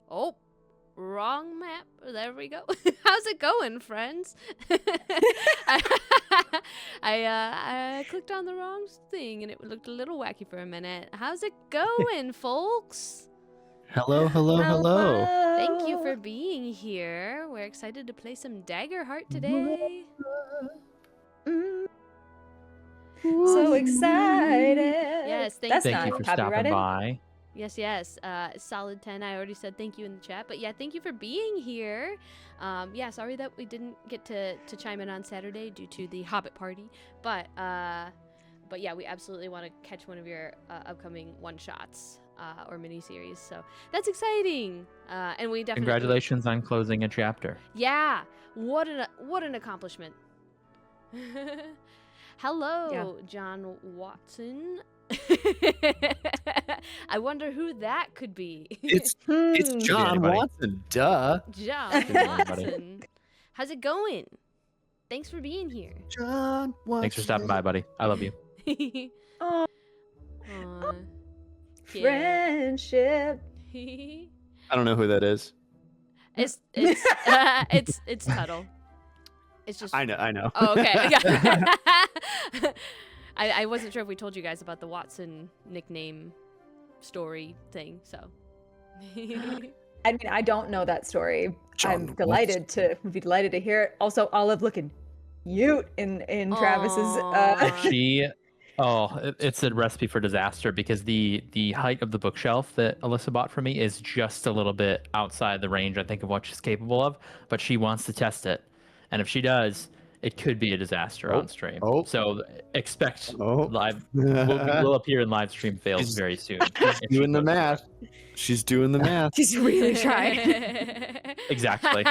Oh, wrong map. There we go. How's it going, friends? I clicked on the wrong thing and it looked a little wacky for a minute. How's it going, folks? Hello. Thank you for being here. We're excited to play some Daggerheart today. So excited. Yes, That's Thank not you for stopping copyrighted. by. Yes. Solid 10. I already said thank you in the chat. But yeah, thank you for being here. Yeah, sorry that we didn't get to chime in on Saturday due to the Hobbit party. But yeah, we absolutely want to catch one of your upcoming one-shots or mini-series. So that's exciting. And we definitely... Congratulations on closing a chapter. Yeah. What an accomplishment. Hello, John Watson. I wonder who that could be. It's John Anybody. Watson, duh. John Watson. How's it going? Thanks for being here. John Watson. Thanks for stopping by, buddy. I love you. Oh, Aw. friendship. I don't know who that is. It's Tuttle. It's just. I know. Oh, okay. I wasn't sure if we told you guys about the Watson nickname story thing, so. I mean, I don't know that story. John Would be delighted to hear it. Also, Olive looking cute in Travis's. Aw. It's a recipe for disaster because the height of the bookshelf that Alyssa bought for me is just a little bit outside the range, I think, of what she's capable of. But she wants to test it, and if she does, it could be a disaster on stream. So expect live. We'll appear in live stream fails very soon. She's doing the math. She's doing the math. She's really trying. Exactly.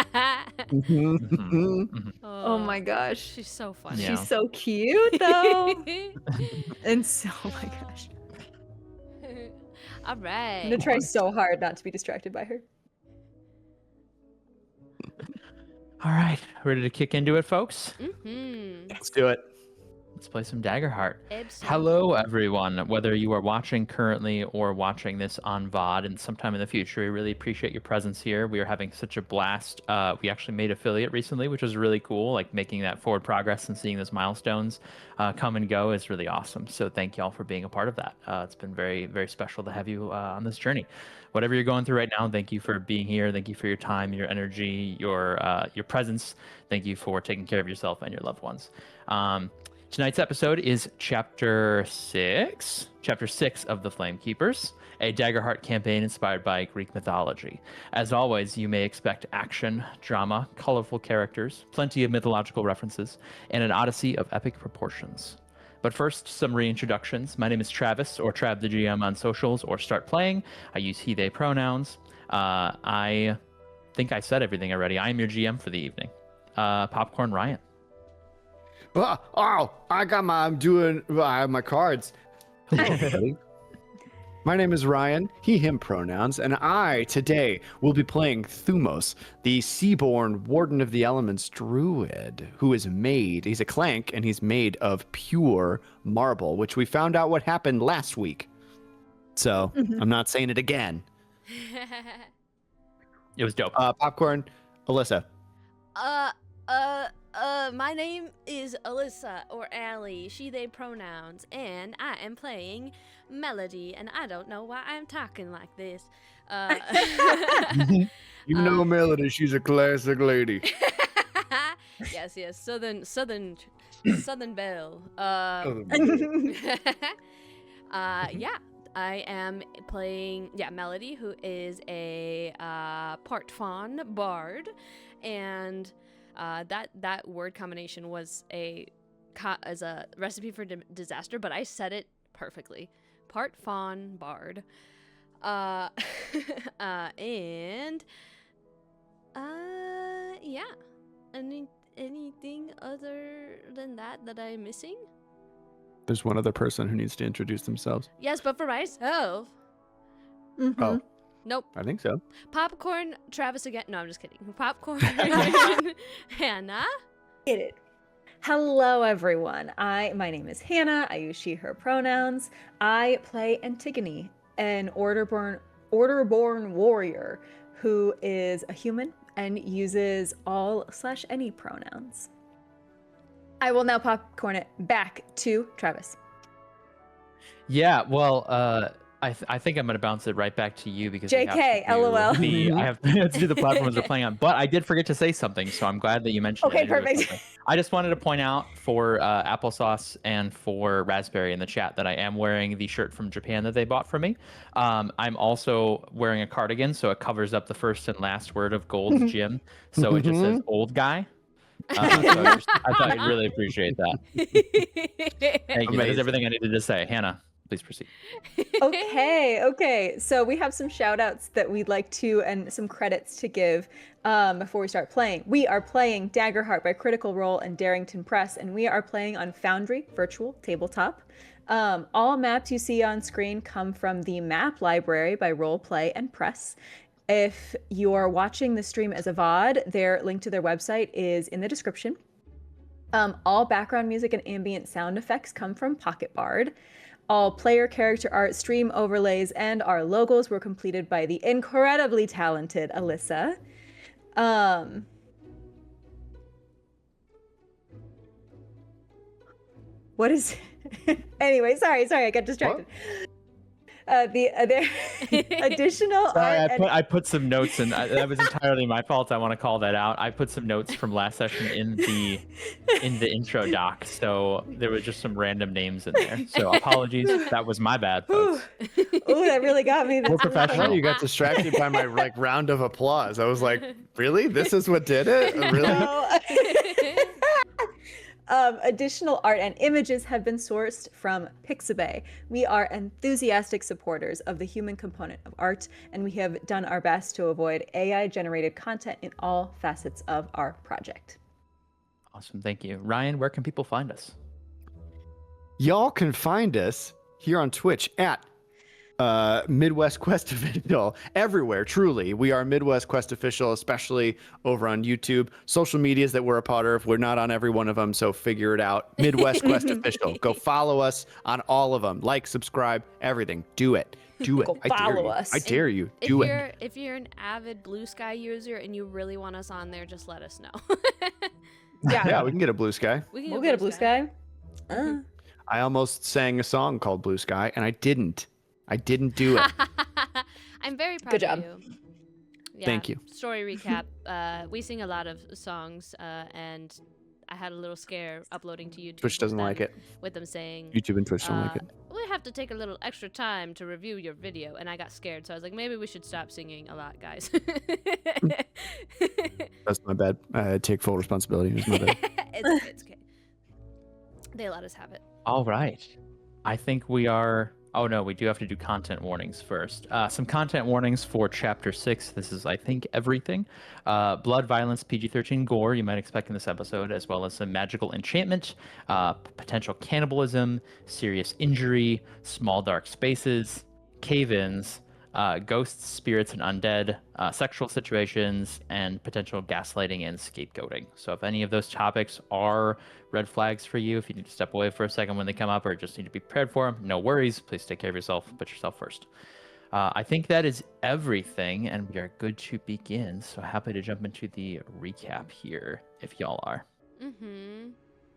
Oh my gosh. She's so funny. Yeah. She's so cute though. And so, oh my gosh. All right. I'm gonna try so hard not to be distracted by her. All right, ready to kick into it, folks? Let's do it. Let's play some Daggerheart. Absolutely. Hello, everyone. Whether you are watching currently or watching this on VOD and sometime in the future, we really appreciate your presence here. We are having such a blast. We actually made affiliate recently, which was really cool. Like making that forward progress and seeing those milestones come and go is really awesome. So thank y'all for being a part of that. It's been very, very special to have you on this journey. Whatever you're going through right now, thank you for being here. Thank you for your time, your energy, your presence. Thank you for taking care of yourself and your loved ones. Tonight's episode is Chapter 6 of the Flamekeepers, a Daggerheart campaign inspired by Greek mythology. As always, you may expect action, drama, colorful characters, plenty of mythological references, and an odyssey of epic proportions. But first, some reintroductions. My name is Travis, or Trav the GM on socials, or Start Playing. I use he, they pronouns. I think I said everything already. I am your GM for the evening. Popcorn Ryan. I have my cards. Hello, everybody. My name is Ryan, he, him pronouns, and I today will be playing Thumos, the Seaborn Warden of the Elements druid, who is he's a clank, and he's made of pure marble, which we found out what happened last week. So, I'm not saying it again. It was dope. Popcorn, Alyssa. My name is Alyssa, or Allie, she, they pronouns, and I am playing Melody, and I don't know why I'm talking like this. You know Melody, she's a classic lady. Yes, Southern Belle. Yeah, I am playing, Melody, who is a part fawn bard, and that word combination was as a recipe for disaster, but I said it perfectly. Part fawn bard, and yeah. Anything other than that I'm missing? There's one other person who needs to introduce themselves. Yes, but for myself. Oh. Nope. I think so. Popcorn, Travis again. No, I'm just kidding. Popcorn, Hannah. Get it. Hello, everyone. My name is Hannah. I use she, her pronouns. I play Antigone, an orderborn Order-born warrior who is a human and uses all/any pronouns. I will now popcorn it back to Travis. Yeah, well, I think I'm gonna bounce it right back to you because we have JK, to do LOL. I have to do the platforms we're playing on, but I did forget to say something, so I'm glad that you mentioned it. Okay, perfect. I just wanted to point out for Applesauce and for Raspberry in the chat that I am wearing the shirt from Japan that they bought for me. I'm also wearing a cardigan, so it covers up the first and last word of Gold's Gym, so it just says old guy. So I thought you'd really appreciate that. Thank you. That is everything I needed to say. Hannah, please proceed. Okay. So we have some shout outs that we'd like to and some credits to give before we start playing. We are playing Daggerheart by Critical Role and Darrington Press, and we are playing on Foundry Virtual Tabletop. All maps you see on screen come from the map library by Roleplay and Press. If you're watching the stream as a VOD, their link to their website is in the description. All background music and ambient sound effects come from pocketbard. All player character art, stream overlays, and our logos were completed by the incredibly talented Alyssa. What is... Anyway, sorry, I got distracted. The additional Sorry, art I put some notes in. That was entirely my fault. I want to call that out. I put some notes from last session in the intro doc, so there was just some random names in there. So apologies. That was my bad, folks. Oh, that really got me. We're professional. You got distracted by my round of applause. I was like, really? This is what did it? Really? Additional art and images have been sourced from Pixabay. We are enthusiastic supporters of the human component of art, and we have done our best to avoid AI-generated content in all facets of our project. Awesome. Thank you. Ryan, where can people find us? Y'all can find us here on Twitch at Midwest Quest Official. Everywhere, truly. We are Midwest Quest Official, especially over on YouTube. Social medias that we're a part of, we're not on every one of them, so figure it out. Midwest Quest Official. Go follow us on all of them. Like, subscribe, everything. Do it. Do it. Go follow us. I dare you. Do it. If you're an avid Blue Sky user and you really want us on there, just let us know. Yeah, we can get a Blue Sky. We'll get a Blue Sky. I almost sang a song called Blue Sky, and I didn't do it. I'm very proud Good job. of you. Yeah, Thank you. Story recap. We sing a lot of songs, and I had a little scare uploading to YouTube. Twitch doesn't like it. With them saying, YouTube and Twitch don't like it. we have to take a little extra time to review your video, and I got scared, so I was like, maybe we should stop singing a lot, guys. That's my bad. I take full responsibility. It's my bad. It's okay. They let us have it. All right. I think we are... Oh, no, we do have to do content warnings first. Some content warnings for Chapter 6. This is, I think, everything. Blood, violence, PG-13 gore you might expect in this episode, as well as some magical enchantment, potential cannibalism, serious injury, small dark spaces, cave-ins, ghosts, spirits, and undead, sexual situations, and potential gaslighting and scapegoating. So if any of those topics are red flags for you, if you need to step away for a second when they come up or just need to be prepared for them, no worries. Please take care of yourself. Put yourself first. I think that is everything, and we are good to begin. So happy to jump into the recap here, if y'all are. Mm-hmm.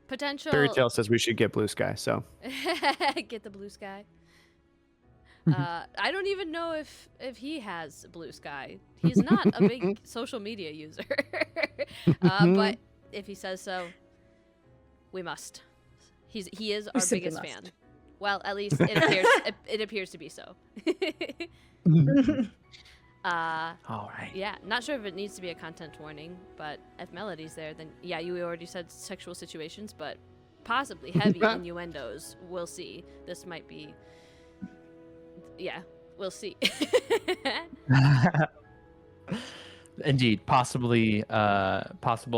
Potential... Fairy Tale says we should get Blue Sky, so. Get the Blue Sky. I don't even know if he has Blue Sky. He's not a big social media user. But if he says so, we must. He is our biggest fan. Well, at least it appears to be so. All right. Yeah, not sure if it needs to be a content warning, but if Melody's there, then yeah, you already said sexual situations, but possibly heavy innuendos. We'll see. This might be... Yeah, we'll see. Indeed, possible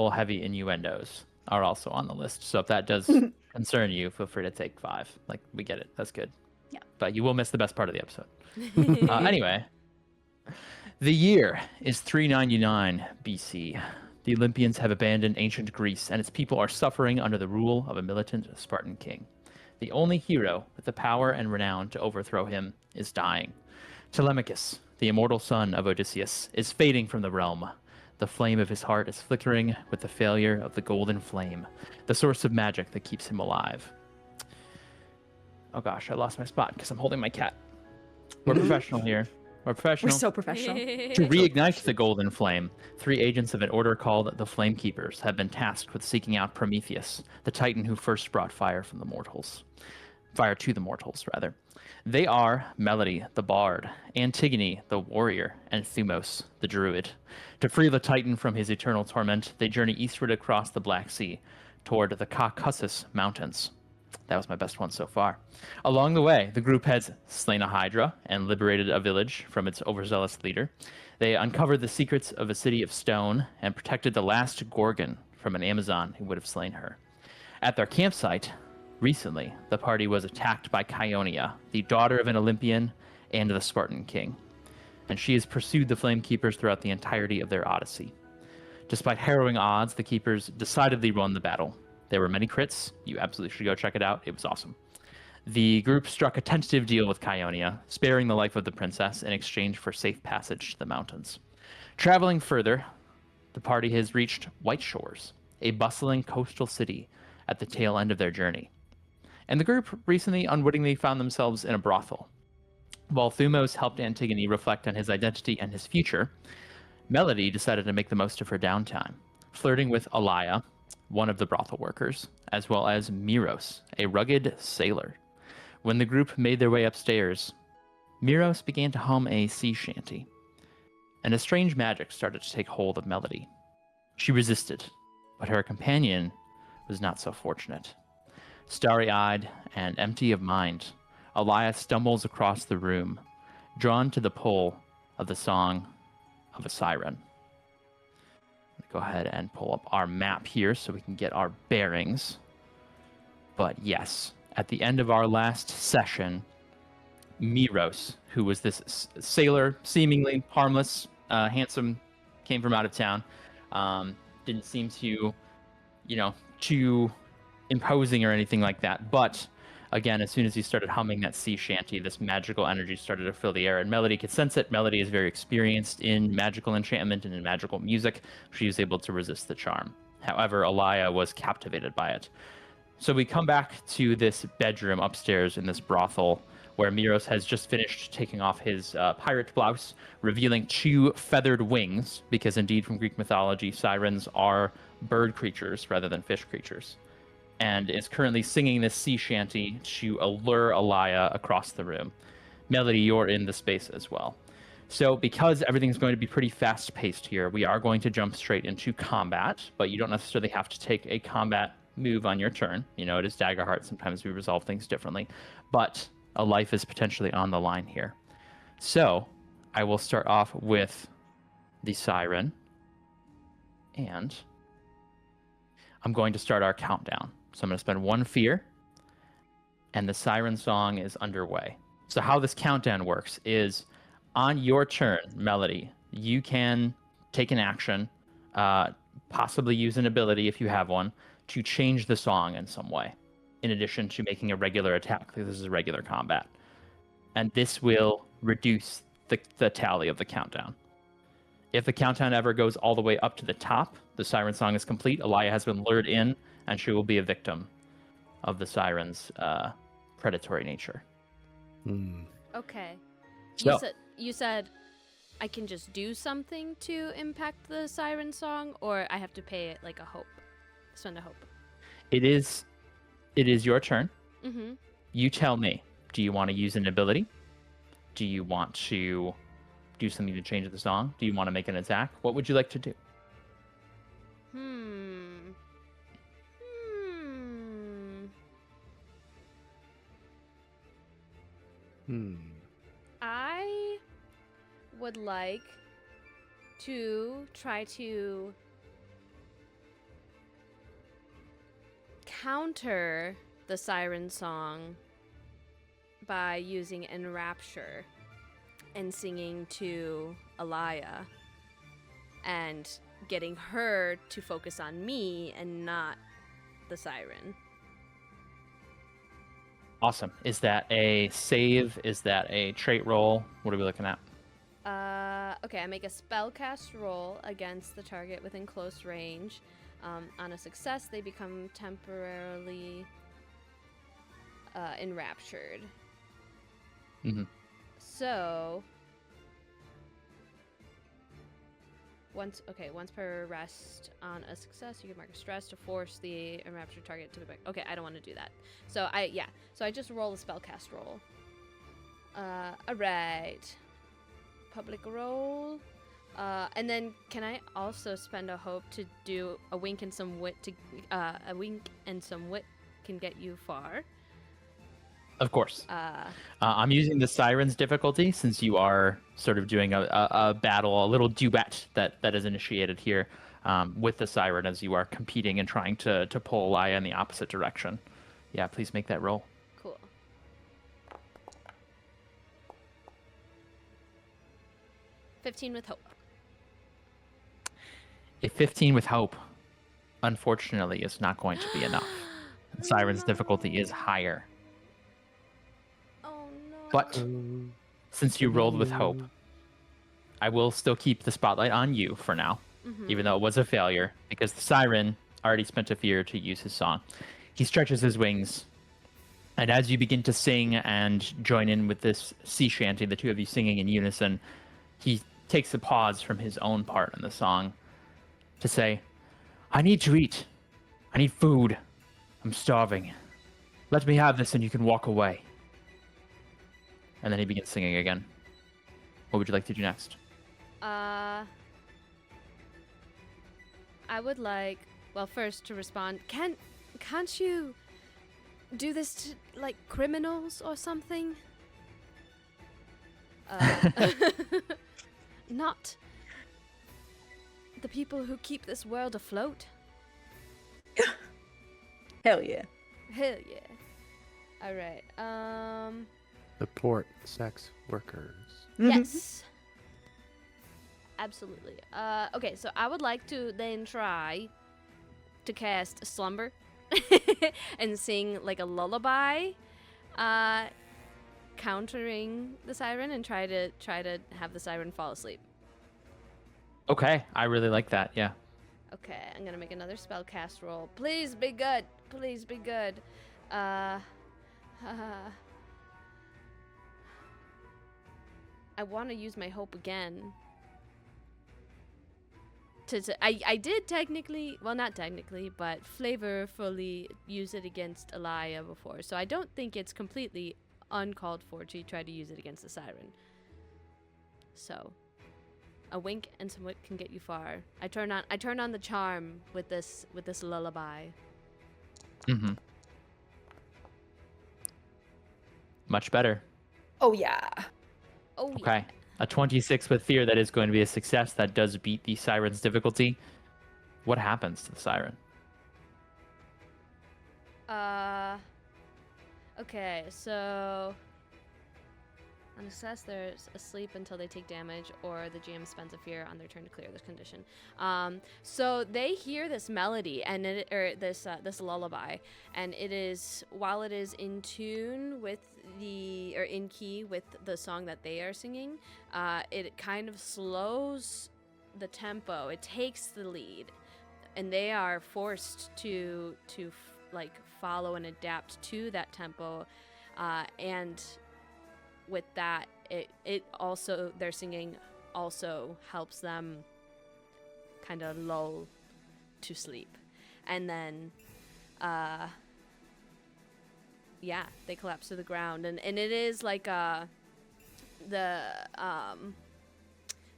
heavy innuendos are also on the list. So if that does concern you, feel free to take 5. Like, we get it. That's good. Yeah. But you will miss the best part of the episode. Anyway, the year is 399 BC. The Olympians have abandoned ancient Greece, and its people are suffering under the rule of a militant Spartan king. The only hero with the power and renown to overthrow him is dying. Telemachus, the immortal son of Odysseus, is fading from the realm. The flame of his heart is flickering with the failure of the golden flame, the source of magic that keeps him alive. Oh gosh, I lost my spot because I'm holding my cat. We're professional here. We're We're professional. so professional. To reignite the golden flame, 3 agents of an order called the Flamekeepers have been tasked with seeking out Prometheus, the titan who first brought fire from the mortals. Fire to the mortals, rather. They are Melody, the bard, Antigone, the warrior, and Thumos, the druid. To free the titan from his eternal torment, they journey eastward across the Black Sea, toward the Caucasus Mountains. That was my best one so far. Along the way, the group has slain a hydra and liberated a village from its overzealous leader. They uncovered the secrets of a city of stone and protected the last Gorgon from an Amazon who would have slain her. At their campsite, recently, the party was attacked by Chaonia, the daughter of an Olympian and the Spartan king. And she has pursued the Flamekeepers throughout the entirety of their odyssey. Despite harrowing odds, the Keepers decidedly won the battle. There were many crits. You absolutely should go check it out. It was awesome. The group struck a tentative deal with Chaonia, sparing the life of the princess in exchange for safe passage to the mountains. Traveling further, the party has reached White Shores, a bustling coastal city at the tail end of their journey. And the group recently unwittingly found themselves in a brothel. While Thumos helped Antigone reflect on his identity and his future, Melody decided to make the most of her downtime, flirting with Alaya, one of the brothel workers, as well as Miros, a rugged sailor. When the group made their way upstairs, Miros began to hum a sea shanty, and a strange magic started to take hold of Melody. She resisted, but her companion was not so fortunate. Starry-eyed and empty of mind, Alaya stumbles across the room, drawn to the pull of the song of a siren. Go ahead and pull up our map here so we can get our bearings. But yes, at the end of our last session, Miros, who was this sailor, seemingly harmless, handsome, came from out of town, didn't seem to, too imposing or anything like that. But again, as soon as he started humming that sea shanty, this magical energy started to fill the air, and Melody could sense it. Melody is very experienced in magical enchantment and in magical music. She was able to resist the charm. However, Alaya was captivated by it. So we come back to this bedroom upstairs in this brothel, where Miros has just finished taking off his pirate blouse, revealing 2 feathered wings, because indeed from Greek mythology, sirens are bird creatures rather than fish creatures, and is currently singing this sea shanty to allure Alaya across the room. Melody, you're in the space as well. So because everything's going to be pretty fast-paced here, we are going to jump straight into combat, but you don't necessarily have to take a combat move on your turn. It is Daggerheart. Sometimes we resolve things differently, but a life is potentially on the line here. So I will start off with the siren, and I'm going to start our countdown. So I'm going to spend 1 fear, and the siren song is underway. So how this countdown works is, on your turn, Melody, you can take an action, possibly use an ability if you have one, to change the song in some way, in addition to making a regular attack, because this is regular combat. And this will reduce the tally of the countdown. If the countdown ever goes all the way up to the top, the siren song is complete. Alaya has been lured in, and she will be a victim of the siren's predatory nature. Okay. So, You said I can just do something to impact the siren song, or I have to pay it like a hope. Spend a hope. it is your turn. Mm-hmm. You tell me. Do you want to use an ability? Do you want to do something to change the song? Do you want to make an attack? What would you like to do? I would like to try to counter the siren song by using Enrapture and singing to Alaya and getting her to focus on me and not the siren. Awesome. Is that a save? Is that a trait roll? What are we looking at? Okay, I make a spellcast roll against the target within close range. On a success, they become temporarily enraptured. Mm-hmm. So once per rest on a success, you can mark a stress to force the enraptured target to be back. Okay, I don't want to do that. So I just roll a spellcast roll. Alright. Public roll. And then can I also spend a hope to do a wink and some wit to a wink and some wit can get you far? Of course. I'm using the Siren's difficulty since you are sort of doing a battle, a little duet that is initiated here with the Siren as you are competing and trying to pull Alaya in the opposite direction. Yeah, please make that roll. Cool. $15 with hope. A 15 with hope, unfortunately, is not going to be enough. Siren's difficulty is higher. Oh no. But since you rolled with hope, I will still keep the spotlight on you for now, even though it was a failure, because the Siren already spent a fear to use his song. He stretches his wings, and as you begin to sing and join in with this sea shanty, the two of you singing in unison, he takes a pause from his own part in the song to say, I need to eat. I need food. I'm starving. Let me have this and you can walk away. And then he begins singing again. What would you like to do next? I would like, well, first to respond. Can't you do this to, like, criminals or something? Not the people who keep this world afloat. Hell yeah. Hell yeah. All right. The port sex workers. Yes. Absolutely. Okay, so I would like to then try to cast Slumber and sing like a lullaby, countering the Siren and try to have the Siren fall asleep. Okay, I really like that, yeah. Okay, I'm gonna make another spell cast roll. Please be good. Please be good. I want to use my hope again. I did technically, well, not technically, but flavorfully use it against Alaya before, so I don't think it's completely uncalled for to try to use it against the Siren. So, a wink and some wit can get you far. I turn on the charm with this lullaby. Mm-hmm. Much better. Oh yeah. Oh Okay. yeah. A 26 with fear, that is going to be a success. That does beat the Siren's difficulty. What happens to the Siren? Okay, so on success, they're asleep until they take damage, or the GM spends a fear on their turn to clear this condition. So they hear this melody and this lullaby, and it is, while it is in tune with in key with the song that they are singing, it kind of slows the tempo. It takes the lead, and they are forced to like follow and adapt to that tempo, and with that, it also, their singing also helps them kind of lull to sleep. And then they collapse to the ground, and it is like the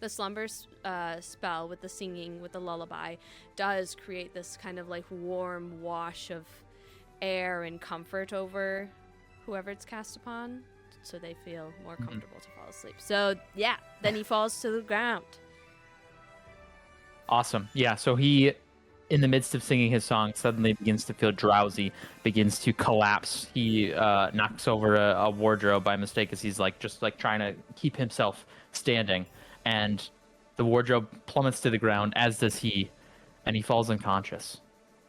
slumber spell with the singing, with the lullaby, does create this kind of like warm wash of air and comfort over whoever it's cast upon, so they feel more comfortable to fall asleep. So yeah, then he falls to the ground. Awesome. Yeah, so he, in the midst of singing his song, suddenly begins to feel drowsy, begins to collapse. He knocks over a wardrobe by mistake as he's just trying to keep himself standing. And the wardrobe plummets to the ground, as does he, and he falls unconscious.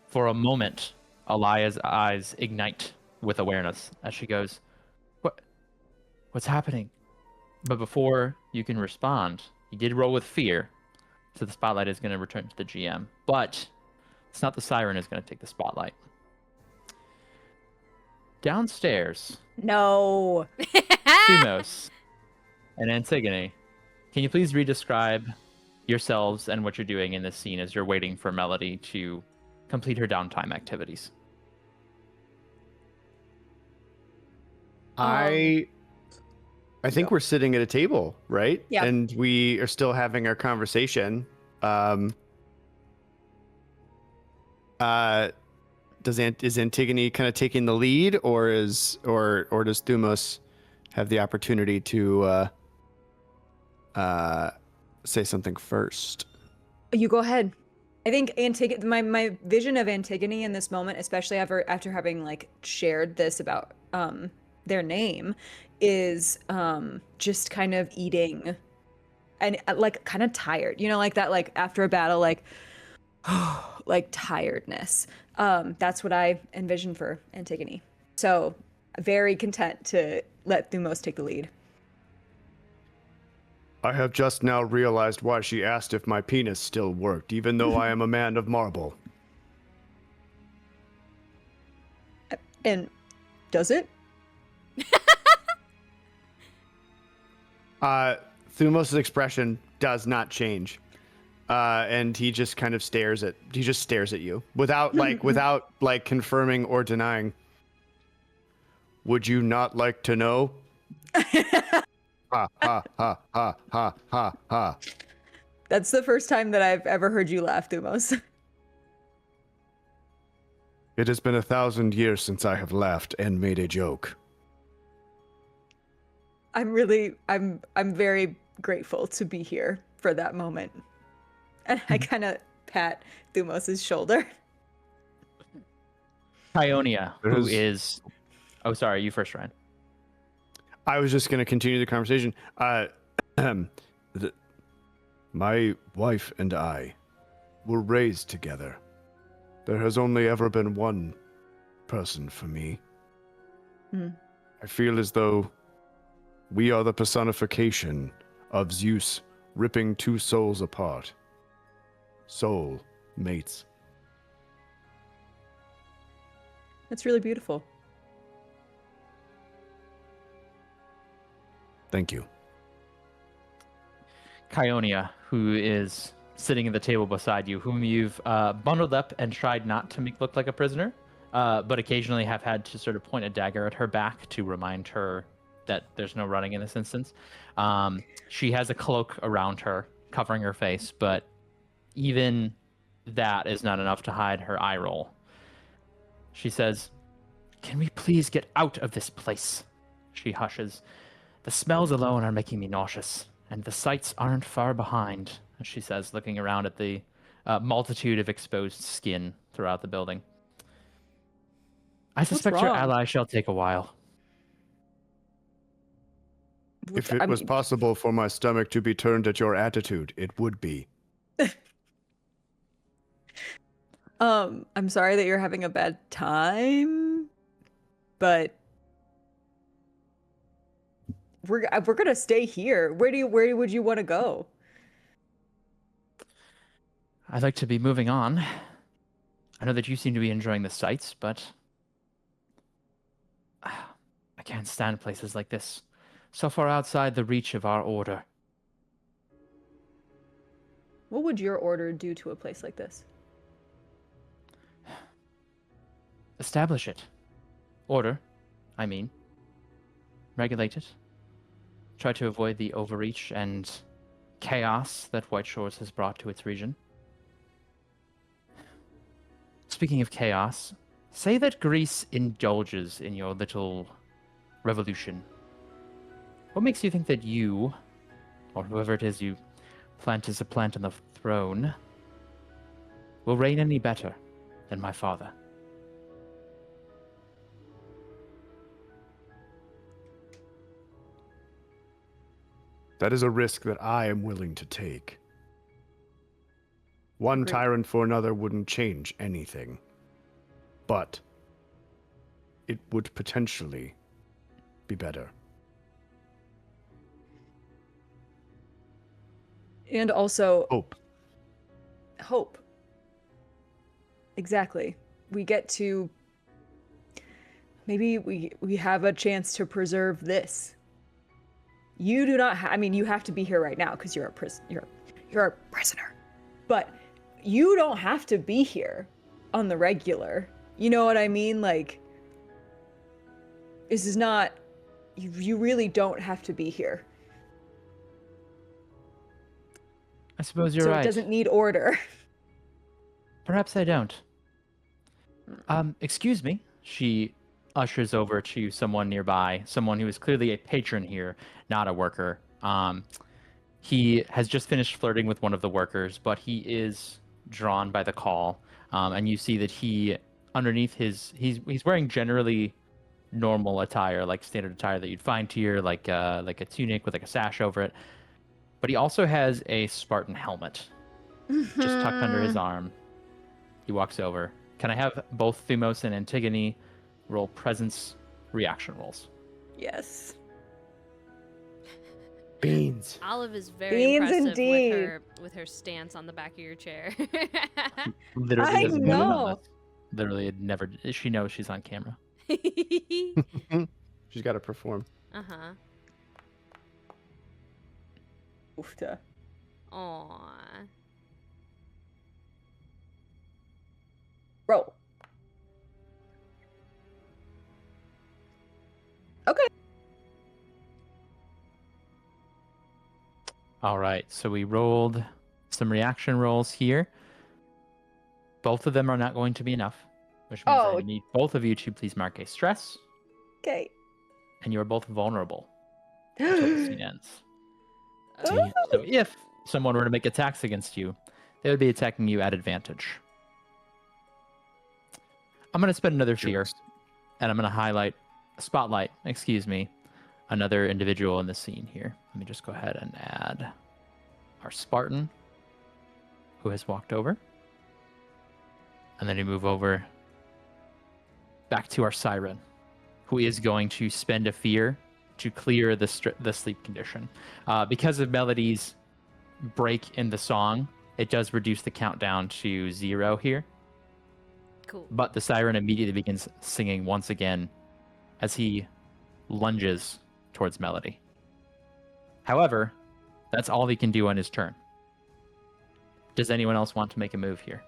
For a moment, Alaya's eyes ignite with awareness as she goes, What's happening? But before you can respond. You did roll with fear, so the spotlight is going to return to the GM. But it's not the siren is going to take the spotlight. Downstairs, No. Thumos and Antigone, can you please re-describe yourselves and what you're doing in this scene as you're waiting for Melody to complete her downtime activities? I think we're sitting at a table, right? Yeah. And we are still having our conversation. Is Antigone kind of taking the lead, or does Thumos have the opportunity to say something first? You go ahead. I think my vision of Antigone in this moment, especially after having like shared this about their name, is just kind of eating and like kind of tired. You know, like that, like after a battle, like like tiredness. That's what I envision for Antigone. So very content to let Thumos take the lead. I have just now realized why she asked if my penis still worked, even though I am a man of marble. And does it? Thumos' expression does not change. And he just kind of stares at you without confirming or denying. Would you not like to know? Ha ha ha ha ha ha ha. That's the first time that I've ever heard you laugh, Thumos. It has been 1,000 years since I have laughed and made a joke. I'm very grateful to be here for that moment. And I kind of pat Thumos' shoulder. Ionia, who is... Oh, sorry, you first, Ryan. I was just going to continue the conversation. My wife and I were raised together. There has only ever been one person for me. I feel as though we are the personification of Zeus ripping two souls apart. Soul mates. That's really beautiful. Thank you. Kionia, who is sitting at the table beside you, whom you've bundled up and tried not to make look like a prisoner, but occasionally have had to sort of point a dagger at her back to remind her that there's no running in this instance. She has a cloak around her, covering her face, but even that is not enough to hide her eye roll. She says, "Can we please get out of this place?" She hushes. "The smells alone are making me nauseous, and the sights aren't far behind," she says, looking around at the multitude of exposed skin throughout the building. "I suspect your ally shall take a while." If it was possible for my stomach to be turned at your attitude, it would be. I'm sorry that you're having a bad time, but we're gonna stay here. Where would you want to go? I'd like to be moving on. I know that you seem to be enjoying the sights, but I can't stand places like this, so far outside the reach of our order. What would your order do to a place like this? Establish it. Order, I mean. Regulate it. Try to avoid the overreach and chaos that White Shores has brought to its region. Speaking of chaos, say that Greece indulges in your little revolution. What makes you think that you, or whoever it is you plant as a plant on the throne, will reign any better than my father? That is a risk that I am willing to take. One tyrant for another wouldn't change anything. But it would potentially be better. And also Hope. Exactly. We get to maybe we have a chance to preserve this. You do not I mean, you have to be here right now because you're a prisoner. But you don't have to be here on the regular. You know what I mean? Like, this is not you really don't have to be here. I suppose you're so right. It doesn't need order. Perhaps I don't. Excuse me. She ushers over to someone nearby, someone who is clearly a patron here, not a worker. He has just finished flirting with one of the workers, but he is drawn by the call. And you see that he, underneath he's wearing generally normal attire, like standard attire that you'd find here, like a tunic with like a sash over it. But he also has a Spartan helmet, just tucked under his arm. He walks over. Can I have both Thumos and Antigone roll presence reaction rolls? Yes. Beans. Olive is very Beans impressive indeed. with her stance on the back of your chair. Literally I doesn't have a know. helmet. Literally it never. She knows she's on camera. She's got to perform. Uh-huh. Oofta. Aww. Roll. Okay. All right, so we rolled some reaction rolls here. Both of them are not going to be enough, which means I need both of you to please mark a stress, Okay. and you are both vulnerable until the scene ends. Oh. So if someone were to make attacks against you, they would be attacking you at advantage. I'm going to spend another fear, and I'm going to spotlight, another individual in the scene here. Let me just go ahead and add our Spartan, who has walked over. And then we move over back to our Siren, who is going to spend a fear to clear the sleep condition. Because of Melody's break in the song, it does reduce the countdown to 0 here. Cool. But the Siren immediately begins singing once again as he lunges towards Melody. However, that's all he can do on his turn. Does anyone else want to make a move here?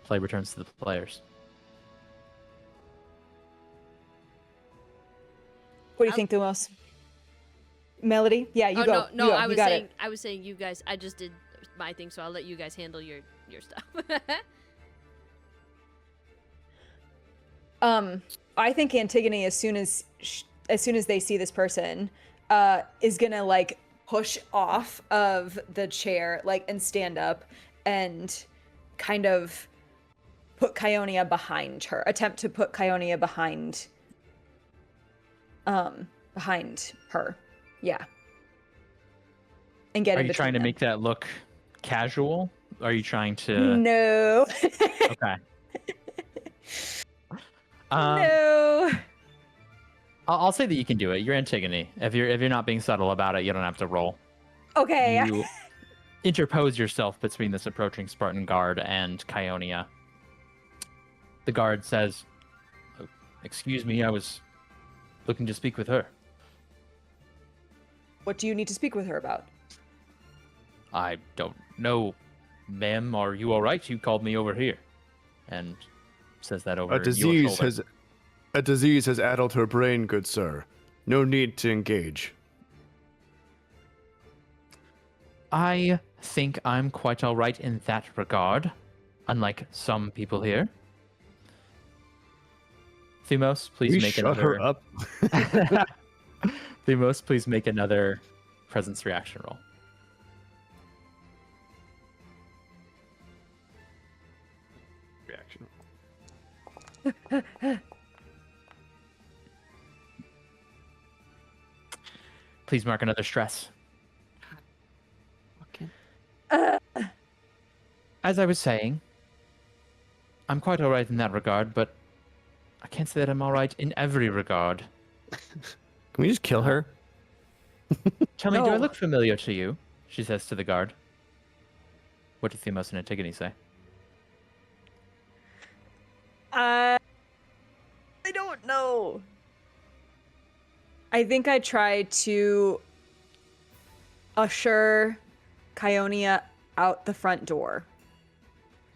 Play returns to the players. What do you think, Thumos? Melody? Yeah, you go. No, You go. I You was got saying it. I was saying you guys. I just did my thing, so I'll let you guys handle your stuff. I think Antigone, as soon as they see this person, is gonna like push off of the chair, like, and stand up and kind of put Kionia behind her. Attempt to put Kionia behind her. Yeah. And get Are in you trying to between make that look casual? Are you trying to? them. No. Okay. No. I'll say that you can do it. You're Antigone. If you're not being subtle about it, you don't have to roll. Okay. You interpose yourself between this approaching Spartan guard and Kionia. The guard says, "Excuse me, I was looking to speak with her." What do you need to speak with her about? "I don't know, ma'am. Are you all right? You called me over here." And says that over A your disease shoulder. has addled her brain, good sir. No need to engage. I think I'm quite all right in that regard, unlike some people here. Thumos, please We make shut another. her up. Thumos, please make another presence reaction roll. Reaction. Please mark another stress. As I was saying, I'm quite all right in that regard, but I can't say that I'm all right in every regard. Can we just kill her? Tell me, do I No. look familiar to you? She says to the guard. What do Thumos and Antigone say? I don't know. I think I try to usher Kionia out the front door.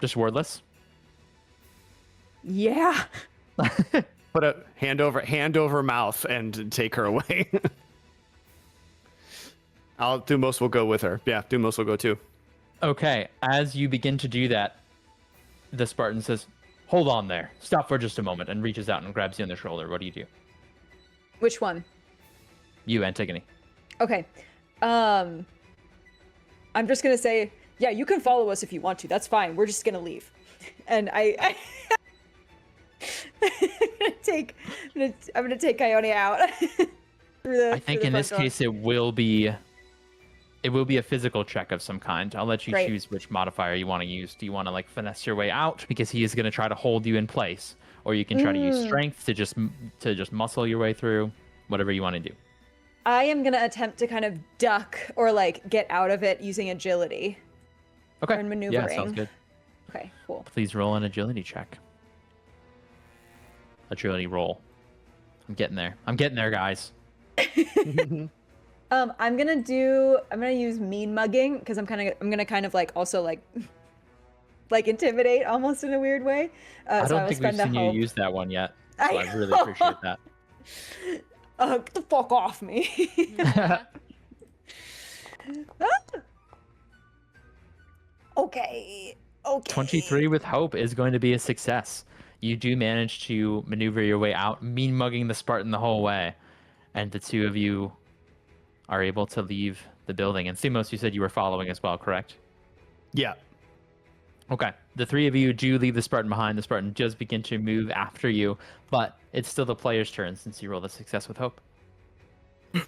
Just wordless? Yeah. Put a hand over mouth and take her away. Thumos will go with her. Yeah, Thumos will go too. Okay, as you begin to do that, the Spartan says, hold on there. Stop for just a moment, and reaches out and grabs you on the shoulder. What do you do? Which one? You, Antigone. Okay. I'm just gonna say, yeah, you can follow us if you want to. That's fine. We're just gonna leave. And I'm gonna take Kionia out. I think in this case it will be a physical check of some kind. I'll let you Right. choose which modifier you want to use. Do you want to like finesse your way out because he is going to try to hold you in place, or you can try to use strength to just muscle your way through? Whatever you want to do. I am gonna attempt to kind of duck or like get out of it using agility. Okay. And Yeah, maneuvering. sounds good. Okay, cool. Please roll an agility check. Agility roll. I'm getting there, guys. I'm gonna use mean mugging because I'm gonna kind of like also like intimidate almost in a weird way. I So don't will think we've spend a seen you hope. use that one yet, so I I really appreciate that. Get the fuck off me. Okay. 23 with hope is going to be a success. You do manage to maneuver your way out, mean mugging the Spartan the whole way, and the two of you are able to leave the building. And Thumos, you said you were following as well, correct? Yeah. Okay. The three of you do leave the Spartan behind. The Spartan does begin to move after you, but it's still the player's turn since you rolled a success with hope. Okay.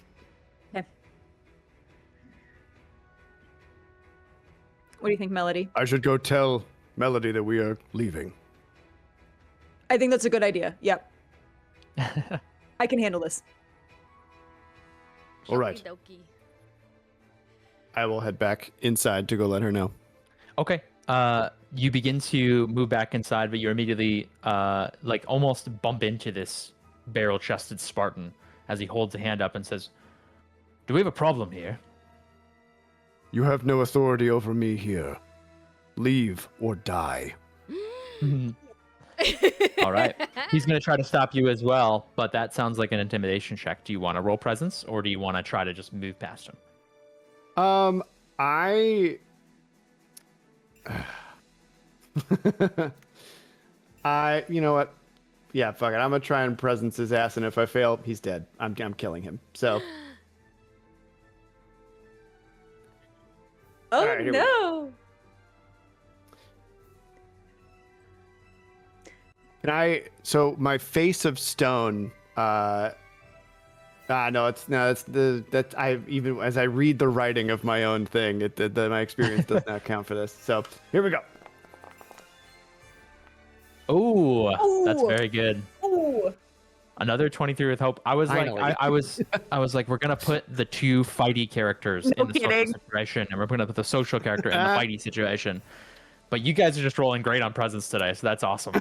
What do you think, Melody? I should go tell Melody that we are leaving. I think that's a good idea. Yep. I can handle this. All right. Okey-dokey. I will head back inside to go let her know. Okay. You begin to move back inside, but you immediately like almost bump into this barrel-chested Spartan as he holds a hand up and says, "Do we have a problem here?" You have no authority over me here. Leave or die. All right. He's going to try to stop you as well, but that sounds like an intimidation check. Do you want to roll presence, or do you want to try to just move past him? You know what? Yeah, fuck it. I'm gonna try and presence his ass, and if I fail, he's dead. I'm killing him. So. Oh All right, here we go. no! Can I? So my face of stone. No, I even as I read the writing of my own thing, my experience does not count for this. So here we go. Oh, that's Ooh. very good. Ooh. Another 23 with hope. I was Finally. like, I was like, we're gonna put the two fighty characters in the social kidding. situation, and we're gonna put the social character in the fighty situation. But you guys are just rolling great on presence today, so that's awesome.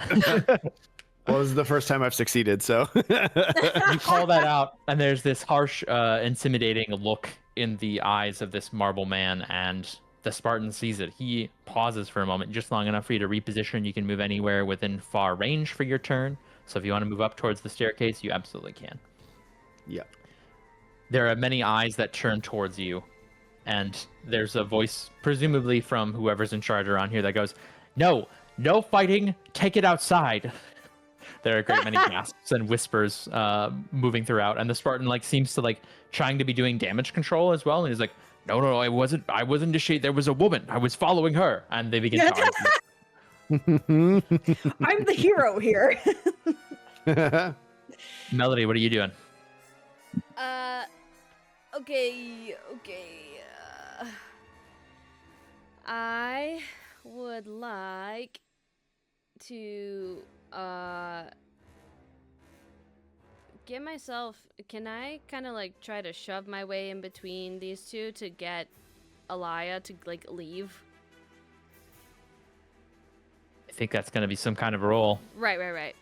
Well, this is the first time I've succeeded, so. You call that out, and there's this harsh, intimidating look in the eyes of this marble man, and the Spartan sees it. He pauses for a moment, just long enough for you to reposition. You can move anywhere within far range for your turn. So if you want to move up towards the staircase, you absolutely can. Yep. There are many eyes that turn towards you, and there's a voice, presumably from whoever's in charge around here, that goes, "No fighting, take it outside." There are a great many gasps and whispers moving throughout, and the Spartan seems to trying to be doing damage control as well, and he's like, no, I wasn't initiated. There was a woman. I was following her, and they begin to argue. I'm the hero here. Melody, what are you doing? Okay. I would like to get myself. Can I kind of try to shove my way in between these two to get Alaya to leave? think that's going to be some kind of roll. Right.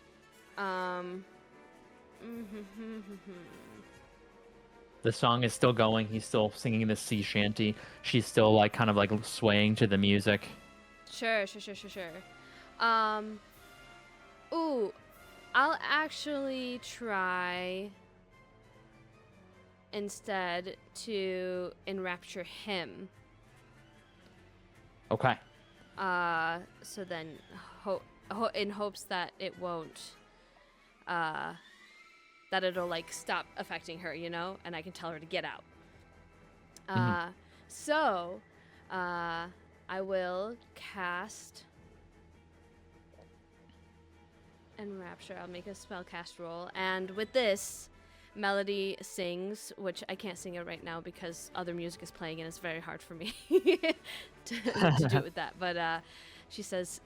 The song is still going. He's still singing this sea shanty. She's still like kind of like swaying to the music. Sure. Ooh, I'll actually try instead to enrapture him. Okay. So then, in hopes that it won't, that it'll like stop affecting her, you know, and I can tell her to get out. So, I will cast Enrapture. I'll make a spellcast roll, and with this, Melody sings, which I can't sing it right now because other music is playing, and it's very hard for me to do it with that. But she says,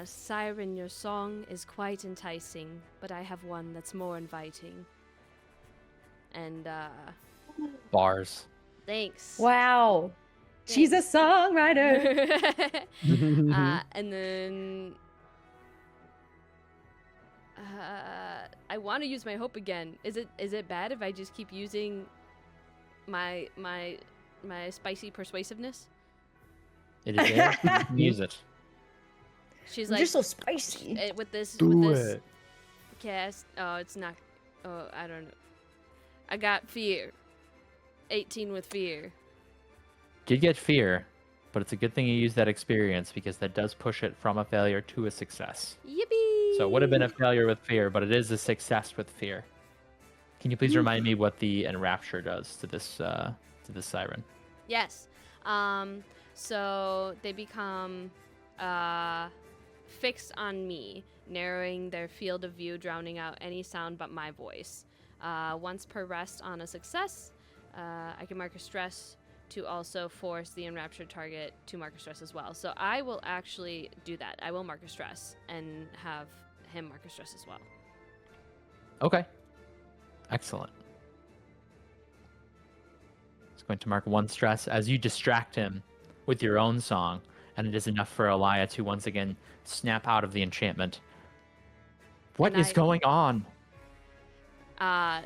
"Siren, your song is quite enticing, but I have one that's more inviting." And Bars. thanks. Wow. She's a songwriter. And then I want to use my hope again. Is it bad if I just keep using my spicy persuasiveness? It is there. You can use it. She's You're like, so spicy. with this Do it. cast. Oh, it's not. Oh, I don't know. I got fear. 18 with fear. Did get fear, but it's a good thing you use that experience because that does push it from a failure to a success. Yippee! So it would have been a failure with fear, but it is a success with fear. Can you please remind me what the Enrapture does to this siren? Yes. So they become fixed on me, narrowing their field of view, drowning out any sound but my voice. Once per rest on a success, I can mark a stress to also force the enraptured target to mark a stress as well. So I will actually do that. I will mark a stress and have him mark a stress as well. Okay. Excellent. It's going to mark one stress as you distract him with your own song, and it is enough for Elia to once again snap out of the enchantment. What is going on? I'm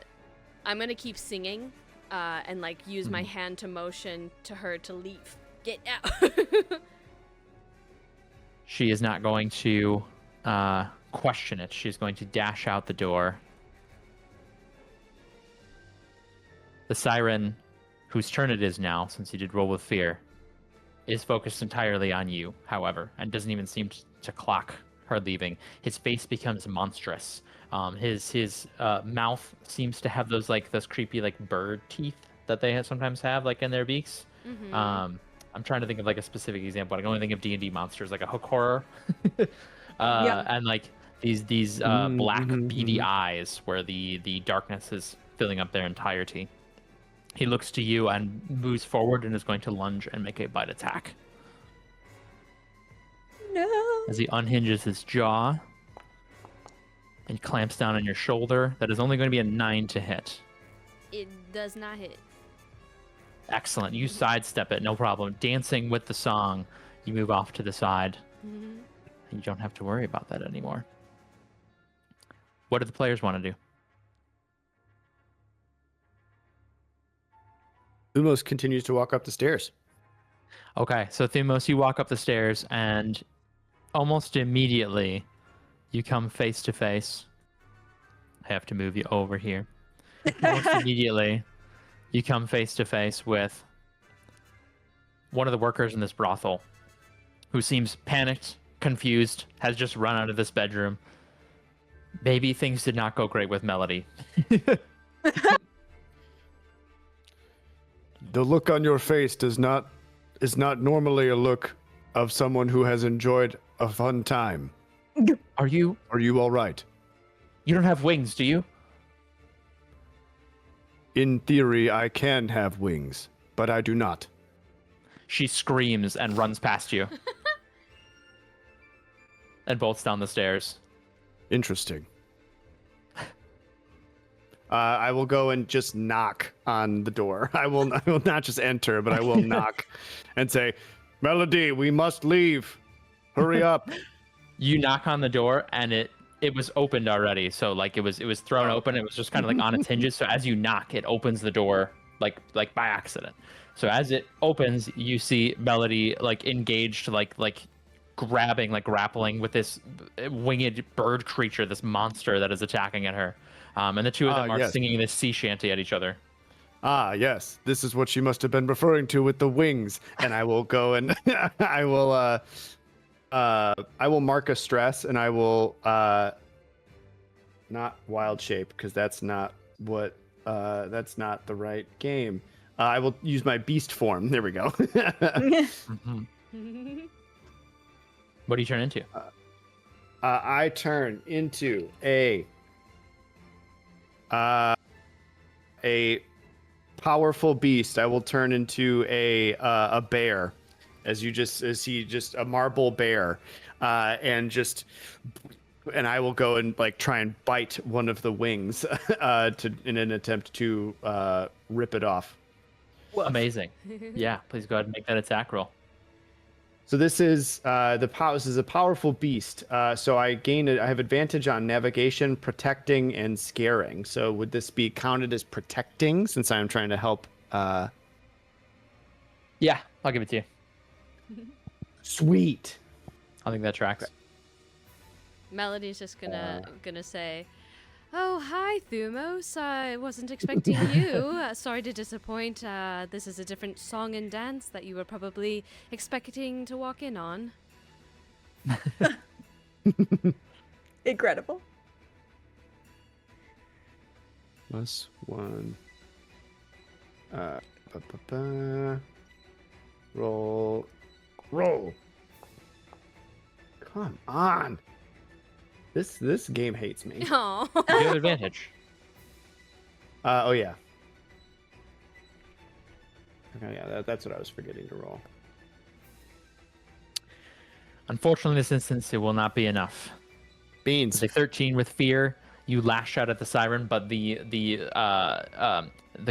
gonna keep singing and like use my hand to motion to her to leave. Get out. She is not going to question it. She's going to dash out the door. The siren, whose turn it is now, since he did roll with fear, is focused entirely on you, however, and doesn't even seem to clock her leaving. His face becomes monstrous. His mouth seems to have those creepy like bird teeth that they sometimes have like in their beaks. I'm trying to think of like a specific example. I can only think of D&D monsters like a hook horror, and like these black beady eyes where the darkness is filling up their entirety. He looks to you and moves forward and is going to lunge and make a bite attack. No. As he unhinges his jaw and clamps down on your shoulder, that is only going to be a 9 to hit. It does not hit. Excellent. You sidestep it, no problem. Dancing with the song, you move off to the side. You don't have to worry about that anymore. What do the players want to do? Thumos continues to walk up the stairs. Okay, so Thumos, you walk up the stairs and almost immediately you come face to face. I have to move you over here. Almost immediately you come face to face with one of the workers in this brothel who seems panicked, confused, has just run out of this bedroom. Maybe things did not go great with Melody. The look on your face is not normally a look of someone who has enjoyed a fun time. Are you all right? You don't have wings, do you? In theory, I can have wings, but I do not. She screams and runs past you. And bolts down the stairs. Interesting. I will go and just knock on the door. I will not just enter, but I will knock and say, Melody, we must leave. Hurry up. You knock on the door, and it was opened already. So like it was thrown open. It was just kind of like on its hinges. So as you knock, it opens the door like by accident. So as it opens, you see Melody like engaged, like grabbing, like grappling with this winged bird creature, this monster that is attacking at her. And the two of them are yes. singing this sea shanty at each other. Ah, yes. This is what she must have been referring to with the wings. And I will go and I will mark a stress, and I will not wild shape, because that's not the right game. I will use my beast form. There we go. Mhm. What do you turn into? I turn into a powerful beast. I will turn into a bear, as he just a marble bear, and I will go and like try and bite one of the wings in an attempt to rip it off. Amazing. Yeah, please go ahead and make that attack roll. So this is this is a powerful beast. So I have advantage on navigation, protecting, and scaring. So would this be counted as protecting, since I'm trying to help? Yeah, I'll give it to you. Sweet. I think that tracks. Melody's just gonna say, "Oh, hi, Thumos. I wasn't expecting you. Sorry to disappoint. This is a different song and dance that you were probably expecting to walk in on." Incredible. +1. Roll. Come on. This game hates me. Oh. You have advantage. Oh yeah. Okay, yeah, that's what I was forgetting to roll. Unfortunately, in this instance, it will not be enough. Beans. It's a 13 with fear. You lash out at the siren, but the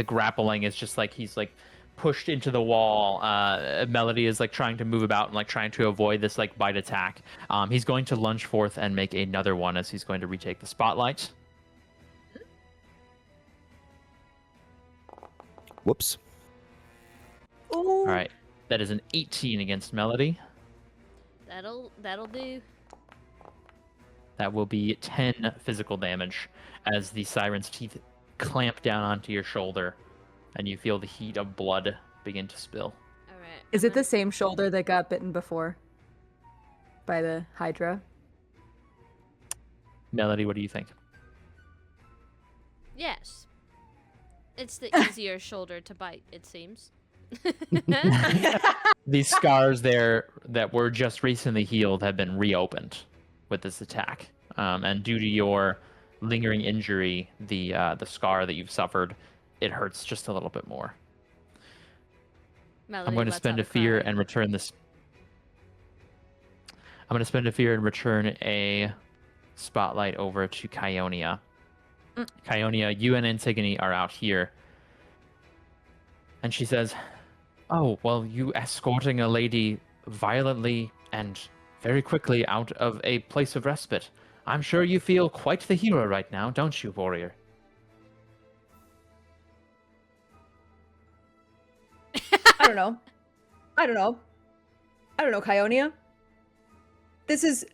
grappling is just like he's like pushed into the wall. Melody is like trying to move about and like trying to avoid this like bite attack. He's going to lunge forth and make another one, as he's going to retake the spotlight. Whoops. Ooh. All right, that is an 18 against Melody. That'll do. That will be 10 physical damage as the siren's teeth clamp down onto your shoulder, and you feel the heat of blood begin to spill. All right. Is it the same shoulder that got bitten before by the Hydra? Melody, what do you think? Yes. It's the easier shoulder to bite, it seems. These scars there that were just recently healed have been reopened with this attack, and due to your lingering injury, the scar that you've suffered, it hurts just a little bit more. Melody I'm going to lets spend out a fear cry. and return this. I'm going to spend a fear and return a spotlight over to Kionia. Kionia, you and Antigone are out here. And she says, "Oh, well, you escorting a lady violently and very quickly out of a place of respite. I'm sure you feel quite the hero right now, don't you, warrior?" I don't know, Kionia. This is...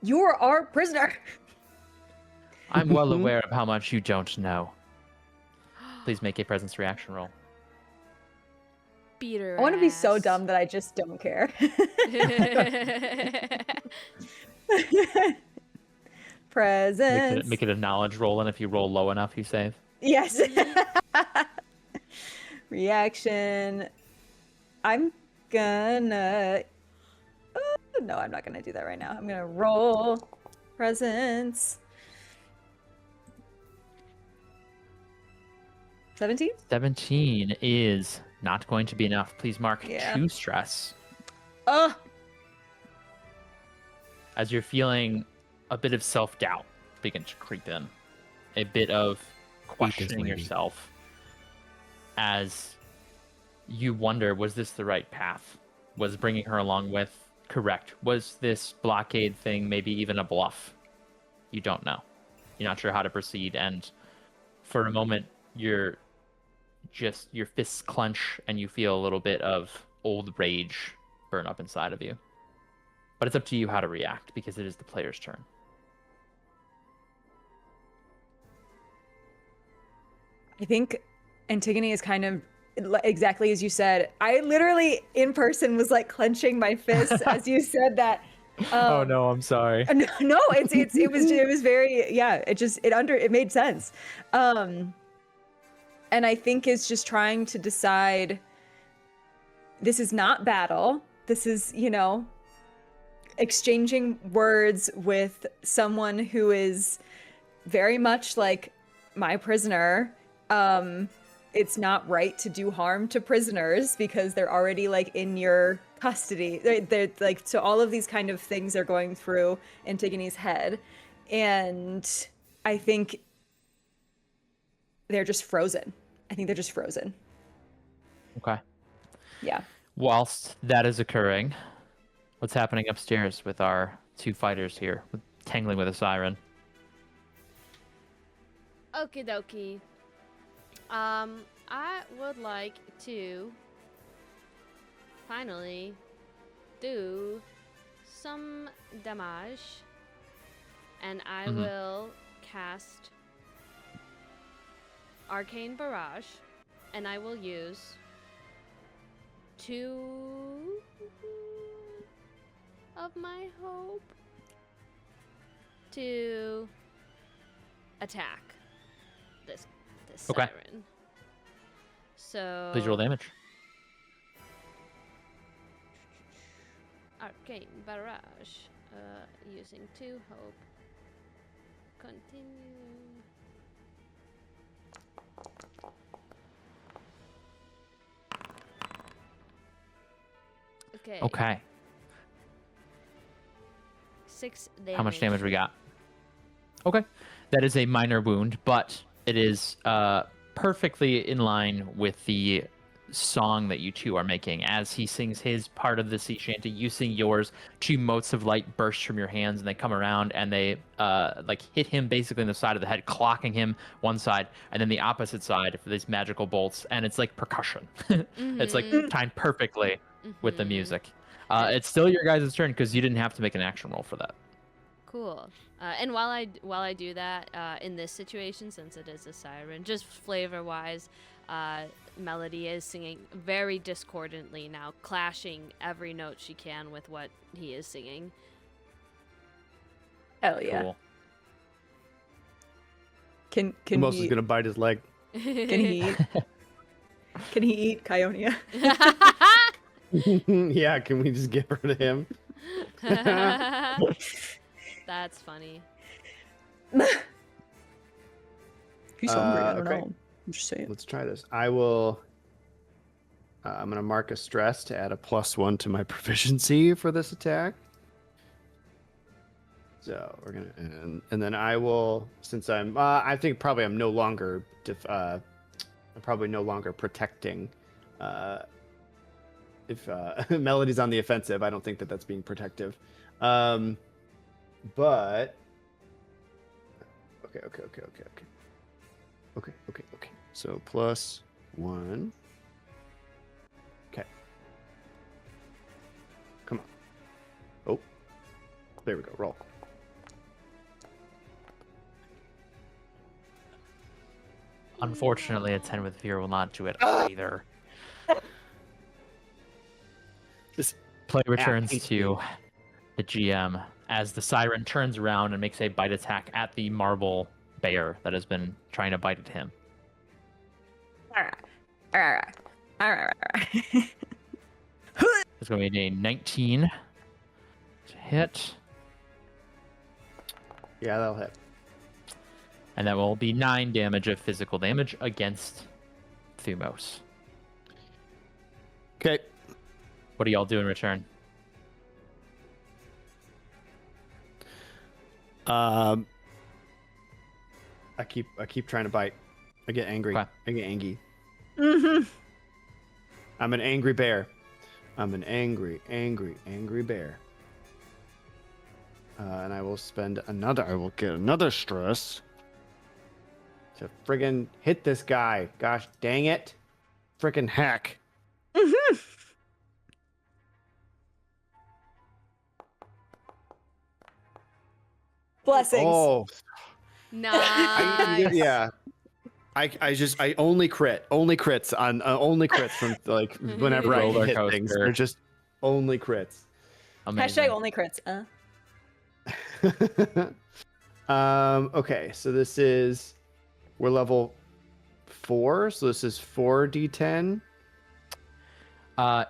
You're our prisoner. I'm well aware of how much you don't know. Please make a presence reaction roll. Beat her I want to be so ass. dumb that I just don't care. Presents. Make it a knowledge roll, and if you roll low enough, you save. Yes. Reaction. I'm gonna... no, I'm not gonna do that right now. I'm gonna roll presents. 17? 17 is not going to be enough. Please mark Yeah. 2 stress. Oh, As you're feeling a bit of self-doubt begin to creep in. A bit of questioning lady. yourself as you wonder, was this the right path? Was bringing her along with correct. Was this blockade thing maybe even a bluff? You don't know. You're not sure how to proceed, and for a moment, your fists clench, and you feel a little bit of old rage burn up inside of you. But it's up to you how to react, because it is the player's turn. I think Antigone is kind of exactly as you said. I literally in person was like clenching my fists as you said that. Oh no, I'm sorry. No, it was very, yeah, it made sense. And I think it's just trying to decide, this is not battle. This is, exchanging words with someone who is very much like my prisoner. It's not right to do harm to prisoners because they're already like in your custody. They're like, so all of these kind of things are going through Antigone's head, and I think they're just frozen. Okay. Yeah. Whilst that is occurring, what's happening upstairs with our two fighters here, tangling with a siren? Okie dokie. I would like to finally do some damage, and I will cast Arcane Barrage, and I will use 2 of my hope to attack this Okay. siren. So Please roll damage. Arcane Barrage, using 2 hope. Continue. Okay. Okay. 6 damage. How much damage we got? Okay. That is a minor wound, but it is perfectly in line with the song that you two are making. As he sings his part of the sea shanty, you sing yours. 2 motes of light burst from your hands, and they come around and they like hit him basically in the side of the head, clocking him one side, and then the opposite side for these magical bolts. And it's like percussion. It's like timed perfectly with the music. It's still your guys' turn because you didn't have to make an action roll for that. Cool. And while I do that, in this situation, since it is a siren, just flavor-wise, Melody is singing very discordantly now, clashing every note she can with what he is singing. Hell yeah. Cool. Can Thumos he is gonna bite his leg. can he eat Kionia? Yeah, can we just get rid of him? That's funny. He's hungry. I don't okay. know. I'm just saying. Let's try this. I will. I'm gonna mark a stress to add a +1 to my proficiency for this attack. So we're gonna, and then I will, since I'm, I think probably I'm no longer, I'm probably no longer protecting. If Melody's on the offensive, I don't think that that's being protective. But okay. So +1. Okay. Come on. Oh, there we go. Roll. Unfortunately, a 10 with fear will not do it either. This Play returns hates to the GM as the siren turns around and makes a bite attack at the marble bear that has been trying to bite at him. Alright. It's going to be a 19 to hit, Yeah, that'll hit. and that will be 9 damage of physical damage against Thumos. Okay. What do y'all do in return? I keep trying to bite. I get angry. Okay. I get angry. Mm-hmm. I'm an angry bear. I'm an angry, angry, angry bear. And I will I will get another stress to friggin' hit this guy. Gosh dang it. Friggin' heck. Blessings. Oh, Nice. yeah. I only crits from like whenever I Roller hit things. coaster. They're just only crits. Amazing. Hashtag only crits. Okay, so we're level 4, so this is 4d10.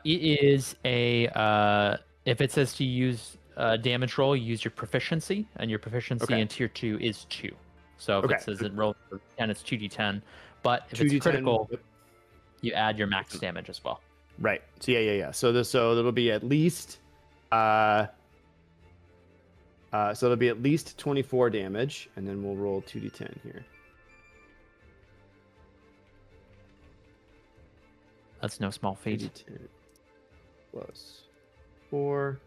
It is if it says to use damage roll, use your proficiency, and your proficiency Okay. in tier 2 is 2. So if Okay. it says it roll for 10, it's 2d10. But if 2d10, it's critical, yep. you add your max damage as well. Right. So yeah. So it'll be at least so it'll be at least 24 damage, and then we'll roll 2d10 here. That's no small feat. 2d10 plus 4.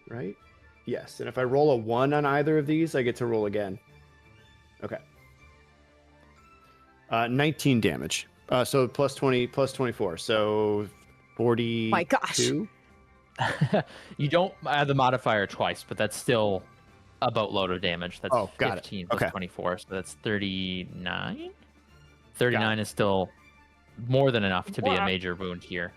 Right? Yes. And if I roll a 1 on either of these, I get to roll again. Okay. 19 damage. So plus 20 plus 24. So 42. My gosh. You don't add the modifier twice, but that's still a boatload of damage. That's Oh, got it. 15 plus Okay. 24, so that's 39. 39 is still more than enough to be a major wound here.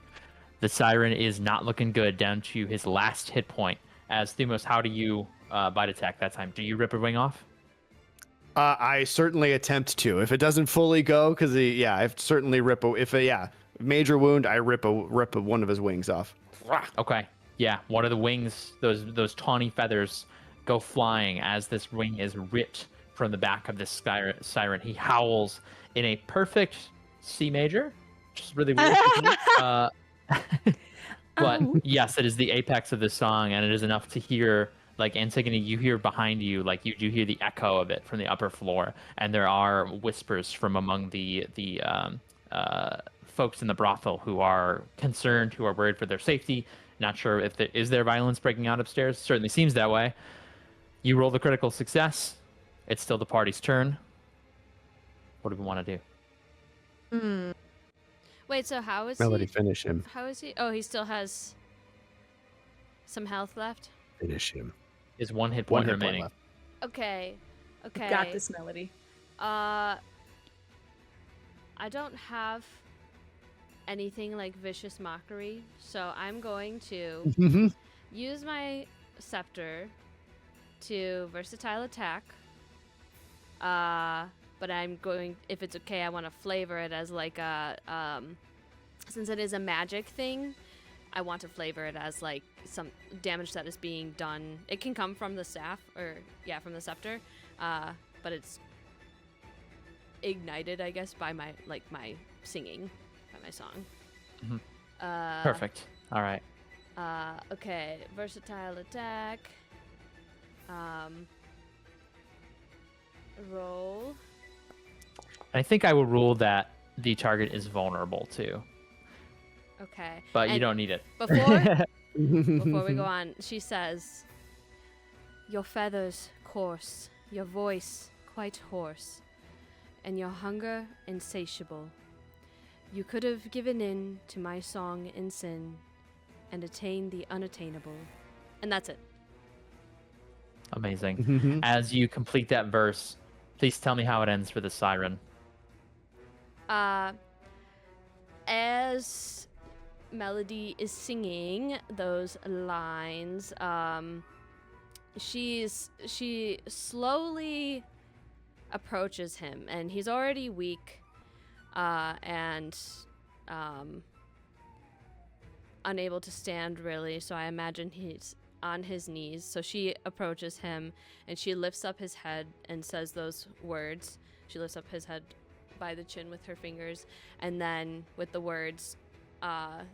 The siren is not looking good, down to his last hit point. As Thumos, how do you bite attack that time? Do you rip a wing off? I certainly attempt to. If it doesn't fully go, because I certainly rip major wound, I rip one of his wings off. Okay. Yeah, one of the wings, those tawny feathers, go flying as this wing is ripped from the back of this siren. He howls in a perfect C major, which is really weird. But yes, it is the apex of the song, and it is enough to hear, like, Antigone, you hear behind you, like, you do hear the echo of it from the upper floor, and there are whispers from among the folks in the brothel who are concerned, who are worried for their safety. Not sure if is there violence breaking out upstairs. Certainly seems that way. You roll the critical success. It's still the party's turn. What do we want to do? Wait, so how is Melody, he? finish him. How is he? Oh, he still has some health left. Finish him. Is one hit One point hit point remaining. left. Okay. Okay. Got this, Melody. I don't have anything like vicious mockery, so I'm going to use my scepter to versatile attack. But I'm going, if it's okay, I want to flavor it as like a, since it is a magic thing, I want to flavor it as like some damage that is being done. It can come from the staff, or from the scepter, but it's ignited, I guess, by my singing, by my song. Perfect. All right. Okay, versatile attack. Roll. I think I will rule that the target is vulnerable too, Okay. but you And don't need it. Before we go on, she says, "Your feathers coarse, your voice quite hoarse, and your hunger insatiable. You could have given in to my song and sin, and attained the unattainable." And that's it. Amazing. As you complete that verse, please tell me how it ends for the siren. As Melody is singing those lines, she slowly approaches him, and he's already weak and unable to stand really, so I imagine he's on his knees. So she approaches him and she lifts up his head and says those words. She lifts up his head by the chin with her fingers, and then with the words, a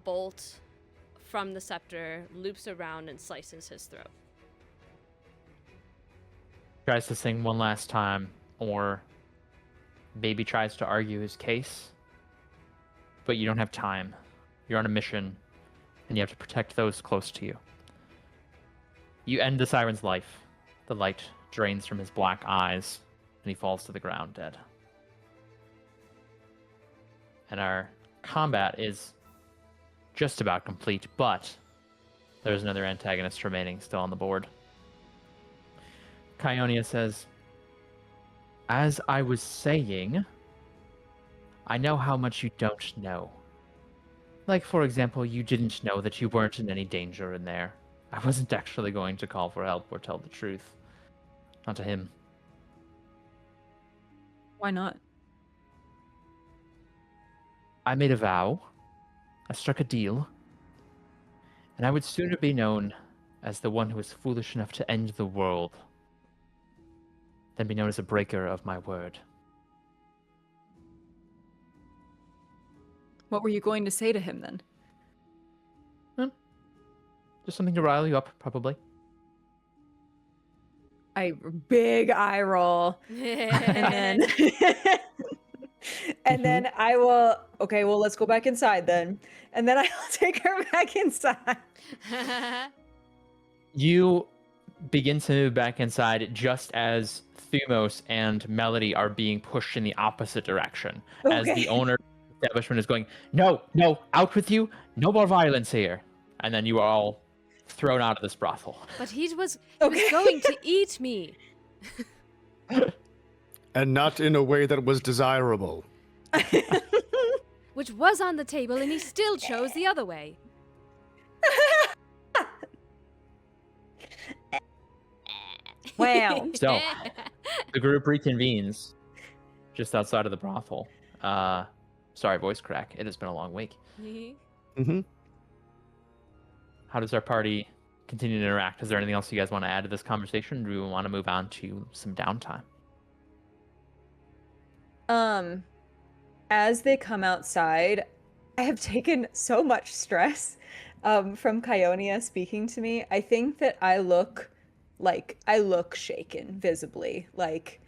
bolt from the scepter loops around and slices his throat. Tries to sing one last time, or maybe tries to argue his case, but you don't have time. You're on a mission, and you have to protect those close to you. You end the siren's life. The light drains from his black eyes, and he falls to the ground dead. And our combat is just about complete, but there's another antagonist remaining still on the board. Kionia says, as I was saying, I know how much you don't know. Like, for example, you didn't know that you weren't in any danger in there. I wasn't actually going to call for help or tell the truth. Not to him. Why not? I made a vow. I struck a deal. And I would sooner be known as the one who was foolish enough to end the world than be known as a breaker of my word. What were you going to say to him then? Just something to rile you up, probably. Big eye roll. And then and then I will, okay, well, let's go back inside then. And then I'll take her back inside. You begin to move back inside just as Thumos and Melody are being pushed in the opposite direction. As the owner of the establishment is going, no, out with you, no more violence here. And then you are all thrown out of this brothel. But he was going to eat me. And not in a way that was desirable. Which was on the table, and he still chose the other way. Wow. So, the group reconvenes just outside of the brothel. Sorry, voice crack. It has been a long week. Mm-hmm. How does our party continue to interact? Is there anything else you guys want to add to this conversation? Or do we want to move on to some downtime? As they come outside, I have taken so much stress from Kionia speaking to me. I think that I look shaken visibly. Like,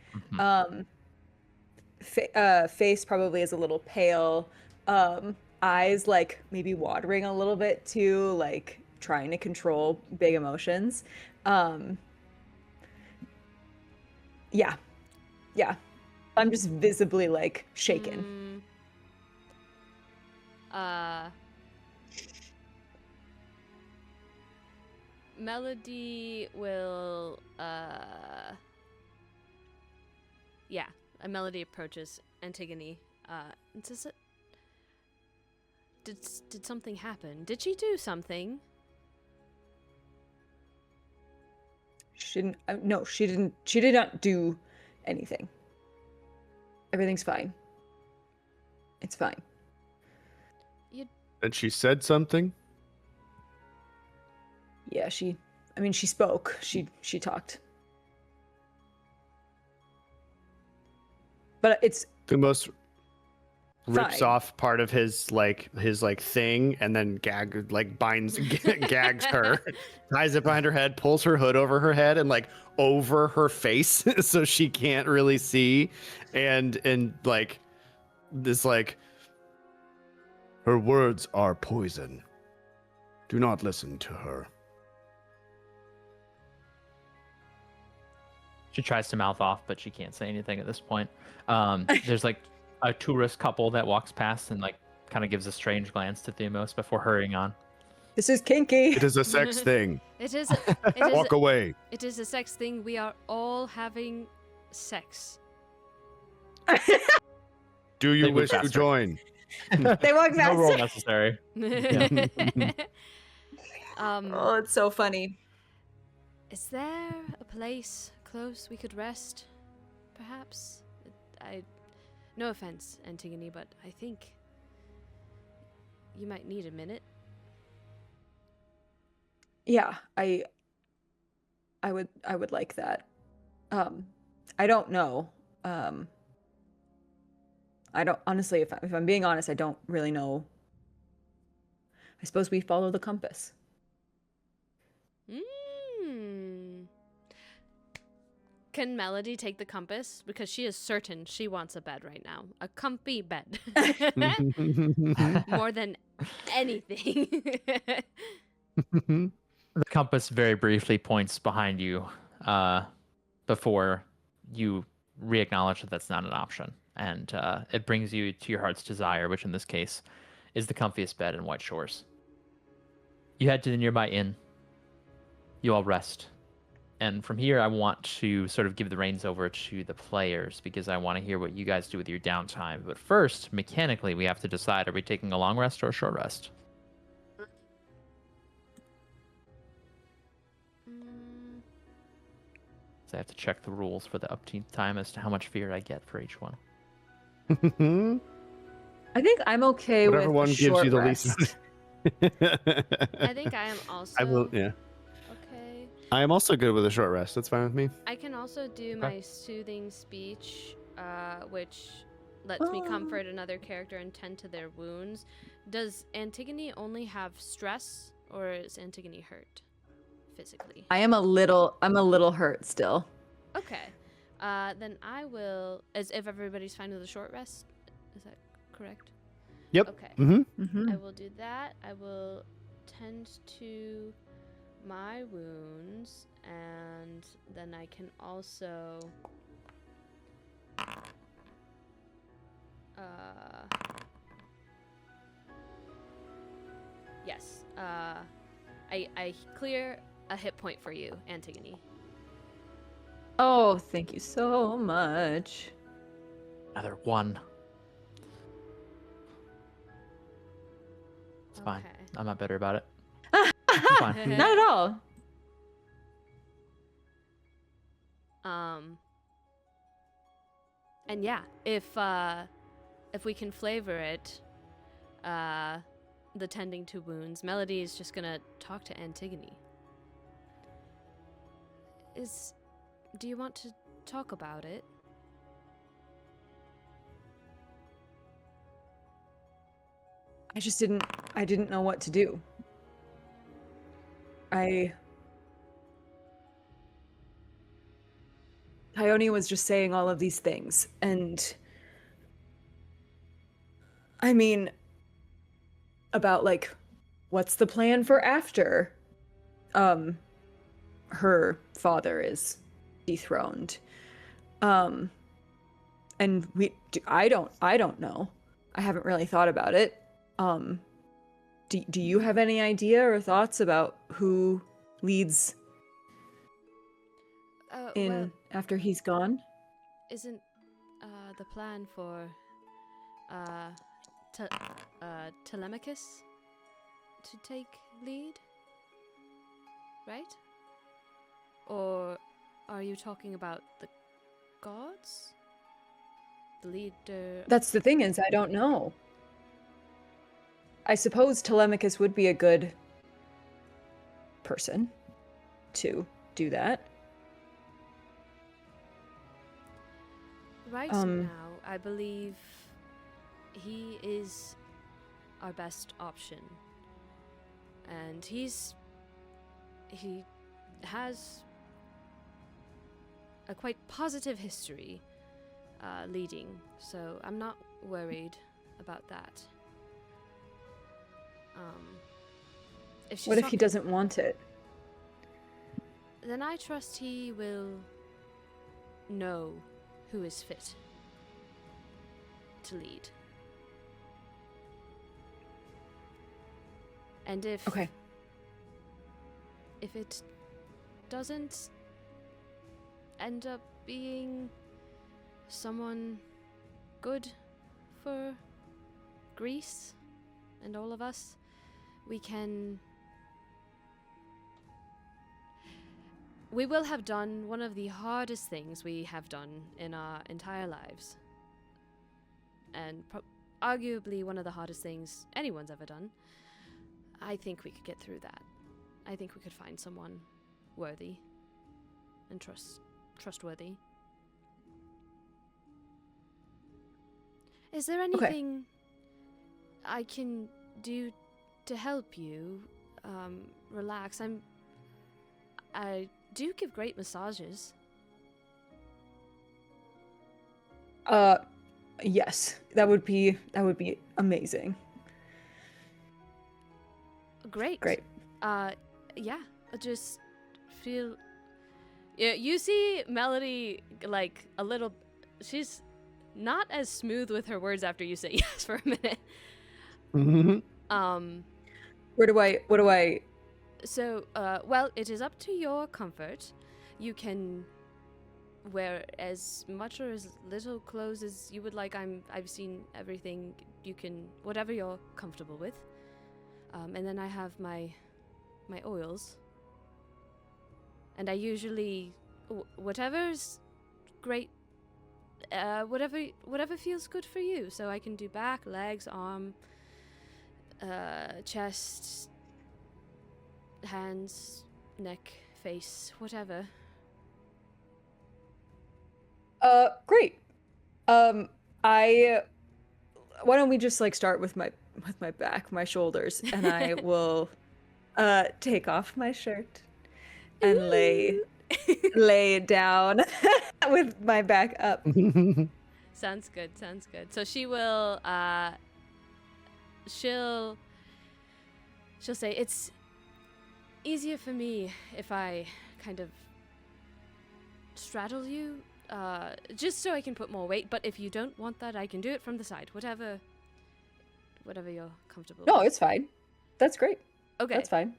face probably is a little pale. Eyes like maybe watering a little bit too, like trying to control big emotions. Yeah. I'm just visibly like shaken. Melody will a Melody approaches Antigone and says, did something happen? Did she do something? She didn't. No, she didn't. She did not do anything. Everything's fine. It's fine. And she said something? Yeah, she spoke. She talked. But it's The most rips fine. off part of his thing and then gags her, ties it behind her head, pulls her hood over her head and like over her face so she can't really see, and like this, like, her words are poison. Do not listen to her. She tries to mouth off, but she can't say anything at this point. There's like a tourist couple that walks past and like kind of gives a strange glance to Thumos before hurrying on. This is kinky. It is a sex thing. It is. Walk away. It is a sex thing. We are all having sex. Do you They move wish to faster. join? They walk No roll fast. necessary. Oh, it's so funny. Is there a place close we could rest? Perhaps? No offense, Antigone, but I think you might need a minute. Yeah, I would like that. I don't know. I don't, honestly, if I'm being honest, I don't really know. I suppose we follow the compass. Can Melody take the compass? Because she is certain she wants a bed right now. A comfy bed. More than anything. The compass very briefly points behind you before you re-acknowledge that that's not an option. And it brings you to your heart's desire, which in this case is the comfiest bed in White Shores. You head to the nearby inn. You all rest. And from here, I want to sort of give the reins over to the players because I want to hear what you guys do with your downtime. But first, mechanically, we have to decide, are we taking a long rest or a short rest? So I have to check the rules for the upteenth time as to how much fear I get for each one. I think I'm okay Whatever with one a gives you short the rest. least. I think I am also I will, yeah. okay. I am also good with a short rest. That's fine with me. I can also do my soothing speech, which lets me comfort another character and tend to their wounds. Does Antigone only have stress, or is Antigone hurt physically? I'm a little hurt still. Okay. Then I will, as if everybody's fine with a short rest. Is that correct? Yep. Okay. Mm-hmm. I will do that. I will tend to my wounds, and then I can also yes. I clear a hit point for you, Antigone. Oh, thank you so much. Another one. It's fine. Okay. I'm not bitter about it. It's fine. Not at all. And yeah, if we can flavor it, the tending to wounds, Melody is just gonna talk to Antigone. Do you want to talk about it? I didn't know what to do. Ione was just saying all of these things, and I mean, about like, what's the plan for after her father is dethroned. And I don't know. I haven't really thought about it. Do you have any idea or thoughts about who leads in after he's gone? Isn't the plan for Telemachus to take lead, right? Or are you talking about the gods? The leader? That's the thing, is I don't know. I suppose Telemachus would be a good person to do that. Right now, I believe he is our best option. And he has a quite positive history leading, so I'm not worried about that. What if he doesn't want it? Then I trust he will know who is fit to lead. And if it doesn't end up being someone good for Greece and all of us, we will have done one of the hardest things we have done in our entire lives. And arguably one of the hardest things anyone's ever done. I think we could get through that. I think we could find someone worthy and trustworthy. Is there anything I can do to help you relax? I do give great massages. Yes, that would be amazing. Great. Great. Yeah, I just feel. Yeah, you see Melody like a little. She's not as smooth with her words after you say yes for a minute. What do I? So, well, it is up to your comfort. You can wear as much or as little clothes as you would like. I've seen everything. You can whatever you're comfortable with. And then I have my oils. And I usually whatever's great. Whatever feels good for you. So I can do back, legs, arm, chest, hands, neck, face, whatever. Great. Why don't we just like start with my back, my shoulders, and I will take off my shirt and lay it down with my back up. Sounds good. So she will she'll say it's easier for me if I kind of straddle you, just so I can put more weight, but if you don't want that, I can do it from the side. Whatever you're comfortable No, with. it's fine. That's great. Okay. That's fine.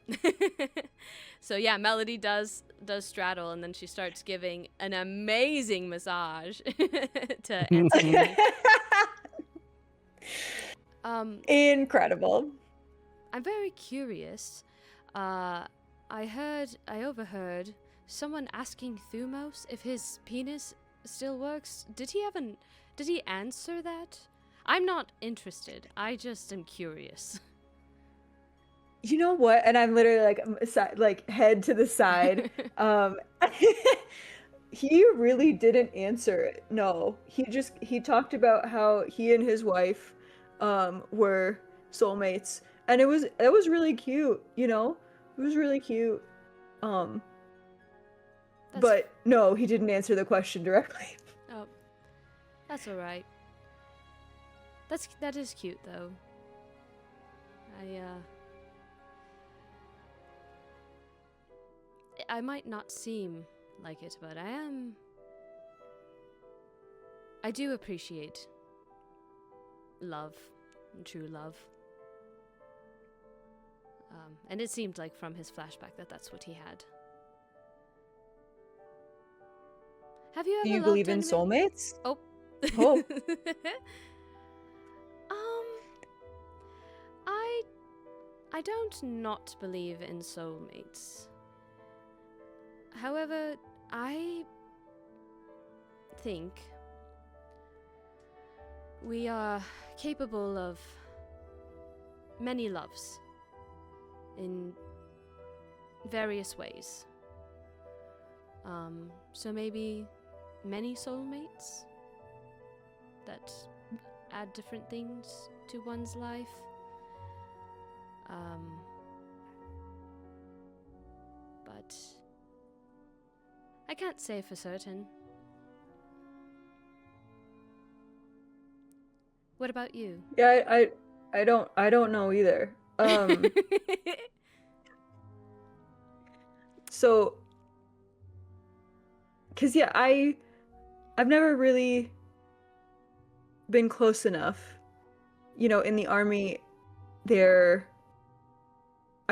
So yeah, Melody does straddle, and then she starts giving an amazing massage to Anthony. Incredible. I'm very curious. I overheard someone asking Thumos if his penis still works. Did he answer that? I'm not interested. I just am curious. You know what? And I'm literally like head to the side. He really didn't answer it. No, he talked about how he and his wife were soulmates, and it was really cute. You know, it was really cute. But no, he didn't answer the question directly. Oh, that's all right. That is cute though. I might not seem like it, but I do appreciate love and true love. And it seemed like from his flashback that's what he had. Have you ever Do you loved believe in anyone? soulmates? Oh. Oh. I don't not believe in soulmates. However, I think we are capable of many loves in various ways. So maybe many soulmates that add different things to one's life. But I can't say for certain. What about you? Yeah, I don't know either. So, cause yeah, I've never really been close enough. You know, in the army, I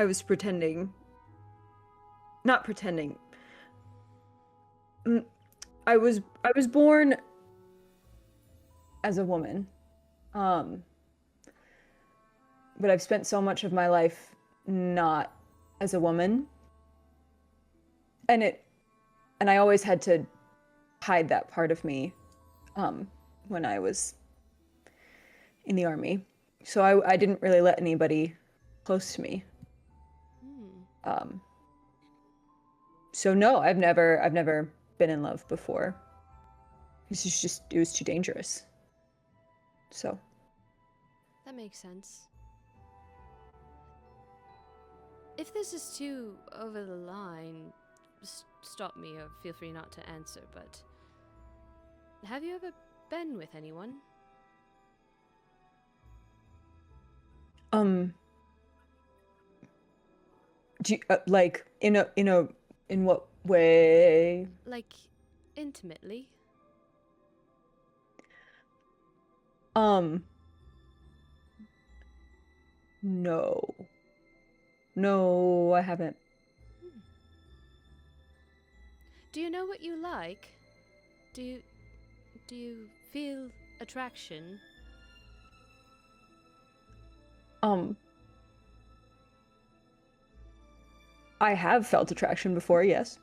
was pretending. Not pretending. I was born as a woman. But I've spent so much of my life not as a woman. And I always had to hide that part of me when I was in the army. So I didn't really let anybody close to me. So no, I've never been in love before. It was too dangerous. So that makes sense. If this is too over the line, stop me or feel free not to answer, but have you ever been with anyone? Do you, like in what way? Like, intimately? No. No, I haven't. Do you know what you like? Do you feel attraction? I have felt attraction before, yes.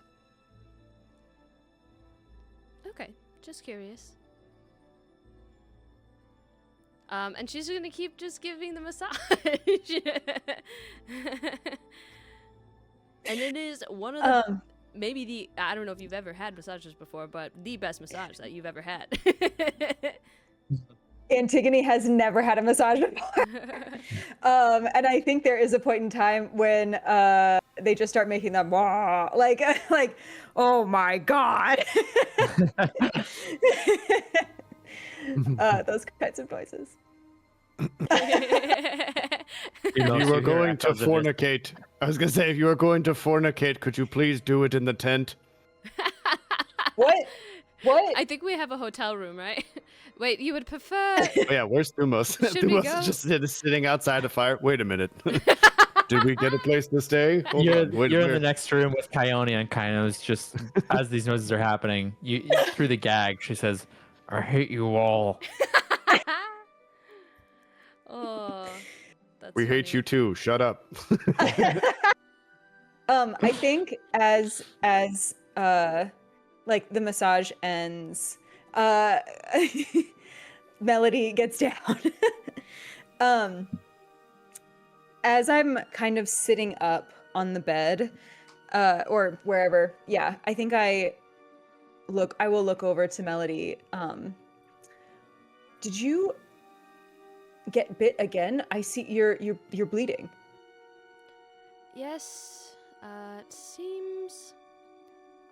Okay, just curious. And she's gonna keep just giving the massage. And it is one of the maybe the I don't know if you've ever had massages before, but the best massage that you've ever had. Antigone has never had a massage before. And I think there is a point in time when they just start making that like oh my god. Those kinds of noises. If you were going to fornicate, I was gonna say, if you were going to fornicate, could you please do it in the tent? What? I think we have a hotel room, right? Wait, you would prefer? Oh yeah, where's Thumos? Should we Thumos go? is just sitting outside the fire. Wait a minute. Did we get a place to stay? Hold You're, on. Wait, you're in where- the next room with Kione, and Kione's just as these noises are happening. Through the gag, she says, "I hate you all." Oh, that's We hate funny. you too. Shut up. I think as like the massage ends, Melody gets down. As I'm kind of sitting up on the bed, or wherever, yeah, I think I will look over to Melody. Did you get bit again? I see you're bleeding. Yes, it seems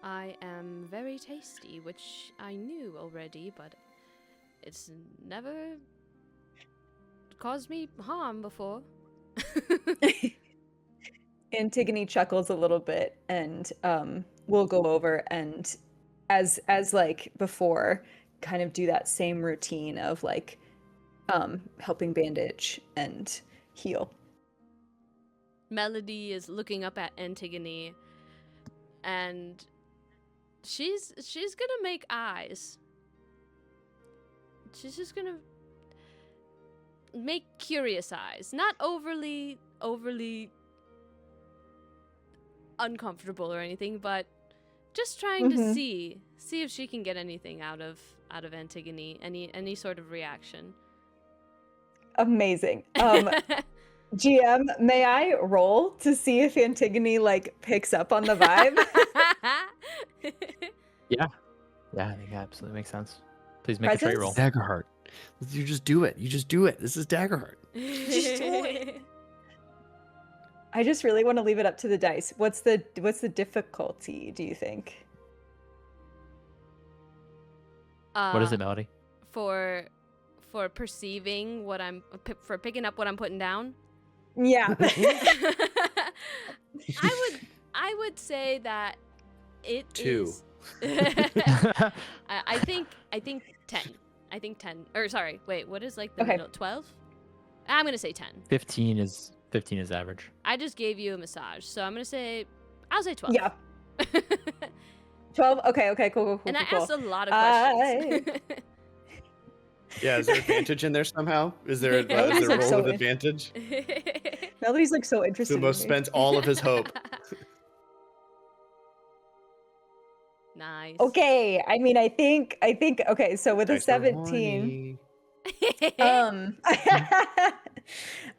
I am very tasty, which I knew already, but it's never caused me harm before. Antigone chuckles a little bit, and we'll go over and as like before, kind of do that same routine of like helping bandage and heal. Melody is looking up at Antigone, and she's gonna make eyes. She's just gonna make curious eyes, not overly uncomfortable or anything, but just trying to see if she can get anything out of Antigone, any sort of reaction. Amazing. GM, may I roll to see if Antigone like picks up on the vibe? Yeah, I think that absolutely makes sense. Please make a trait roll. Presence? Daggerheart. You just do it. You just do it. This is Daggerheart. I just really want to leave it up to the dice. What's the difficulty, do you think? What is it, Melody? For perceiving what for picking up what I'm putting down? Yeah. I would say that it 2. is- I think 10. I think 10. Or sorry, wait, what is like the Okay. middle? 12? I'm gonna say 10. 15 is average. I just gave you a massage, so I'm gonna say I'll say 12. Yeah. 12? Okay, cool. And I cool. asked a lot of questions. Yeah, is there advantage in there somehow? Is there a Melody's like roll so with in- advantage? Melody's like so interested in Thumos me. spends all of his hope. Nice. Okay, I mean, I think okay, so with a Dice are 17, horny.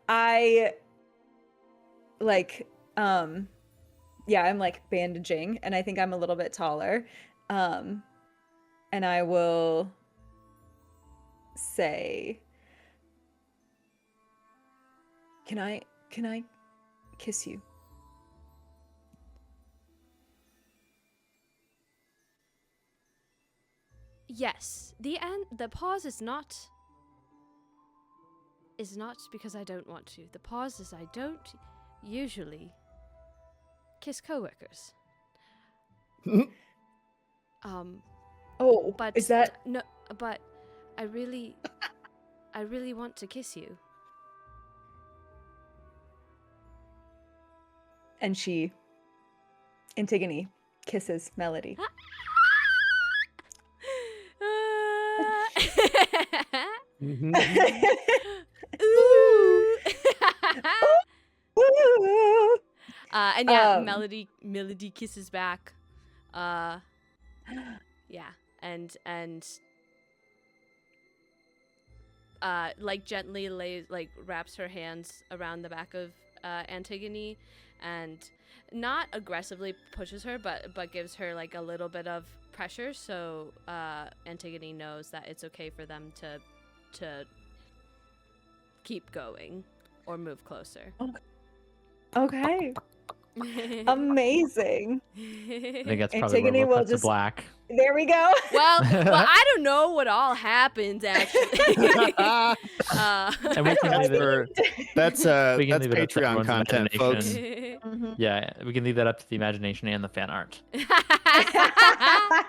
I like yeah, I'm like bandaging, and I think I'm a little bit taller. And I will say, can I kiss you? Yes, the pause is not because I don't want to. The pause is I don't usually kiss coworkers. Oh, But is that? no? But I really want to kiss you. And Antigone kisses Melody. Mhm. Ooh. Woo! And yeah, Um. Melody kisses back. Yeah, and like gently wraps her hands around the back of Antigone, and not aggressively pushes her, but gives her like a little bit of pressure, so Antigone knows that it's okay for them to keep going or move closer. Okay. Amazing. I think that's probably Antigone where we'll will cut to just- black. There we go. well, I don't know what all happens actually. And we can don't leave like it, That's we can leave it up to Patreon everyone's content, folks. imagination. Mhm. Yeah, we can leave that up to the imagination and the fan art.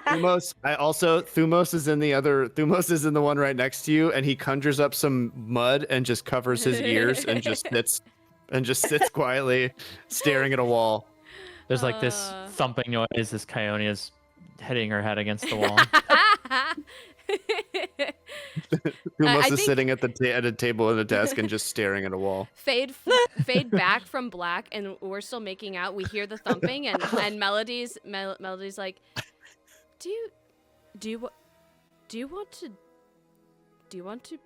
Thumos is in the other. Thumos is in the one right next to you, and he conjures up some mud and just covers his ears and just sits quietly, staring at a wall. There's like this thumping noise as Coyote is hitting her head against the wall. Thumos I is think- sitting at a table at a desk and just staring at a wall. Fade back from black, and we're still making out. We hear the thumping, and Melody's like, do you want to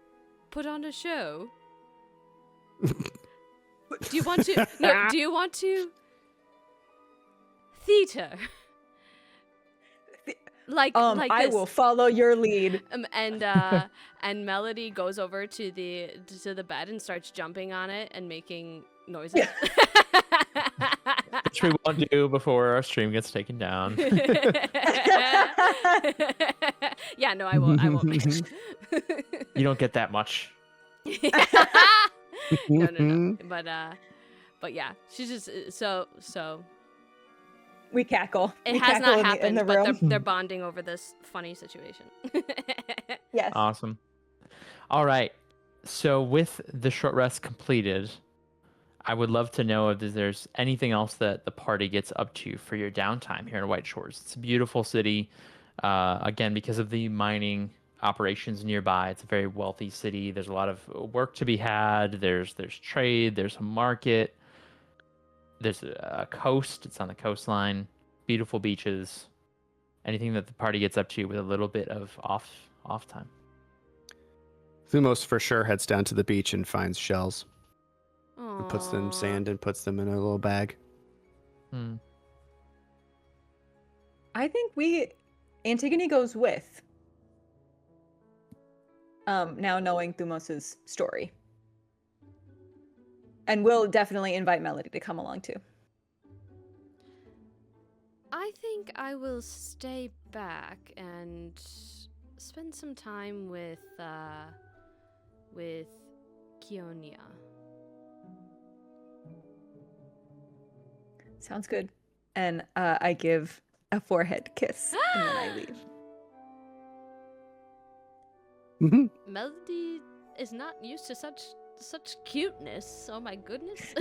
put on a show? Do you want to theater? Like I this. will follow your lead. And Melody goes over to the bed and starts jumping on it and making noises. Which we won't do before our stream gets taken down. Yeah, no, I won't. You don't get that much. No. But yeah, she's just so. We cackle. It We has cackle not happened, in the but room. they're bonding over this funny situation. Yes. Awesome. All right. So with the short rest completed, I would love to know if there's anything else that the party gets up to for your downtime here in White Shores. It's a beautiful city. Again, because of the mining operations nearby, it's a very wealthy city. There's a lot of work to be had. There's trade. There's a market. There's a coast. It's on the coastline. Beautiful beaches. Anything that the party gets up to with a little bit of off time. Thumos for sure heads down to the beach and finds shells. And puts them in Aw. sand and puts them in a little bag. Hmm. I think Antigone goes with. Now knowing Thumos's story. And we'll definitely invite Melody to come along too. I think I will stay back and spend some time with Kionia. Sounds good. And I give a forehead kiss and then I leave. Mhm. Melody is not used to such cuteness. Oh my goodness.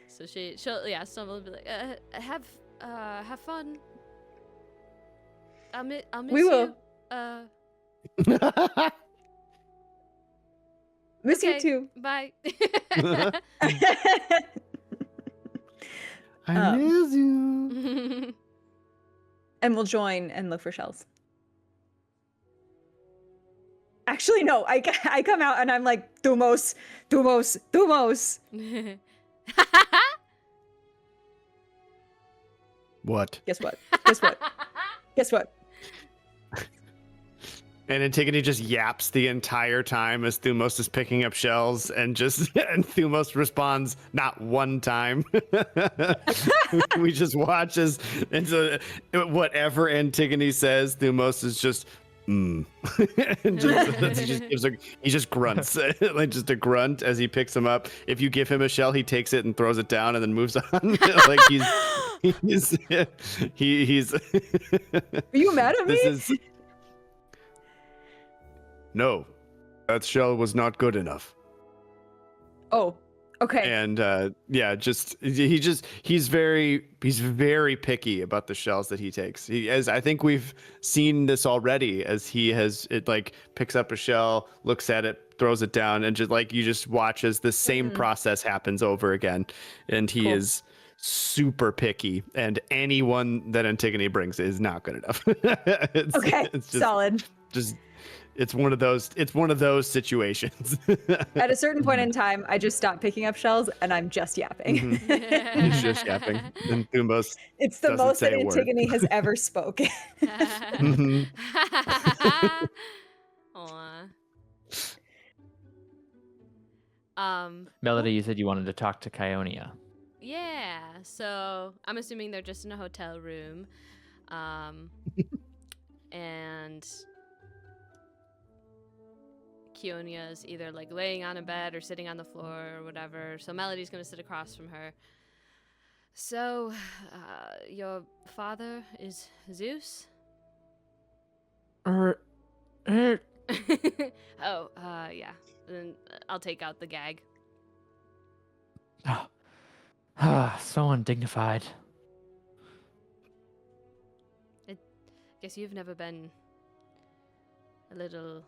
So she'll be like, have fun. I'll miss We will. you. Miss you Okay. too. Bye. I miss you. And we'll join and look for shells. Actually, no. I come out and I'm like, Thumos. What? Guess what? Guess what? And Antigone just yaps the entire time as Thumos is picking up shells, and and Thumos responds not one time. We just watch as whatever Antigone says, Thumos is just and he just grunts like just a grunt as he picks him up. If you give him a shell, he takes it and throws it down and then moves on. Like he's Are you mad at me? No, that shell was not good enough. Oh, okay. And he's very picky about the shells that he takes. I think we've seen this already, as he picks up a shell, looks at it, throws it down, and you just watch as the same process happens over again. And he is super picky, and anyone that Antigone brings is not good enough. It's just, solid. It's one of those situations. At a certain point in time, I just stop picking up shells and I'm just yapping. He's just yapping. And Thumos it's the most that Antigone word. has ever spoken. Aw. Melody, you said you wanted to talk to Kionia. Yeah, so I'm assuming they're just in a hotel room. And Kionia is either laying on a bed or sitting on the floor or whatever. So Melody's gonna sit across from her. So, your father is Zeus? Yeah. Yeah. Then I'll take out the gag. So undignified. I guess you've never been a little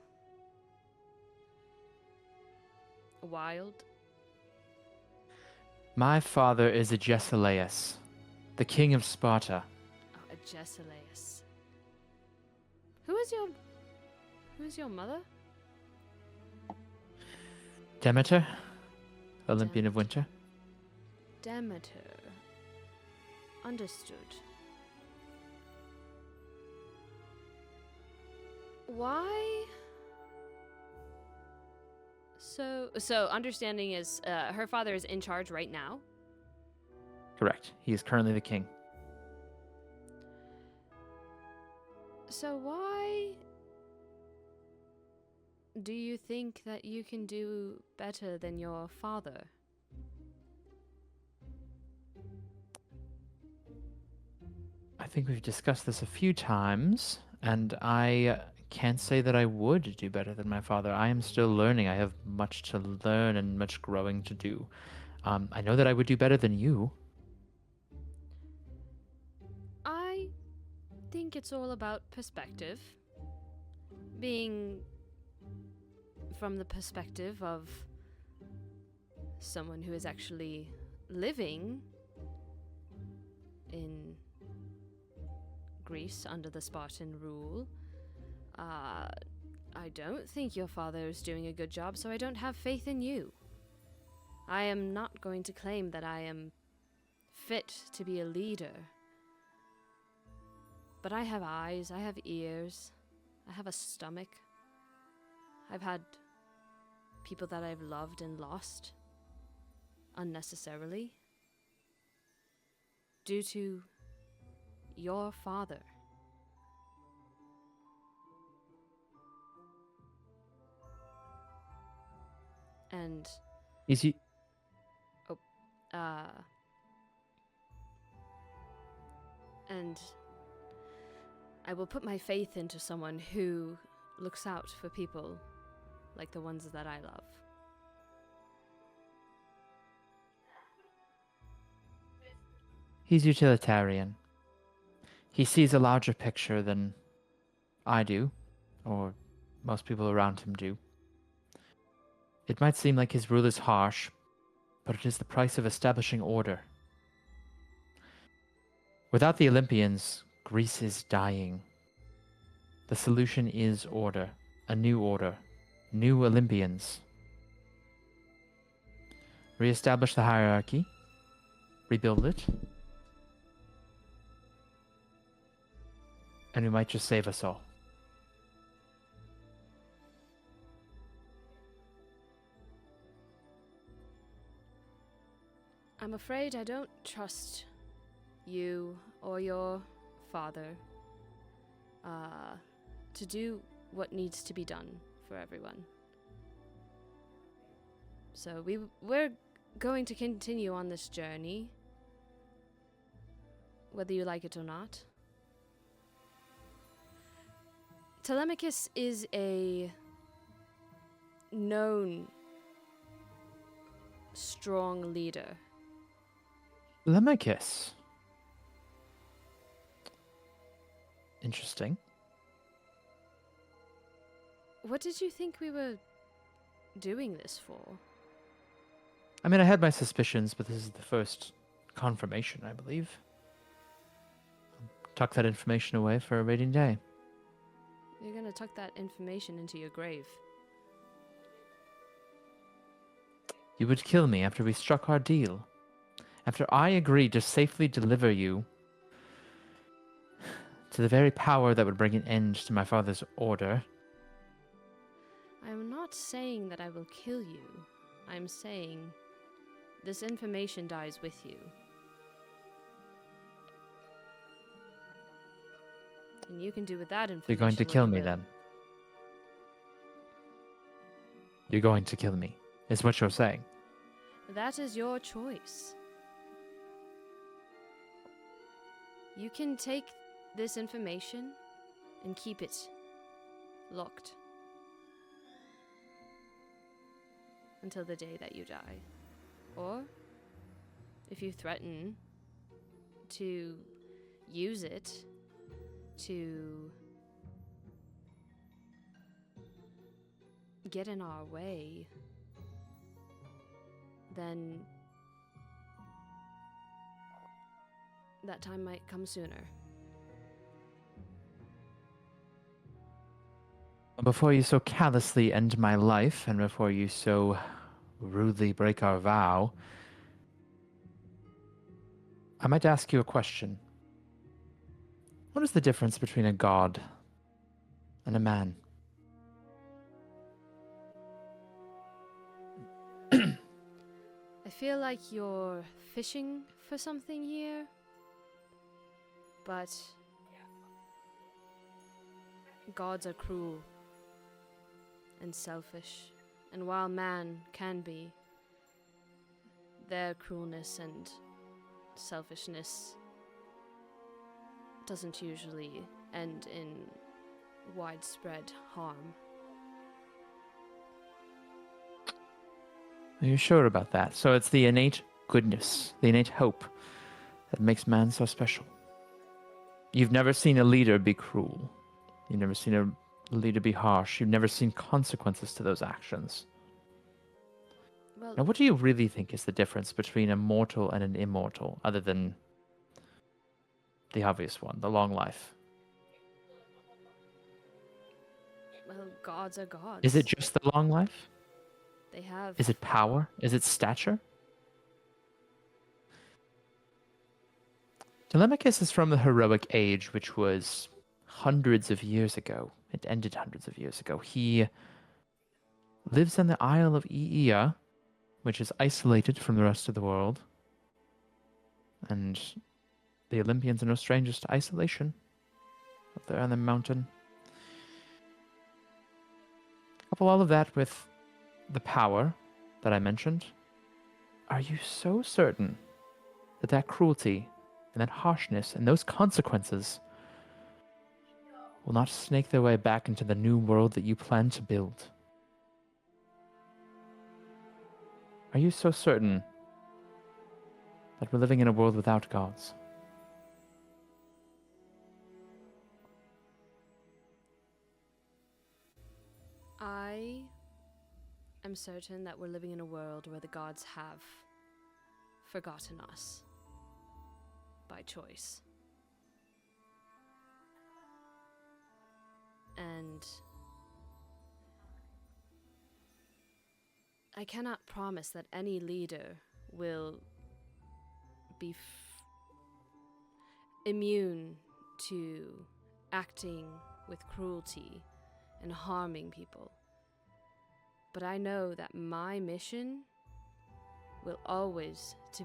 wild? My father is Agesilaus, the king of Sparta. Oh, Agesilaus. Who is your mother? Demeter, Olympian of winter. Demeter. Understood. Why? So understanding is her father is in charge right now? Correct. He is currently the king. So why do you think that you can do better than your father? I think we've discussed this a few times, and I can't say that I would do better than my father. I am still learning. I have much to learn and much growing to do. I know that I would do better than you. I think it's all about perspective. Being from the perspective of someone who is actually living in Greece under the Spartan rule. I don't think your father is doing a good job, so I don't have faith in you. I am not going to claim that I am fit to be a leader. But I have eyes, I have ears, I have a stomach. I've had people that I've loved and lost unnecessarily due to your father. And Is he? and I will put my faith into someone who looks out for people like the ones that I love. He's utilitarian. He sees a larger picture than I do, or most people around him do. It might seem like his rule is harsh, but it is the price of establishing order. Without the Olympians, Greece is dying. The solution is order, a new order, new Olympians. Re-establish the hierarchy, rebuild it, and we might just save us all. I'm afraid I don't trust you or your father to do what needs to be done for everyone. So we're going to continue on this journey, whether you like it or not. Telemachus is a known strong leader. Lemachus. Interesting. What did you think we were doing this for? I mean, I had my suspicions, but this is the first confirmation, I believe. Tuck that information away for a rainy day. You're gonna tuck that information into your grave. You would kill me after we struck our deal. After I agreed to safely deliver you to the very power that would bring an end to my father's order. I am not saying that I will kill you. I'm saying this information dies with you. And you can do with that information. You're going to what kill you me will. then. You're going to kill me, is what you're saying. That is your choice. You can take this information and keep it locked until the day that you die. Or, if you threaten to use it to get in our way, then that time might come sooner. Before you so callously end my life, and before you so rudely break our vow, I might ask you a question. What is the difference between a god and a man? I feel like you're fishing for something here, but gods are cruel and selfish, and while man can be, their cruelness and selfishness doesn't usually end in widespread harm. Are you sure about that? So it's the innate goodness, the innate hope that makes man so special. You've never seen a leader be cruel. You've never seen a leader be harsh. You've never seen consequences to those actions. Well, Now, what do you really think is the difference between a mortal and an immortal, other than the obvious one, the long life? gods are gods. Is it just the long life? They have. Is it power? Is it stature? Telemachus is from the heroic age, which was hundreds of years ago. It ended hundreds of years ago. He lives on the Isle of Aea, which is isolated from the rest of the world. And the Olympians are no strangers to isolation. Up there on the mountain. Couple all of that with the power that I mentioned. Are you so certain that that cruelty and that harshness and those consequences will not snake their way back into the new world that you plan to build? Are you so certain that we're living in a world without gods? I am certain that we're living in a world where the gods have forgotten us by choice. And I cannot promise that any leader will be immune to acting with cruelty and harming people. But I know that my mission will always to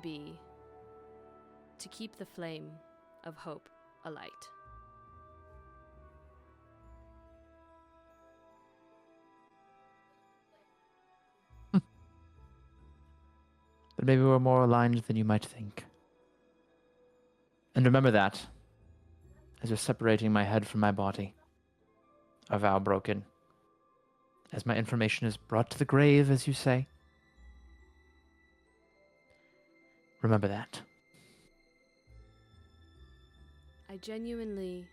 keep the flame of hope alight. But maybe we're more aligned than you might think. And remember that, as you're separating my head from my body, a vow broken. As my information is brought to the grave, as you say. Remember that. I genuinely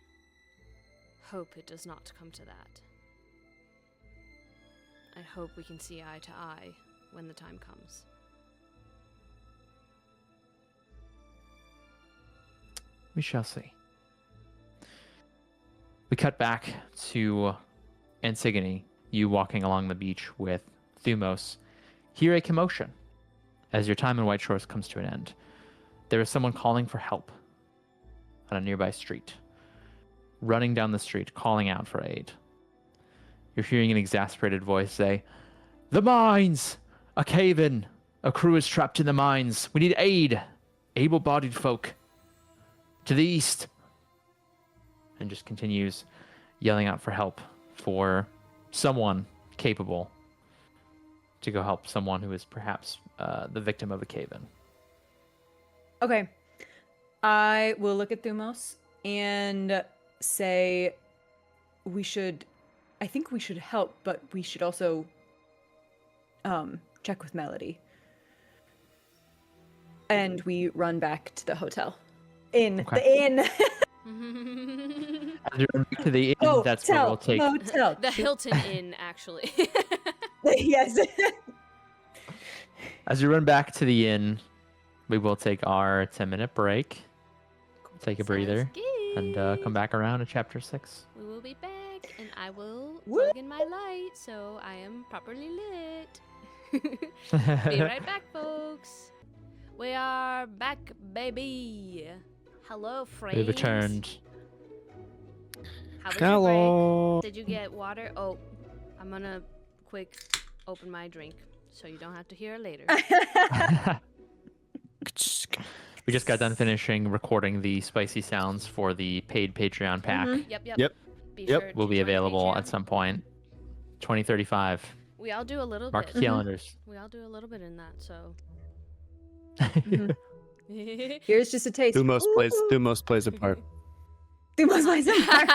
hope it does not come to that. I hope we can see eye to eye when the time comes. We shall see. We cut back to Antigone, you walking along the beach with Thumos. Hear a commotion as your time in White Shores comes to an end. There is someone calling for help on a nearby street, running down the street, calling out for aid. You're hearing an exasperated voice say, "The mines! A cave-in! A crew is trapped in the mines. We need aid! Able-bodied folk! To the east!" And just continues yelling out for help for someone capable to go help someone who is perhaps the victim of a cave-in. Okay. I will look at Thumos and say I think we should help, but we should also check with Melody. And we run back to the hotel. The inn. As you run back to the inn, that's where we'll take... Motel. The Hilton Inn, actually. Yes. As you run back to the inn, we will take our 10-minute break, take a breather, and come back around to Chapter 6. We will be back, and I will Woo! plug in my light so I am properly lit. Be right back, folks. We are back, baby. Hello, friends. We returned. How was your break? Did you get water? Oh, I'm gonna quick open my drink so you don't have to hear it later. We just got done finishing recording the spicy sounds for the paid Patreon pack. Yep. Be Yep. sure to Will be join available Patreon. at some point. 2035. We all do a little Mark bit. your calendars. We all do a little bit in that, so. Here's just a taste. Thumos plays a part. Thumos plays a part.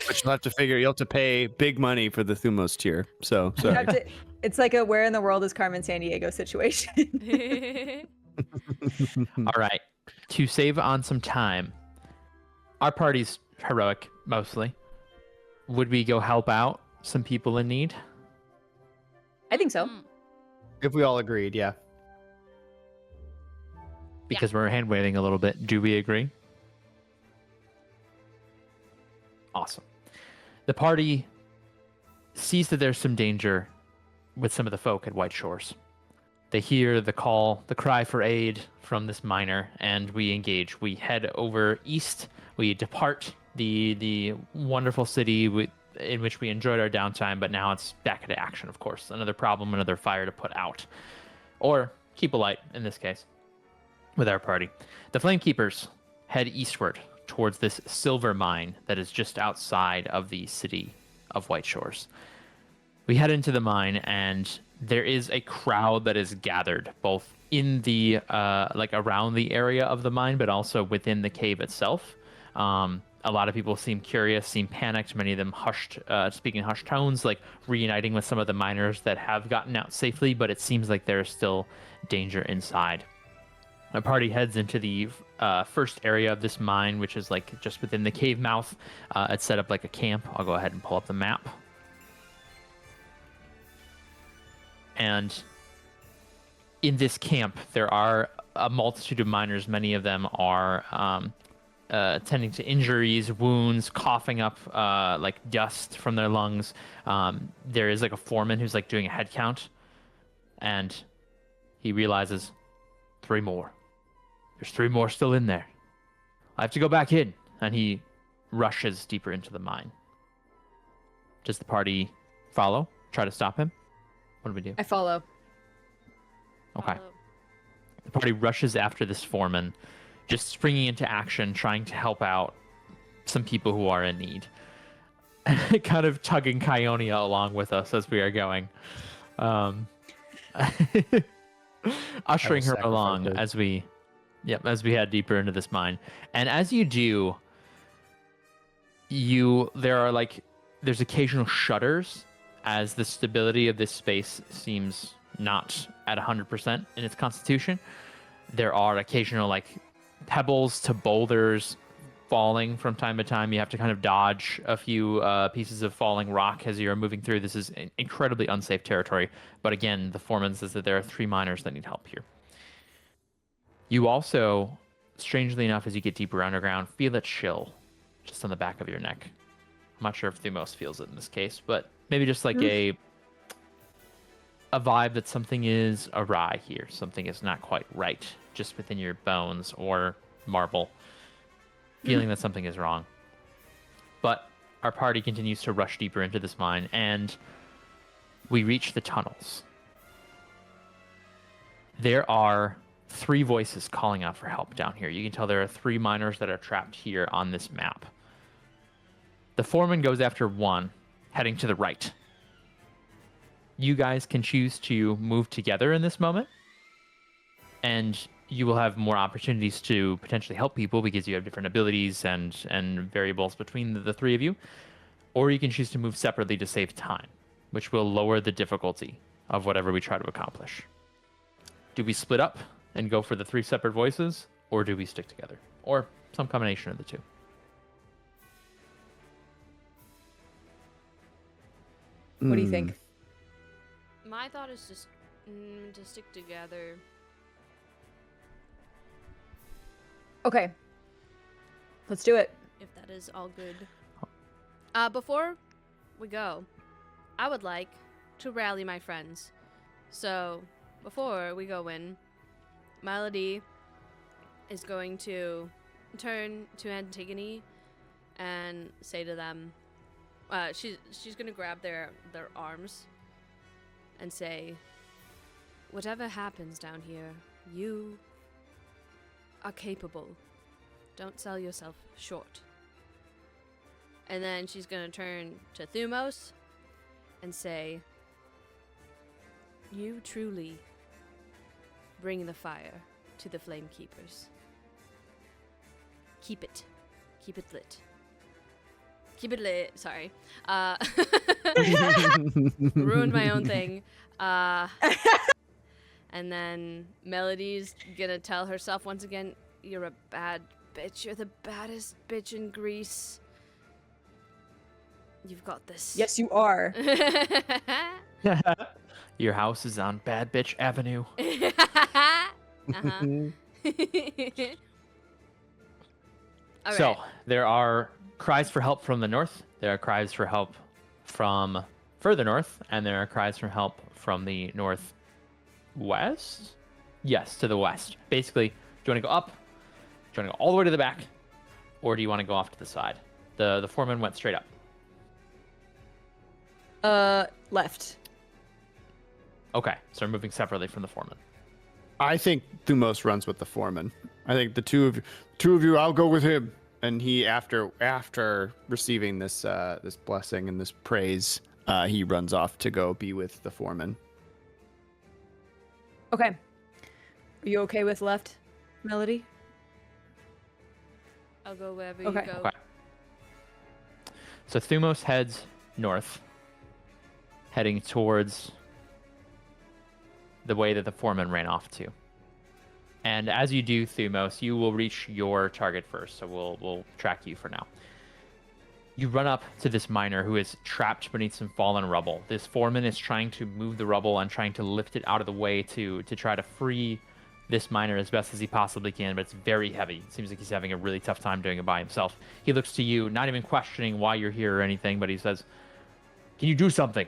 But you'll have to pay big money for the Thumos tier. So You sorry. have to- it's like a where in the world is Carmen Sandiego situation. All right. To save on some time, our party's heroic, mostly. Would we go help out some people in need? I think so. If we all agreed, yeah. Because we're hand waving a little bit. Do we agree? Awesome. The party sees that there's some danger with some of the folk at White Shores. They hear the call, the cry for aid from this miner, and we engage. We head over east. We depart the wonderful city in which we enjoyed our downtime, but now it's back into action, of course. Another problem, another fire to put out. Or keep alight, in this case, with our party. The Flamekeepers head eastward towards this silver mine that is just outside of the city of White Shores. We head into the mine, and there is a crowd that is gathered, both in the around the area of the mine, but also within the cave itself. A lot of people seem curious, seem panicked. Many of them speaking hushed tones, like reuniting with some of the miners that have gotten out safely, but it seems like there's still danger inside. Our party heads into the first area of this mine, which is like just within the cave mouth. It's set up like a camp. I'll go ahead and pull up the map. And in this camp, there are a multitude of miners. Many of them are tending to injuries, wounds, coughing up like dust from their lungs. There is like a foreman who's like doing a head count, and he realizes 3 more. There's 3 more still in there. I have to go back in, and he rushes deeper into the mine. Does the party follow? Try to stop him? What do we do? I follow. Okay. Follow. The party rushes after this foreman, just springing into action, trying to help out some people who are in need. Kind of tugging Kionia along with us as we are going. Ushering her along as we head deeper into this mine. And as you do, there's occasional shudders as the stability of this space seems not at 100% in its constitution. There are occasional like pebbles to boulders falling from time to time. You have to kind of dodge a few pieces of falling rock as you're moving through. This is incredibly unsafe territory. But again, the foreman says that there are 3 miners that need help here. You also, strangely enough, as you get deeper underground, feel a chill just on the back of your neck. I'm not sure if Thumos feels it in this case, but maybe just like a vibe that something is awry here. Something is not quite right just within your bones or marble. Feeling that something is wrong. But our party continues to rush deeper into this mine, and we reach the tunnels. There are 3 voices calling out for help down here. You can tell there are 3 miners that are trapped here on this map. The foreman goes after one, heading to the right. You guys can choose to move together in this moment, and you will have more opportunities to potentially help people because you have different abilities and variables between the 3 of you. Or you can choose to move separately to save time, which will lower the difficulty of whatever we try to accomplish. Do we split up and go for the 3 separate voices, or do we stick together? Or some combination of the 2? What do you think? My thought is just to stick together. Okay. Let's do it. If that is all good. Before we go, I would like to rally my friends. So, before we go in, Melody is going to turn to Antigone and say to them, she's going to grab their arms and say, whatever happens down here, you are capable. Don't sell yourself short. And then she's going to turn to Thumos and say, you truly bring the fire to the Flamekeepers. Keep it lit. Keep it lit. Sorry. Ruined my own thing. And then Melody's gonna tell herself once again, you're a bad bitch. You're the baddest bitch in Greece. You've got this. Yes, you are. Your house is on Bad Bitch Avenue. All So, right. there are cries for help from the north. There are cries for help from further north. And there are cries for help from the northwest? Yes, to the west. Basically, do you want to go up? Do you want to go all the way to the back? Or do you want to go off to the side? The foreman went straight up. Left. Okay, so we're moving separately from the foreman. I think Thumos runs with the foreman. I think the two of you, I'll go with him. And he, after receiving this this blessing and this praise, he runs off to go be with the foreman. Okay. Are you okay with left, Melody? I'll go wherever Okay. you go. Okay. So Thumos heads north, heading towards the way that the foreman ran off to. And as you do, Thumos, you will reach your target first, so we'll track you for now. You run up to this miner who is trapped beneath some fallen rubble. This foreman is trying to move the rubble and trying to lift it out of the way to try to free this miner as best as he possibly can, but it's very heavy. It seems like he's having a really tough time doing it by himself. He looks to you, not even questioning why you're here or anything, but he says, "Can you do something?"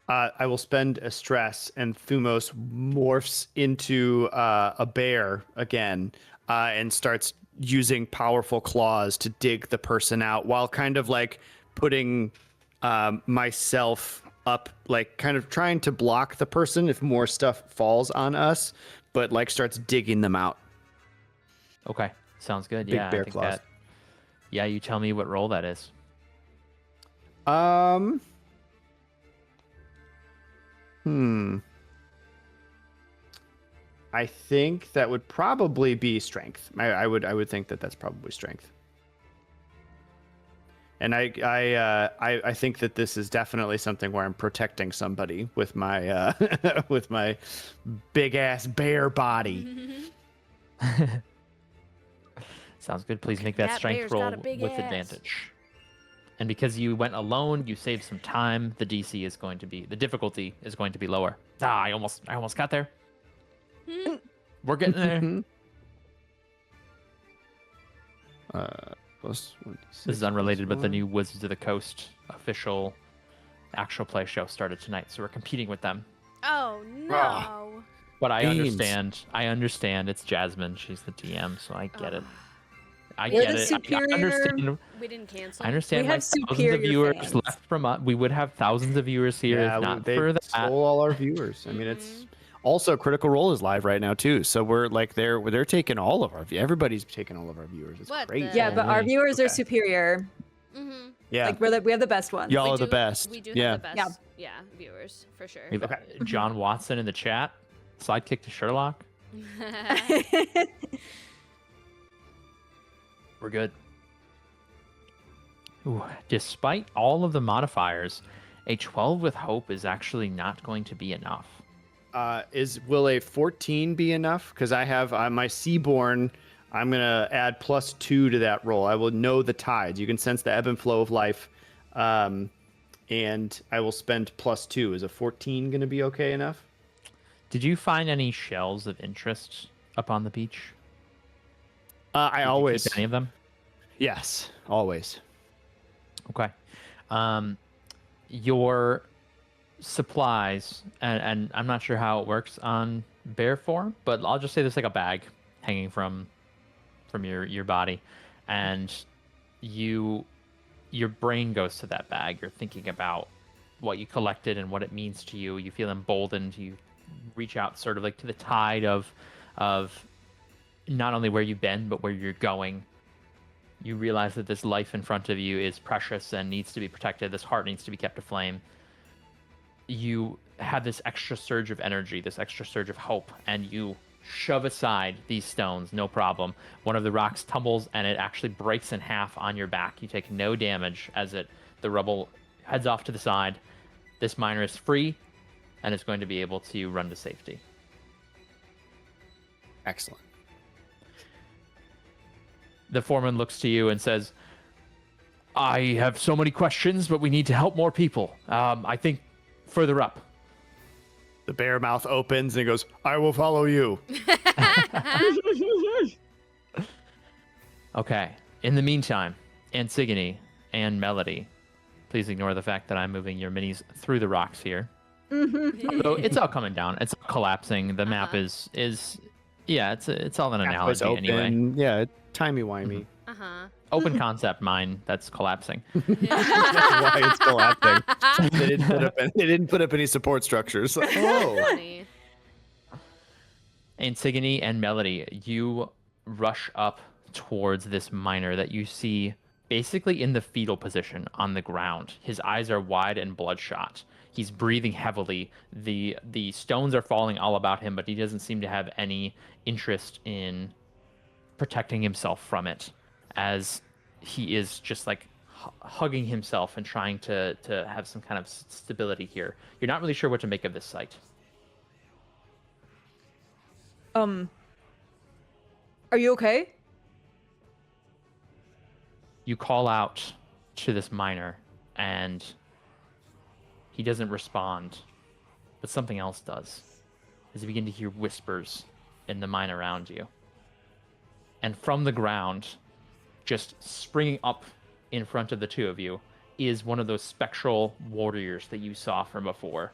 I will spend a stress, and Thumos morphs into a bear again and starts using powerful claws to dig the person out while kind of like putting myself up, like kind of trying to block the person if more stuff falls on us, but like starts digging them out. Okay, sounds good. Big Yeah, bear I think claws. that. Yeah, you tell me what role that is. I think that would probably be strength. I would think that that's probably strength. And I think that this is definitely something where I'm protecting somebody with my with my big ass bear body. Sounds good. Please make that That strength bear's roll got a big with ass. advantage. And because you went alone, you saved some time. The difficulty is going to be lower. Ah, I almost got there. We're getting there. Plus 1d6, This is unrelated, plus but the 1. new Wizards of the Coast official actual play show started tonight, so we're competing with them. Oh no. But I Beans. understand. It's Jasmine. She's the DM, so I get it. I We're get the it. superior- I understand. We didn't cancel. I understand. We Like have thousands of superior viewers fans. left from us. We would have thousands of viewers here Yeah, if not they for that. stole all our viewers. I mean, it's also Critical Role is live right now too. So we're like they're taking all of our everybody's taking all of our viewers. It's What crazy. the- Yeah, but our Holy. viewers are Okay. superior. Mm-hmm. Yeah. Like we have the best ones. Y'all are the best. We do Yeah. have the best viewers, for sure. We have Okay. John Watson in the chat. Sidekick to Sherlock. We're good. Ooh, despite all of the modifiers, a 12 with hope is actually not going to be enough. Will a 14 be enough? Because I have my Seaborn. I'm gonna add +2 to that roll. I will know the tides. You can sense the ebb and flow of life, and I will spend +2. Is a 14 gonna be okay enough? Did you find any shells of interest up on the beach? I Did you always. keep any of them? Yes, always. Okay. Your supplies, and I'm not sure how it works on bear form, but I'll just say there's like a bag hanging from your body, and your brain goes to that bag. You're thinking about what you collected and what it means to you. You feel emboldened. You reach out sort of like to the tide of not only where you've been, but where you're going. You realize that this life in front of you is precious and needs to be protected. This heart needs to be kept aflame. You have this extra surge of energy, this extra surge of hope, and you shove aside these stones, no problem. One of the rocks tumbles and it actually breaks in half on your back. You take no damage as the rubble heads off to the side. This miner is free and is going to be able to run to safety. Excellent. The foreman looks to you and says, I have so many questions, but we need to help more people. I think further up. The bear mouth opens and he goes, "I will follow you." Okay. In the meantime, Antigone and Melody, please ignore the fact that I'm moving your minis through the rocks here. So it's all coming down. It's all collapsing. The map is yeah, it's all an Halfway's analogy anyway. open. Yeah, timey-wimey. Uh-huh. Open concept mine that's collapsing. That's why it's collapsing. They didn't put up any support structures. Like, oh. Funny. Antigone and Melody, you rush up towards this miner that you see basically in the fetal position on the ground. His eyes are wide and bloodshot. He's breathing heavily. The stones are falling all about him, but he doesn't seem to have any interest in protecting himself from it, as he is just like hugging himself and trying to have some kind of stability here. You're not really sure what to make of this sight. Are you okay? You call out to this miner, and he doesn't respond, but something else does, as you begin to hear whispers in the mine around you. And from the ground, just springing up in front of the two of you, is one of those spectral warriors that you saw from before.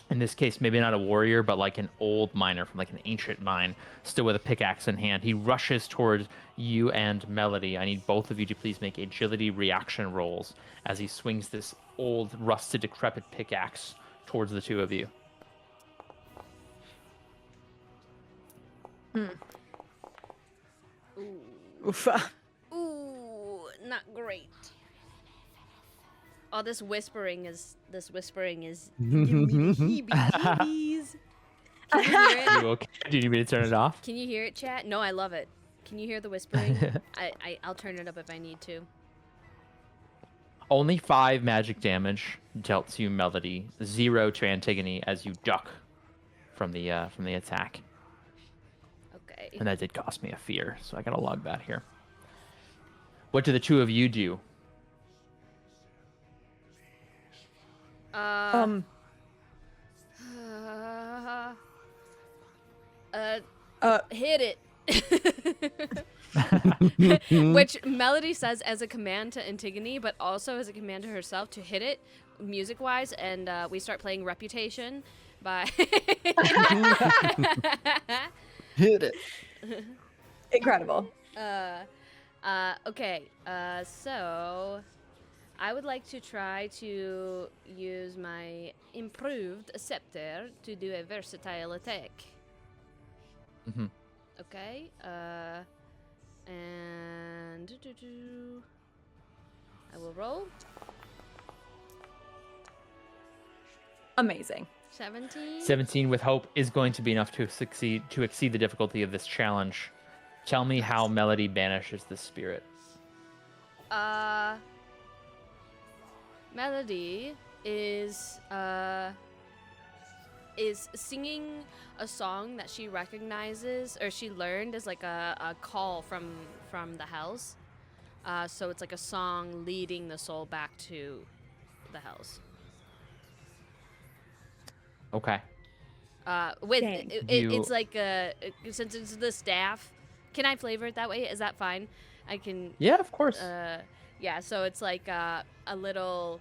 in this case, maybe not a warrior, but like an old miner from like an ancient mine, still with a pickaxe in hand. He rushes towards you and Melody. I need both of you to please make agility reaction rolls as he swings this old, rusted, decrepit pickaxe towards the two of you. Oof. Ooh, not great. Oh, this whispering is giving me the heebie-jeebies. Can you hear it? You okay? Do you need me to turn it off? Can you hear it, chat? No, I love it. Can you hear the whispering? I'll turn it up if I need to. Only 5 magic damage dealt to you, Melody. 0 to Antigone as you duck from the attack. Okay. And that did cost me a fear, so I gotta log that here. What do the two of you do? Hit it. Which Melody says as a command to Antigone, but also as a command to herself to hit it, music-wise, and we start playing Reputation by... Hit it. Incredible. Okay, so I would like to try to use my improved scepter to do a versatile attack. Mm-hmm. Okay, and I will roll. Amazing. 17. 17 with hope is going to be enough to exceed the difficulty of this challenge. Tell me how Melody banishes the spirit. Melody is singing a song that she recognizes or she learned as like a call from the house. So it's like a song leading the soul back to the house. Okay. With Dang. it's like since it's the staff. Can I flavor it that way? Is that fine? I can. Yeah, of course. Yeah. So it's like a little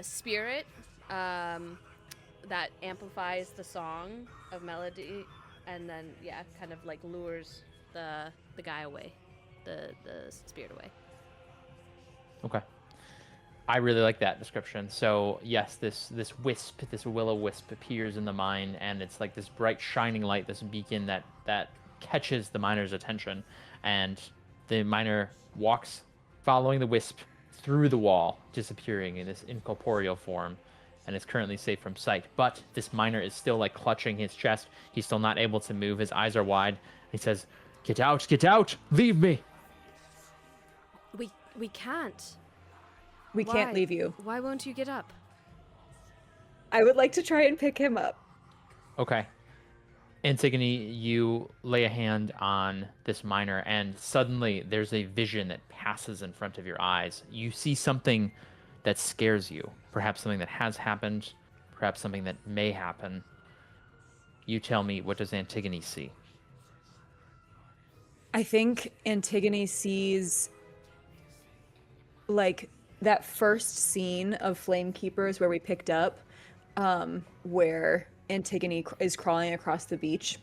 spirit that amplifies the song of Melody, and then kind of like lures the guy away, the spirit away. Okay. I really like that description. So yes, this wisp, this will-o-wisp appears in the mine, and it's like this bright shining light, this beacon that catches the miner's attention, and the miner walks following the wisp through the wall, disappearing in this incorporeal form, and is currently safe from sight. But this miner is still like clutching his chest. He's still not able to move. His eyes are wide. He says, get out, leave me. We can't. We can't Why? leave you. Why won't you get up? I would like to try and pick him up. Okay. Antigone, you lay a hand on this miner, and suddenly there's a vision that passes in front of your eyes. You see something that scares you. Perhaps something that has happened, perhaps something that may happen. You tell me, what does Antigone see? I think Antigone sees like that first scene of Flamekeepers where we picked up, where Antigone is crawling across the beach.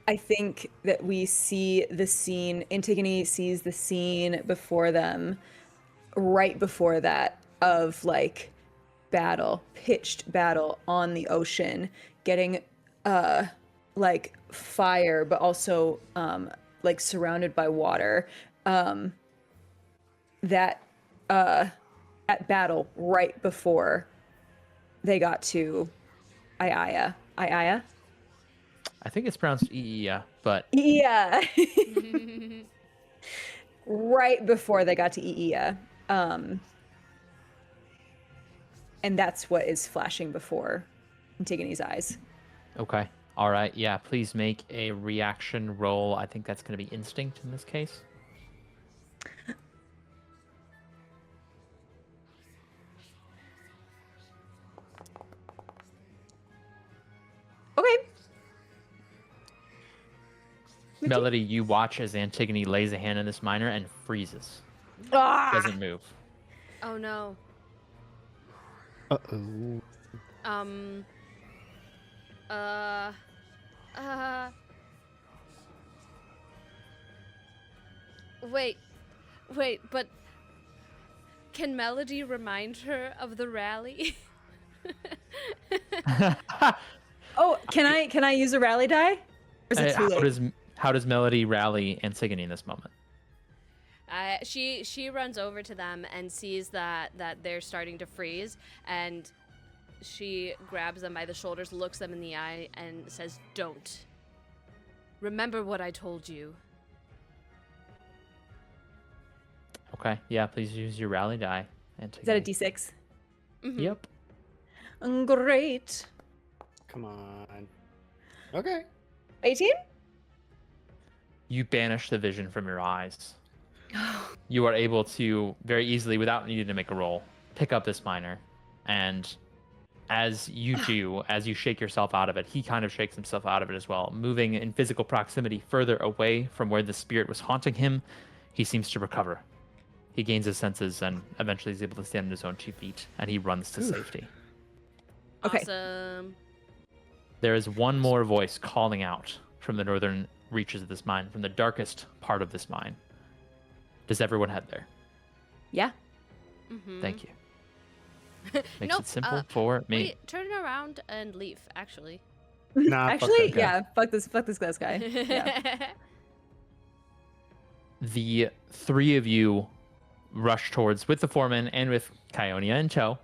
I think that we see the scene, Antigone sees the scene before them, right before that, of like pitched battle on the ocean, getting like fire, but also like surrounded by water. That battle right before they got to Iaya. I think it's pronounced Iya, but... Yeah. Right before they got to Iya. And that's what is flashing before Antigone's eyes. Okay. All right. Yeah, please make a reaction roll. I think that's going to be instinct in this case. Okay. Melody, you watch as Antigone lays a hand on this miner and freezes. Ah! Doesn't move. Oh no. Uh-oh. Uh, wait, but can Melody remind her of the rally? Oh, can I use a rally die? Or is it too late? How does Melody rally Antigone in this moment? She runs over to them and sees that they're starting to freeze, and she grabs them by the shoulders, looks them in the eye, and says, "Don't. Remember what I told you." Okay, yeah, please use your rally die. Is that a D6? Mm-hmm. Yep. Great. Come on. Okay. 18? You banish the vision from your eyes. You are able to very easily, without needing to make a roll, pick up this miner. And as you do, as you shake yourself out of it, he kind of shakes himself out of it as well. Moving in physical proximity further away from where the spirit was haunting him, he seems to recover. He gains his senses and eventually is able to stand on his own 2 feet, and he runs to safety. Okay. Awesome. There is one more voice calling out from the northern reaches of this mine, from the darkest part of this mine. Does everyone head there? Yeah. Mm-hmm. Thank you. Makes Nope, it simple for me. Wait, turn around and leave, actually. Nah, fuck Actually, that guy. yeah, fuck this glass guy. Yeah. The 3 of you rush towards, with the foreman and with Kionia in tow,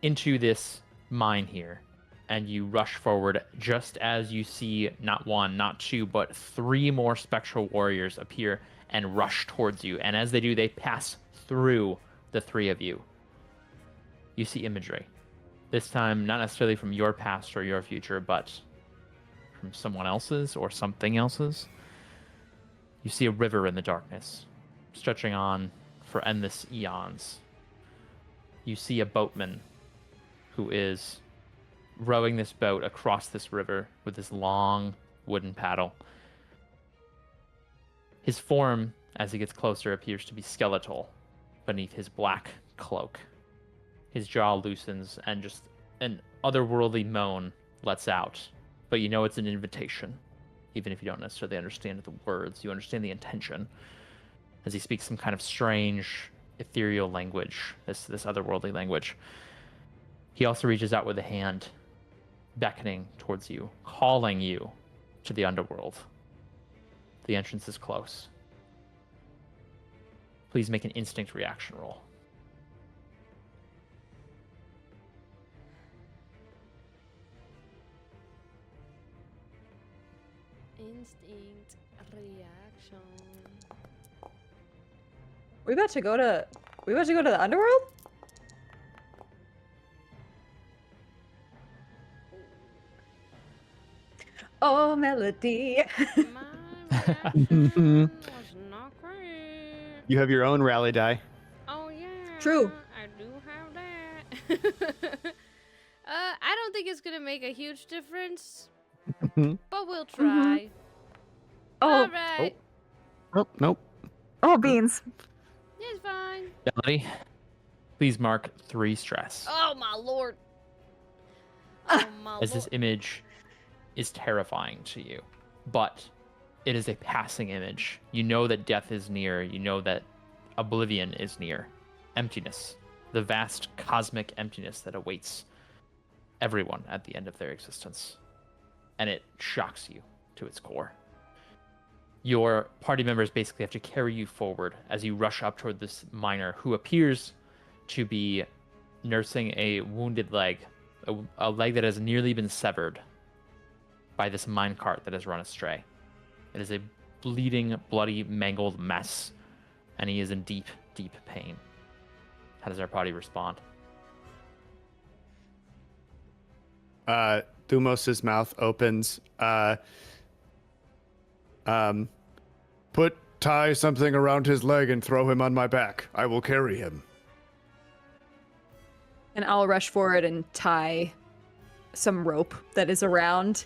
into this mine here. And you rush forward just as you see not 1, not 2, but 3 more spectral warriors appear and rush towards you. And as they do, they pass through the 3 of you. You see imagery. This time, not necessarily from your past or your future, but from someone else's or something else's. You see a river in the darkness, stretching on for endless eons. You see a boatman who is rowing this boat across this river with this long wooden paddle. His form, as he gets closer, appears to be skeletal beneath his black cloak. His jaw loosens and just an otherworldly moan lets out. But you know it's an invitation. Even if you don't necessarily understand the words, you understand the intention. As he speaks some kind of strange, ethereal language, this otherworldly language. He also reaches out with a hand, beckoning towards you, calling you to the underworld. The entrance is close. Please make an instinct reaction roll. Instinct reaction. We about to go to the underworld? Oh, Melody. My reaction was not great. You have your own rally die. Oh yeah. True. I do have that. I don't think it's gonna make a huge difference, but we'll try. Oh. All right. Nope, nope. Oh, beans. It's fine. Melody, please mark 3 stress. Oh my lord. Oh my As this lord. image is terrifying to you, but it is a passing image. You know that death is near. You know that oblivion is near. Emptiness, the vast cosmic emptiness that awaits everyone at the end of their existence. And it shocks you to its core. Your party members basically have to carry you forward as you rush up toward this miner who appears to be nursing a wounded leg, a leg that has nearly been severed by this minecart that has run astray. It is a bleeding, bloody, mangled mess, and he is in deep, deep pain. How does our party respond? Thumos's mouth opens. Tie something around his leg and throw him on my back. I will carry him. And I'll rush forward and tie some rope that is around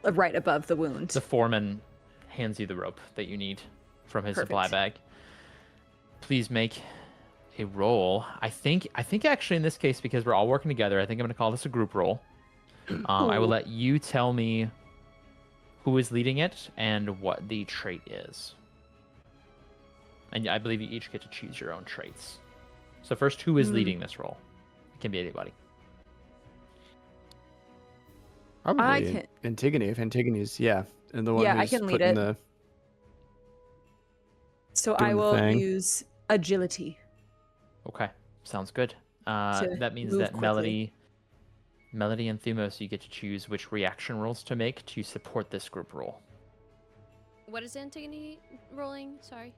right above the wound. The foreman hands you the rope that you need from his supply Perfect. bag. Please make a roll. I think actually in this case, because we're all working together, I think I'm going to call this a group roll. I will let you tell me who is leading it and what the trait is. And I believe you each get to choose your own traits. So first, who is leading this roll? It can be anybody. Probably Antigone. If Antigone's, and the one who's I can lead putting it. So doing I the will thing. use agility. Okay, sounds good. That means move that quickly. Melody and Thumos, you get to choose which reaction rolls to make to support this group roll. What is Antigone rolling? Sorry.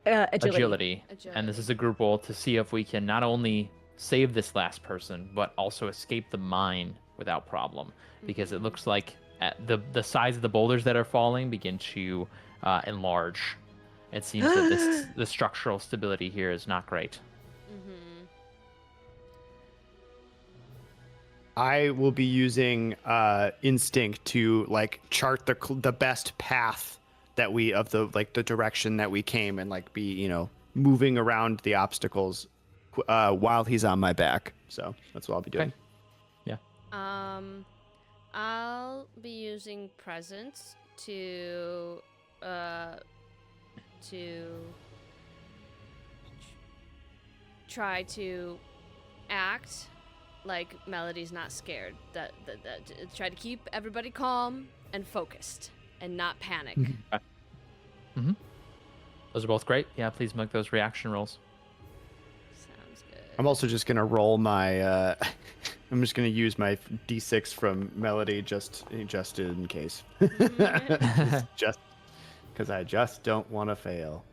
Agility. And this is a group roll to see if we can not only save this last person, but also escape the mine without problem. Because it looks like the size of the boulders that are falling begin to enlarge. It seems that the structural stability here is not great. I will be using instinct to like chart the best path that we of the direction that we came and like be moving around the obstacles while he's on my back. So that's what I'll be doing. Okay. Yeah. I'll be using presence to try to act like Melody's not scared. That try to keep everybody calm and focused and not panic. Those are both great. Yeah, please make those reaction rolls. Sounds good. I'm also just gonna roll my. I'm just gonna use my D6 from Melody just in case. just because I just don't want to fail.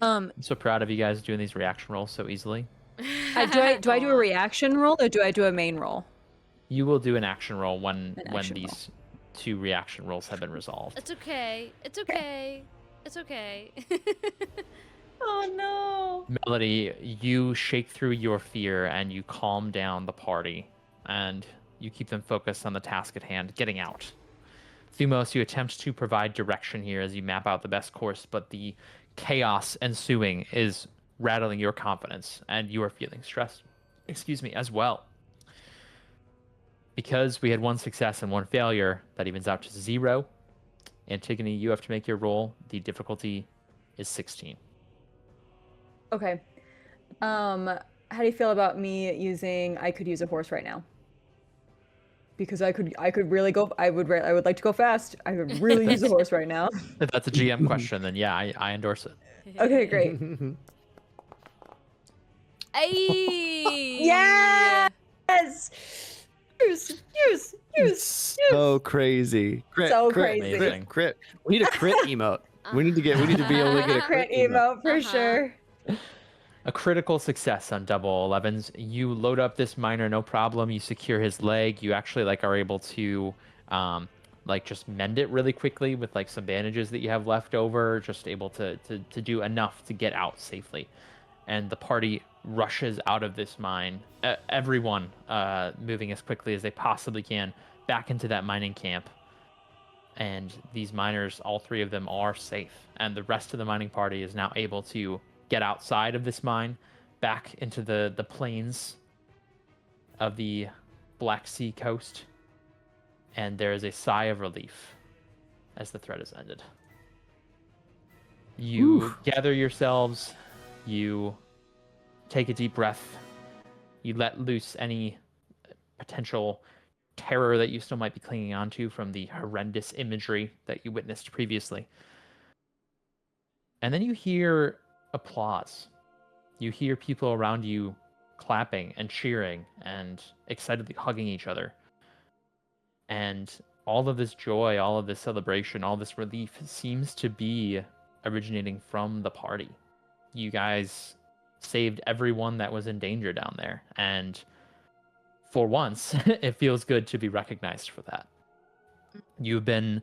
I'm so proud of you guys doing these reaction rolls so easily. Do I do a reaction roll or do I do a main roll? You will do an action roll when these two reaction rolls have been resolved. It's okay. It's okay. It's okay. Oh no. Melody, you shake through your fear and you calm down the party and you keep them focused on the task at hand, getting out. Thumos, you attempt to provide direction here as you map out the best course, but the chaos ensuing is rattling your confidence and you are feeling stressed, as well. Because we had one success and one failure, that evens out to 0. Antigone, you have to make your roll. The difficulty is 16. Okay. How do you feel about me using I could use a horse right now? Because I could really go. I would like to go fast. I could really use a horse right now. If that's a GM question, then yeah, I endorse it. Okay, great. Hey! Yes! Use. So crazy. Crit, So crit, crazy. Amazing. Crit. We need a crit emote. We need to be able to get a Crit crit emote. emote for sure. A critical success on double 11s. You load up this miner, no problem. You secure his leg. You actually are able to just mend it really quickly with some bandages that you have left over. Just able to do enough to get out safely. And the party rushes out of this mine. Everyone moving as quickly as they possibly can back into that mining camp. And these miners, all 3 of them, are safe. And the rest of the mining party is now able to get outside of this mine, back into the plains of the Black Sea coast. And there is a sigh of relief as the threat is ended. You gather yourselves, you take a deep breath, you let loose any potential terror that you still might be clinging on to from the horrendous imagery that you witnessed previously. And then you hear applause. You hear people around you clapping and cheering and excitedly hugging each other. And all of this joy, all of this celebration, all this relief seems to be originating from the party. You guys saved everyone that was in danger down there. And for once, it feels good to be recognized for that. You've been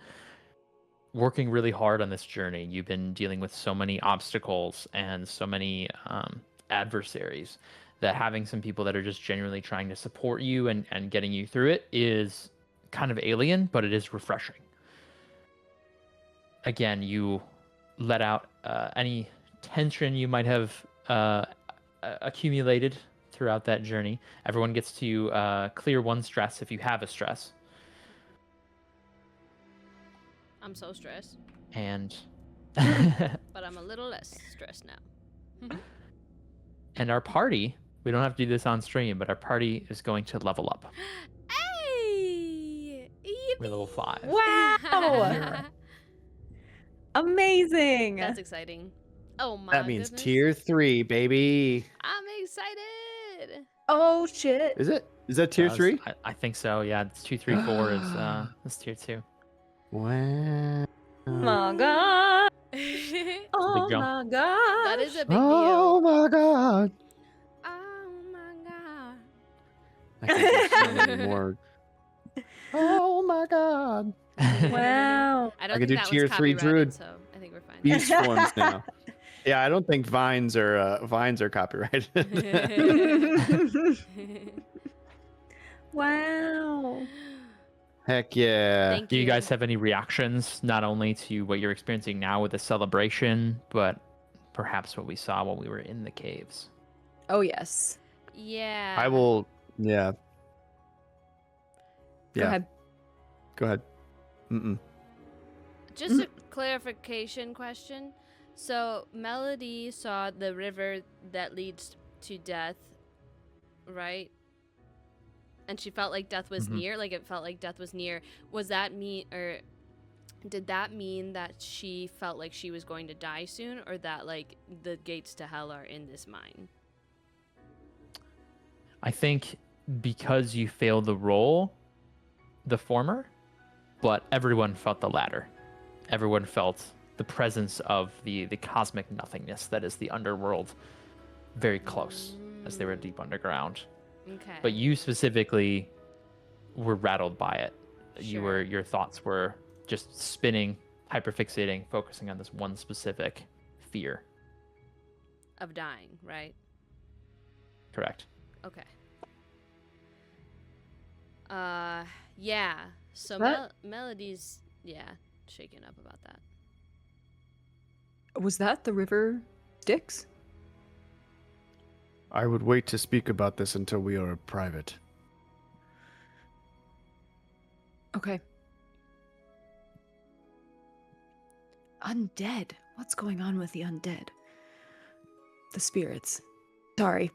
working really hard on this journey. You've been dealing with so many obstacles and so many adversaries that having some people that are just genuinely trying to support you and getting you through it is kind of alien, but it is refreshing. Again, you let out any tension you might have accumulated throughout that journey. Everyone gets to clear one stress if you have a stress. I'm so stressed, And but I'm a little less stressed now. and our party, we don't have to do this on stream, but our party is going to level up. Hey! We're level 5. Wow! Amazing. That's exciting. Oh my That means goodness. tier 3, baby. I'm excited. Oh shit. Is it? Is that tier 3? I think so. Yeah, it's 2, 3, 4 is tier 2. Wow. Oh my god. big Oh jump. my god. That is a big Oh deal. my god. Oh my god. I can do so many more. Oh my god. Wow. I don't can think do that tier one's 3 copyrighted, druid. so I think we're fine. Beast forms now. Yeah, I don't think vines are copyrighted. Wow. Heck yeah. Thank Do you guys have any reactions, not only to what you're experiencing now with the celebration, but perhaps what we saw when we were in the caves? Oh yes. Yeah. I will. Yeah. Go Yeah. ahead. Go ahead. Mm-mm. Just a clarification question. So Melody saw the river that leads to death, right? And she felt like death was Mhm. near, like it felt like death was near. Was that mean, or did that mean that she felt like she was going to die soon, or that like the gates to hell are in this mine? I think because you failed the roll, the former, but everyone felt the latter. Everyone felt the presence of the cosmic nothingness that is the underworld very close as they were deep underground. Okay. But you specifically were rattled by it. Sure. Your thoughts were just spinning, hyperfixating, focusing on this one specific fear. Of dying, right? Correct. Okay. Yeah. So What? Melody's, yeah, shaken up about that. Was that the river Styx? I would wait to speak about this until we are private. Okay. Undead. What's going on with the undead? The spirits. Sorry.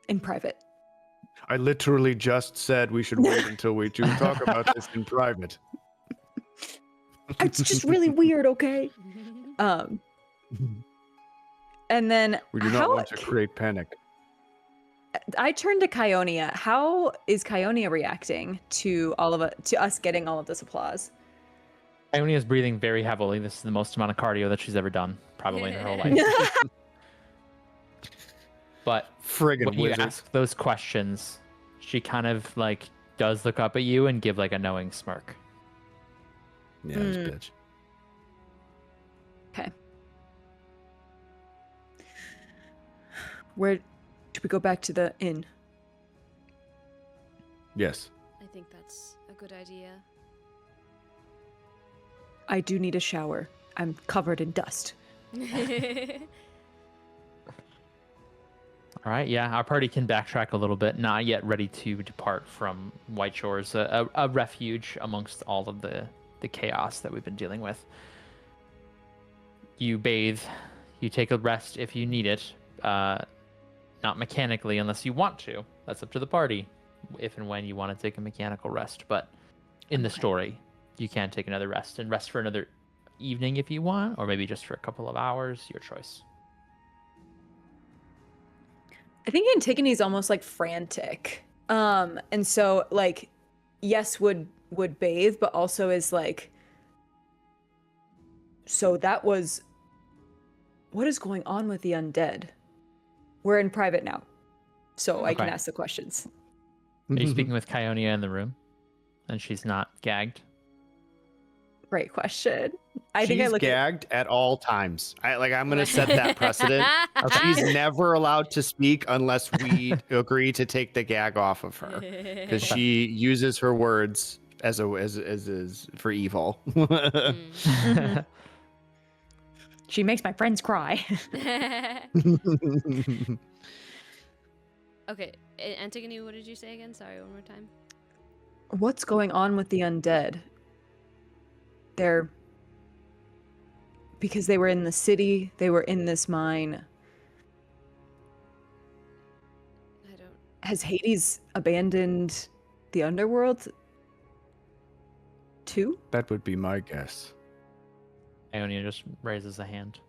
In private. I literally just said we should wait until we do talk about this in private. It's just really weird, okay? And then We do not want to create panic. I turned to Kionia. How is Kionia reacting to all of it, to us getting all of this applause? Ione is breathing very heavily. This is the most amount of cardio that she's ever done, probably in her whole life. But Friggin' when you wizard. ask those questions, she kind of like does look up at you and give like a knowing smirk. Yeah, this bitch. Okay. Where should we go back to the inn? Yes. I think that's a good idea. I do need a shower. I'm covered in dust. All right, yeah, our party can backtrack a little bit, not yet ready to depart from White Shores, a refuge amongst all of the chaos that we've been dealing with. You bathe, you take a rest if you need it, not mechanically unless you want to. That's up to the party, if and when you want to take a mechanical rest. But in the story, you can take another rest and rest for another evening if you want, or maybe just for a couple of hours, your choice. I think Antigone is almost like frantic. And so like yes would bathe, but also is like, so that was, what is going on with the undead? We're in private now, so I can Okay. ask the questions. Are you speaking with Kionia in the room? And she's not gagged? Great question. I think I She's look gagged at all times. I'm gonna set that precedent. She's never allowed to speak unless we agree to take the gag off of her, because she uses her words as for evil. Mhm. She makes my friends cry. Okay, Antigone, what did you say again? Sorry, one more time. What's going on with the undead? Because they were in the city, they were in this mine. I don't. Has Hades abandoned the underworld too? That would be my guess. Aonia just raises a hand.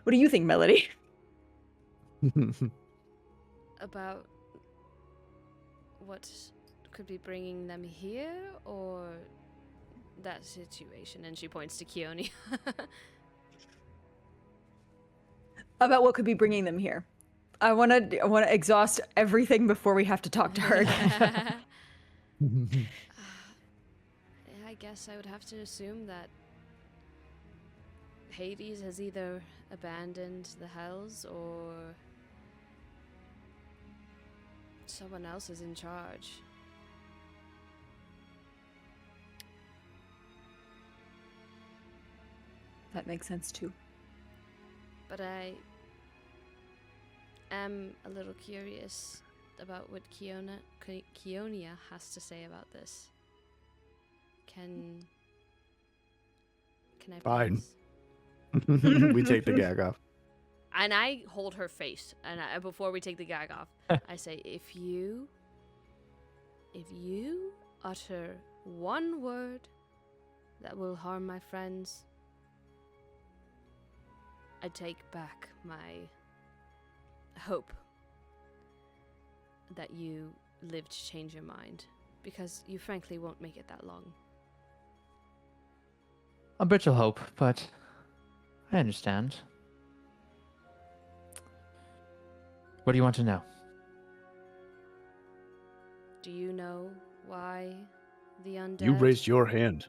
What do you think, Melody? About what could be bringing them here, or that situation? And she points to Keone. About what could be bringing them here. I want to exhaust everything before we have to talk to her again. I guess I would have to assume that Hades has either abandoned the Hells or someone else is in charge. That makes sense too. But I am a little curious about what Keonia has to say about this. Can I Fine. please? We take the gag off. And I hold her face, and before we take the gag off, I say, if you utter one word that will harm my friends, I take back my hope that you live to change your mind, because you frankly won't make it that long. A bit of hope, but I understand. What do you want to know? Do you know why the undead? You raised your hand.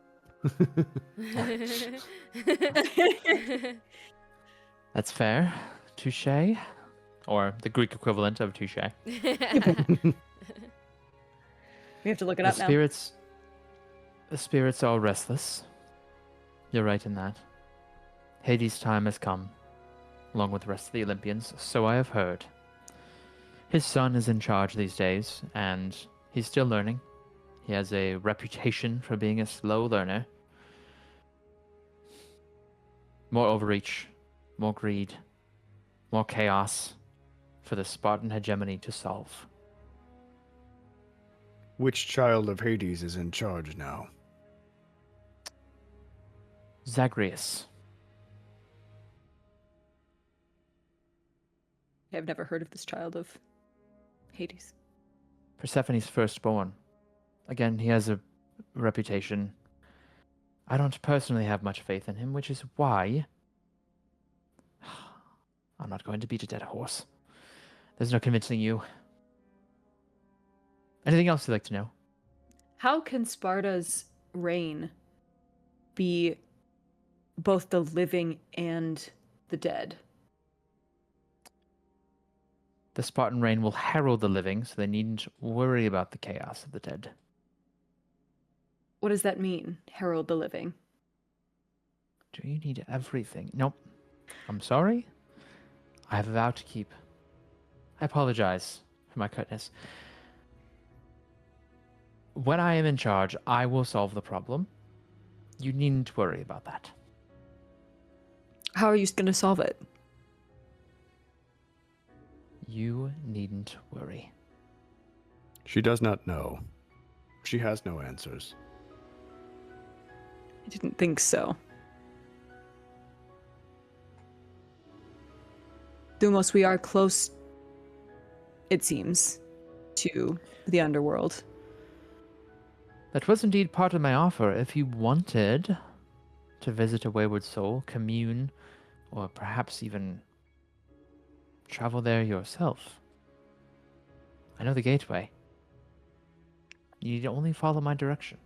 That's fair. Touche. Or the Greek equivalent of touche. We have to look it The up now. spirits are restless. You're right in that. Hades' time has come, along with the rest of the Olympians, so I have heard. His son is in charge these days, and he's still learning. He has a reputation for being a slow learner. More overreach, more greed, more chaos for the Spartan hegemony to solve. Which child of Hades is in charge now? Zagreus. I've never heard of this child of Hades. Persephone's firstborn. Again, he has a reputation. I don't personally have much faith in him, which is why I'm not going to beat a dead horse. There's no convincing you. Anything else you'd like to know? How can Sparta's reign be both the living and the dead? The Spartan reign will herald the living, so they needn't worry about the chaos of the dead. What does that mean, herald the living? Do you need everything? Nope. I'm sorry. I have a vow to keep. I apologize for my curtness. When I am in charge, I will solve the problem. You needn't worry about that. How are you going to solve it? You needn't worry. She does not know. She has no answers. I didn't think so. Thumos, we are close, it seems, to the underworld. That was indeed part of my offer. If you wanted to visit a wayward soul, commune, or perhaps even travel there yourself. I know the gateway. You need to only follow my direction.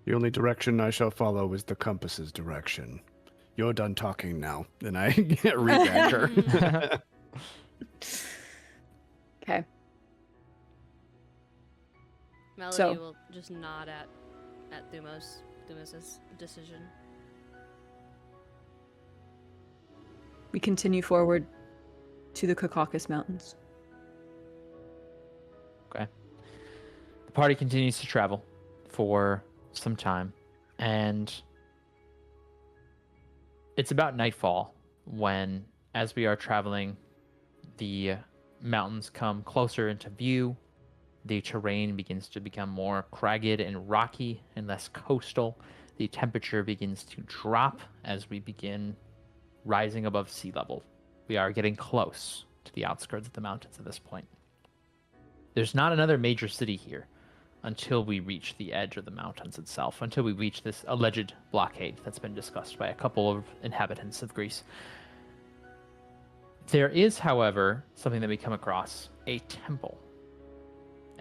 The only direction I shall follow is the compass's direction. You're done talking now. And I rebag her. Okay. Melody So- will just nod at Thumos's decision. We continue forward to the Caucasus Mountains. Okay. The party continues to travel for some time, and it's about nightfall when, as we are traveling, the mountains come closer into view. The terrain begins to become more cragged and rocky and less coastal. The temperature begins to drop as we begin rising above sea level. We are getting close to the outskirts of the mountains at this point. There's not another major city here until we reach the edge of the mountains itself, until we reach this alleged blockade that's been discussed by a couple of inhabitants of Greece. There is, however, something that we come across, a temple.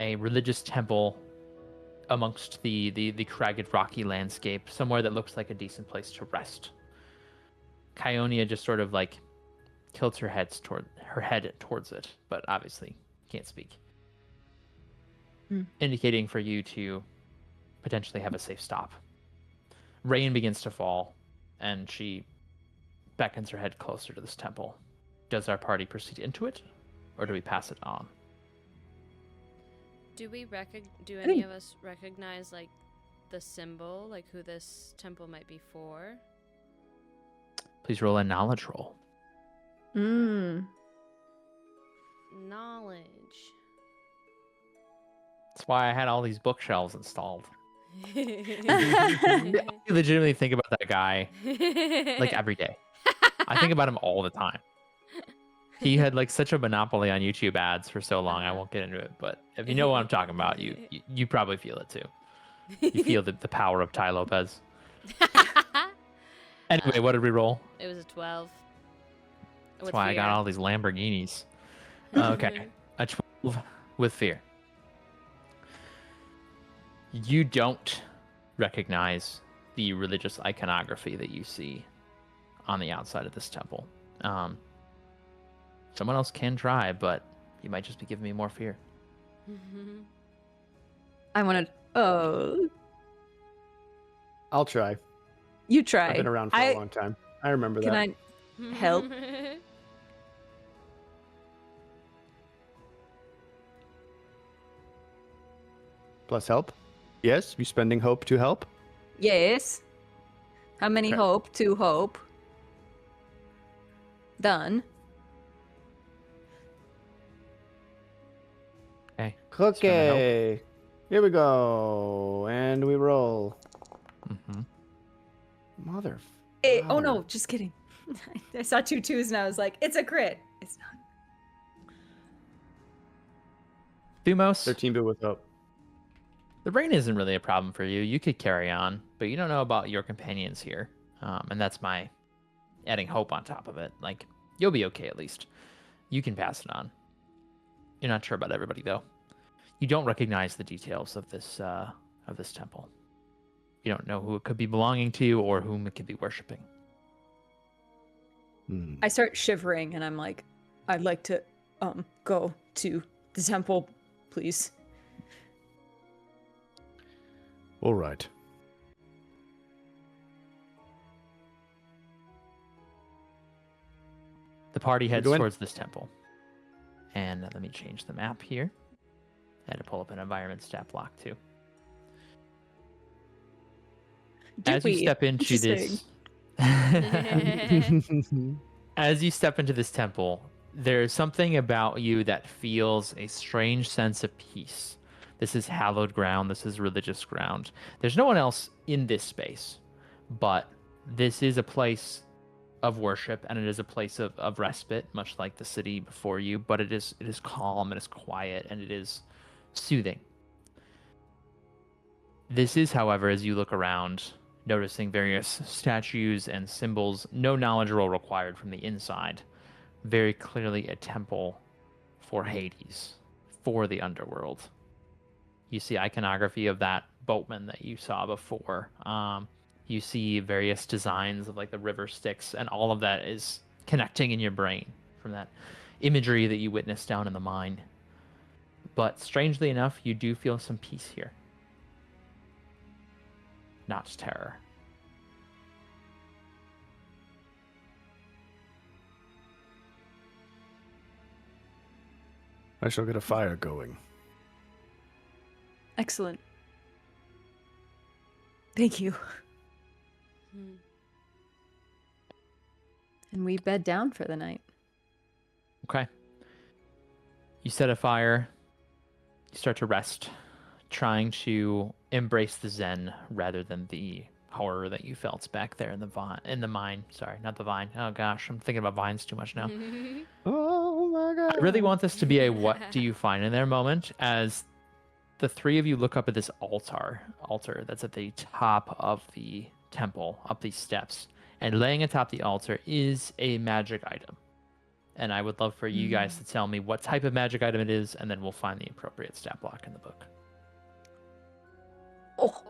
A religious temple amongst the cragged, rocky landscape, somewhere that looks like a decent place to rest. Kionia just sort of like tilts her head towards it, but obviously can't speak. Indicating for you to potentially have a safe stop. Rain begins to fall, and she beckons her head closer to this temple. Does our party proceed into it, or do we pass it on? Do any of us recognize like the symbol, like who this temple might be for? Please roll a knowledge roll. Knowledge. That's why I had all these bookshelves installed. I legitimately think about that guy like every day. I think about him all the time. He had like such a monopoly on YouTube ads for so long. I won't get into it, but if you know what I'm talking about, you probably feel it too. You feel the power of Ty Lopez. Anyway, what did we roll? It was a 12. That's why I got all these Lamborghinis. Okay, a 12 with fear. You don't recognize the religious iconography that you see on the outside of this temple. Someone else can try, but you might just be giving me more fear. I want to. Oh, I'll try. you try. I've been around for a long time. I remember Can that. I help? Plus help? Yes, you spending hope to help? Yes. How many Okay. hope? 2 hope. Done. Okay. Okay. Here we go. And we roll. Mm-hmm. Mother. Hey, oh no, father. just kidding. I saw 2 2s and I was like, it's a crit. It's not. Thumos, 13 bit with hope. the rain isn't really a problem for you. You could carry on, but you don't know about your companions here. And that's my adding hope on top of it. Like, you'll be okay at least. You can pass it on. You're not sure about everybody, though. You don't recognize the details of this temple. You don't know who it could be belonging to or whom it could be worshiping. I start shivering and I'm like, I'd like to go to the temple, please. All right. The party heads go in. towards this temple. And let me change the map here. I had to pull up an environment stat block too. As you step into this, as you step into this temple, there's something about you that feels a strange sense of peace. This is hallowed ground. This is religious ground. There's no one else in this space, but this is a place of worship, and it is a place of respite, much like the city before you, but it is calm, and it's quiet, and it is soothing. This is, however, as you look around, noticing various statues and symbols, no knowledge roll required from the inside. Very clearly a temple for Hades, for the underworld. You see iconography of that boatman that you saw before. You see various designs of like the river Styx, and all of that is connecting in your brain from that imagery that you witnessed down in the mine. But strangely enough, you do feel some peace here. Not terror. I shall get a fire going. Excellent. Thank you. Hmm. And we bed down for the night. Okay. You set a fire. You start to rest, trying to embrace the zen rather than the horror that you felt back there in the mine. Sorry, not the vine. Oh gosh, I'm thinking about vines too much now. Oh my god. I really want this to be a what do you find in there moment as the three of you look up at this altar that's at the top of the temple, up these steps. And laying atop the altar is a magic item. And I would love for you guys to tell me what type of magic item it is, and then we'll find the appropriate stat block in the book. Oh.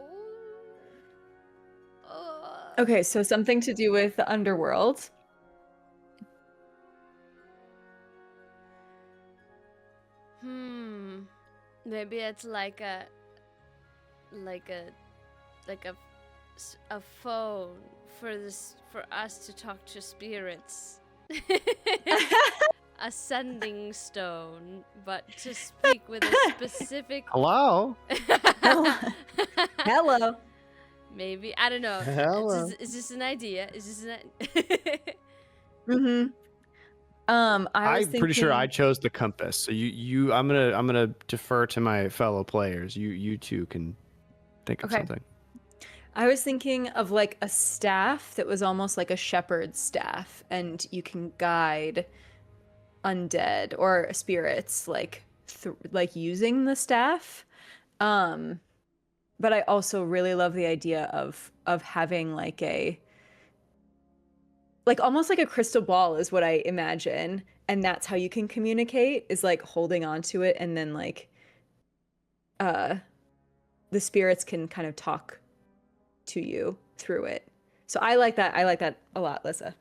Oh. Okay, so something to do with the underworld. Maybe it's like a phone for us to talk to spirits. A sending stone, but to speak with a specific. Hello? Hello. Maybe, I don't know. Hello. Is this an idea? Is this an? Mm-hmm. I'm pretty sure I chose the compass. So I'm gonna defer to my fellow players. You two can think of Okay. something. I was thinking of like a staff that was almost like a shepherd's staff, and you can guide undead or spirits like using the staff. But I also really love the idea of having like almost like a crystal ball is what I imagine, and that's how you can communicate, is like holding on to it, and then like the spirits can kind of talk to you through it. So I like that a lot, Lissa.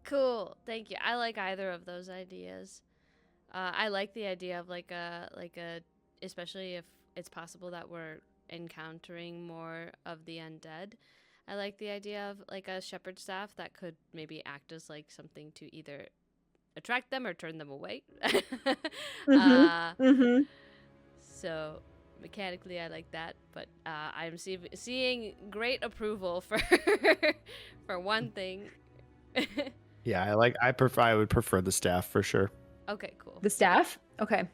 Cool, thank you. I like either of those ideas. I like the idea of like a especially if it's possible that we're encountering more of the undead. I like the idea of like a shepherd staff that could maybe act as like something to either attract them or turn them away. So mechanically I like that, but I'm seeing great approval for for one thing. Yeah, I would prefer the staff for sure. Okay, cool. The staff? Okay.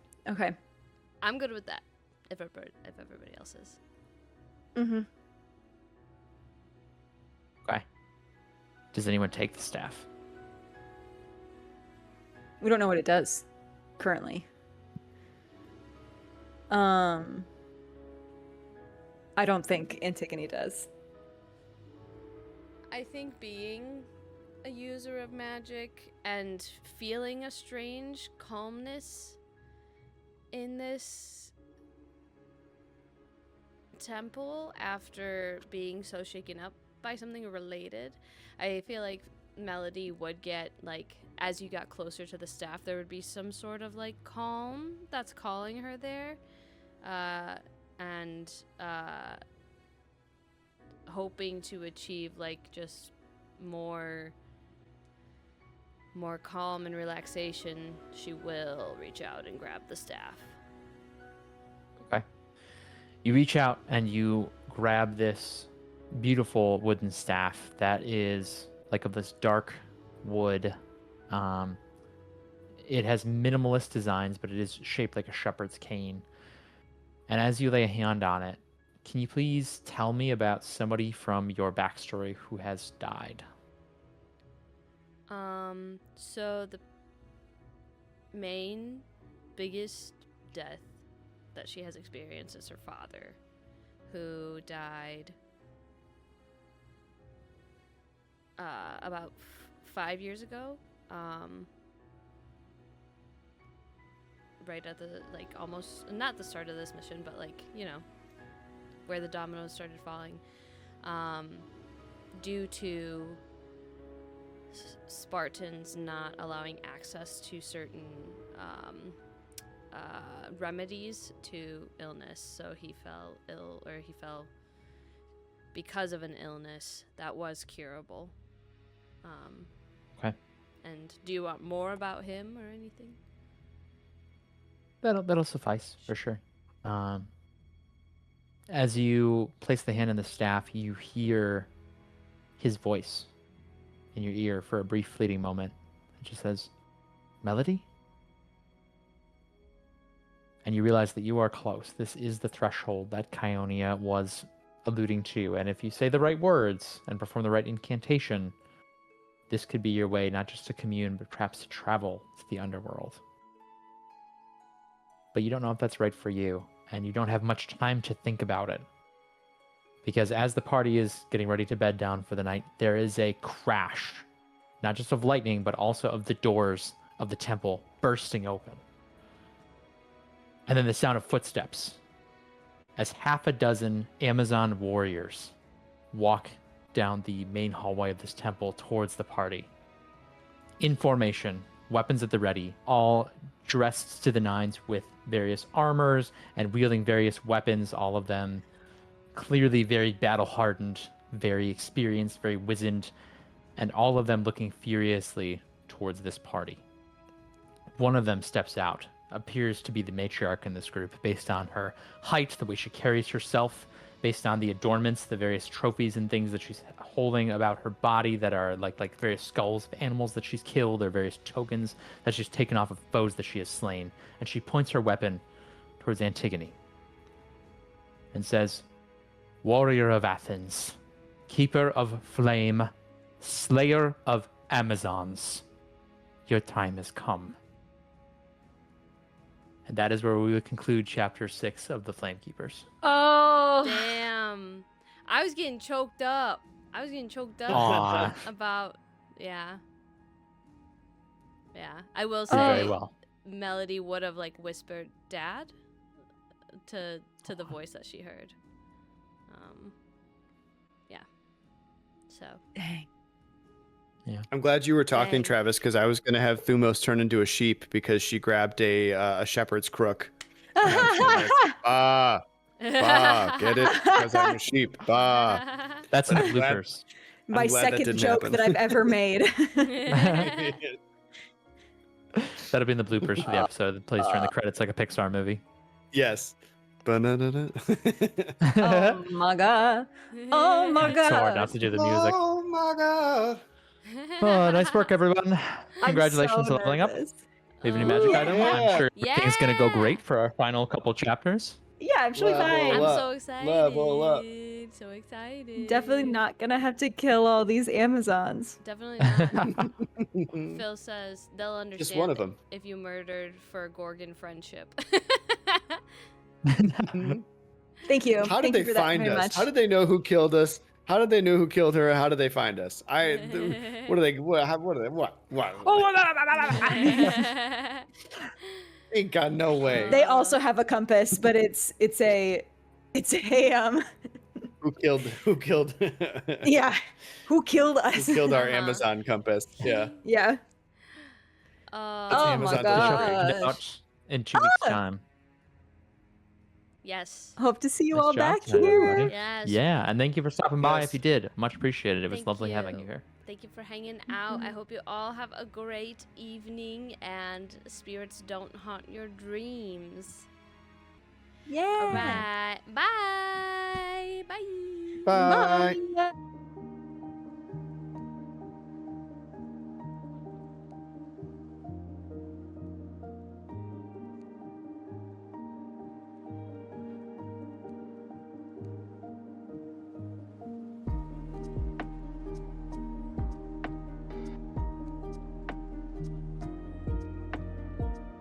I'm good with that. If everybody else is. Mm-hmm. Okay. Does anyone take the staff? We don't know what it does currently. I don't think Antigone does. I think being a user of magic and feeling a strange calmness in this temple after being so shaken up by something related, I feel like Melody would get like, as you got closer to the staff, there would be some sort of like calm that's calling her there, and hoping to achieve like just more calm and relaxation, she will reach out and grab the staff. Okay. You reach out and you grab this beautiful wooden staff that is like of this dark wood. It has minimalist designs, but it is shaped like a shepherd's cane. And as you lay a hand on it, can you please tell me about somebody from your backstory who has died? So the main biggest death that she has experienced is her father, who died about 5 years ago. Right at the, like, almost not the start of this mission, but like, you know, where the dominoes started falling, due to Spartans not allowing access to certain remedies to illness. So he fell ill, or he fell because of an illness that was curable. Okay. And do you want more about him or anything? That'll suffice for sure. As you place the hand in the staff, you hear his voice in your ear for a brief fleeting moment. It just says, "Melody?" And you realize that you are close. This is the threshold that Kionia was alluding to. And if you say the right words and perform the right incantation, this could be your way not just to commune, but perhaps to travel to the underworld. But you don't know if that's right for you, and you don't have much time to think about it. Because as the party is getting ready to bed down for the night, there is a crash, not just of lightning, but also of the doors of the temple bursting open. And then the sound of footsteps as half a dozen Amazon warriors walk down the main hallway of this temple towards the party. In formation, weapons at the ready, all dressed to the nines with various armors and wielding various weapons, all of them clearly very battle-hardened, very experienced, very wizened, and all of them looking furiously towards this party. One of them steps out, appears to be the matriarch in this group based on her height, the way she carries herself, based on the adornments, the various trophies and things that she's holding about her body that are like various skulls of animals that she's killed or various tokens that she's taken off of foes that she has slain. And she points her weapon towards Antigone and says, "Warrior of Athens, keeper of flame, slayer of Amazons, your time has come." And that is where we will conclude chapter 6 of the Flamekeepers. Oh. Damn. I was getting choked up. Aw. About, yeah. Yeah. I will Did very say well. Melody would have like whispered "Dad" to the voice that she heard. Yeah. So. Dang. I'm glad you were talking, Dang. Travis, because I was going to have Thumos turn into a sheep because she grabbed a shepherd's crook. And I was gonna like, bah, get it? Because I'm a sheep. Bah. That's in the I'm glad- bloopers. My glad that second didn't joke happen. that I've ever made. That'll be in the bloopers for the episode that plays during the credits like a Pixar movie. Yes. Ba-na-na-na. Oh my god. Oh my It's so hard god. not to do the music. Oh my god. Oh, nice work, everyone. I'm Congratulations so on leveling up. nervous. We have any magic Oh, item? yeah. I'm sure Yeah. everything's going to go great for our final couple chapters. Yeah, I'm actually Level fine. I'm up. so excited. Level up. So excited. Definitely not gonna have to kill all these Amazons. Definitely not. Phil says they'll understand Just one of them. if you murdered for Gorgon friendship. Thank you. How Thank did you they for that find very us? much. How did they know who killed us? How did they know who killed her? How did they find us? What are they? What are they? What? Ain't got no way. They also have a compass, but it's a Who killed? yeah. Who killed us? Who killed our Uh-huh. Amazon compass? Yeah. Yeah. It's Oh my Amazon god. Out in 2 weeks' time. Yes. Hope to see you Nice all job back tonight, here. everybody. Yes. Yeah, and thank you for stopping by Yes. if you did. Much appreciated. It was Thank lovely having you. you here. Thank you for hanging out. I hope you all have a great evening and spirits don't haunt your dreams. Yeah. All right. Bye. Bye. Bye. Bye.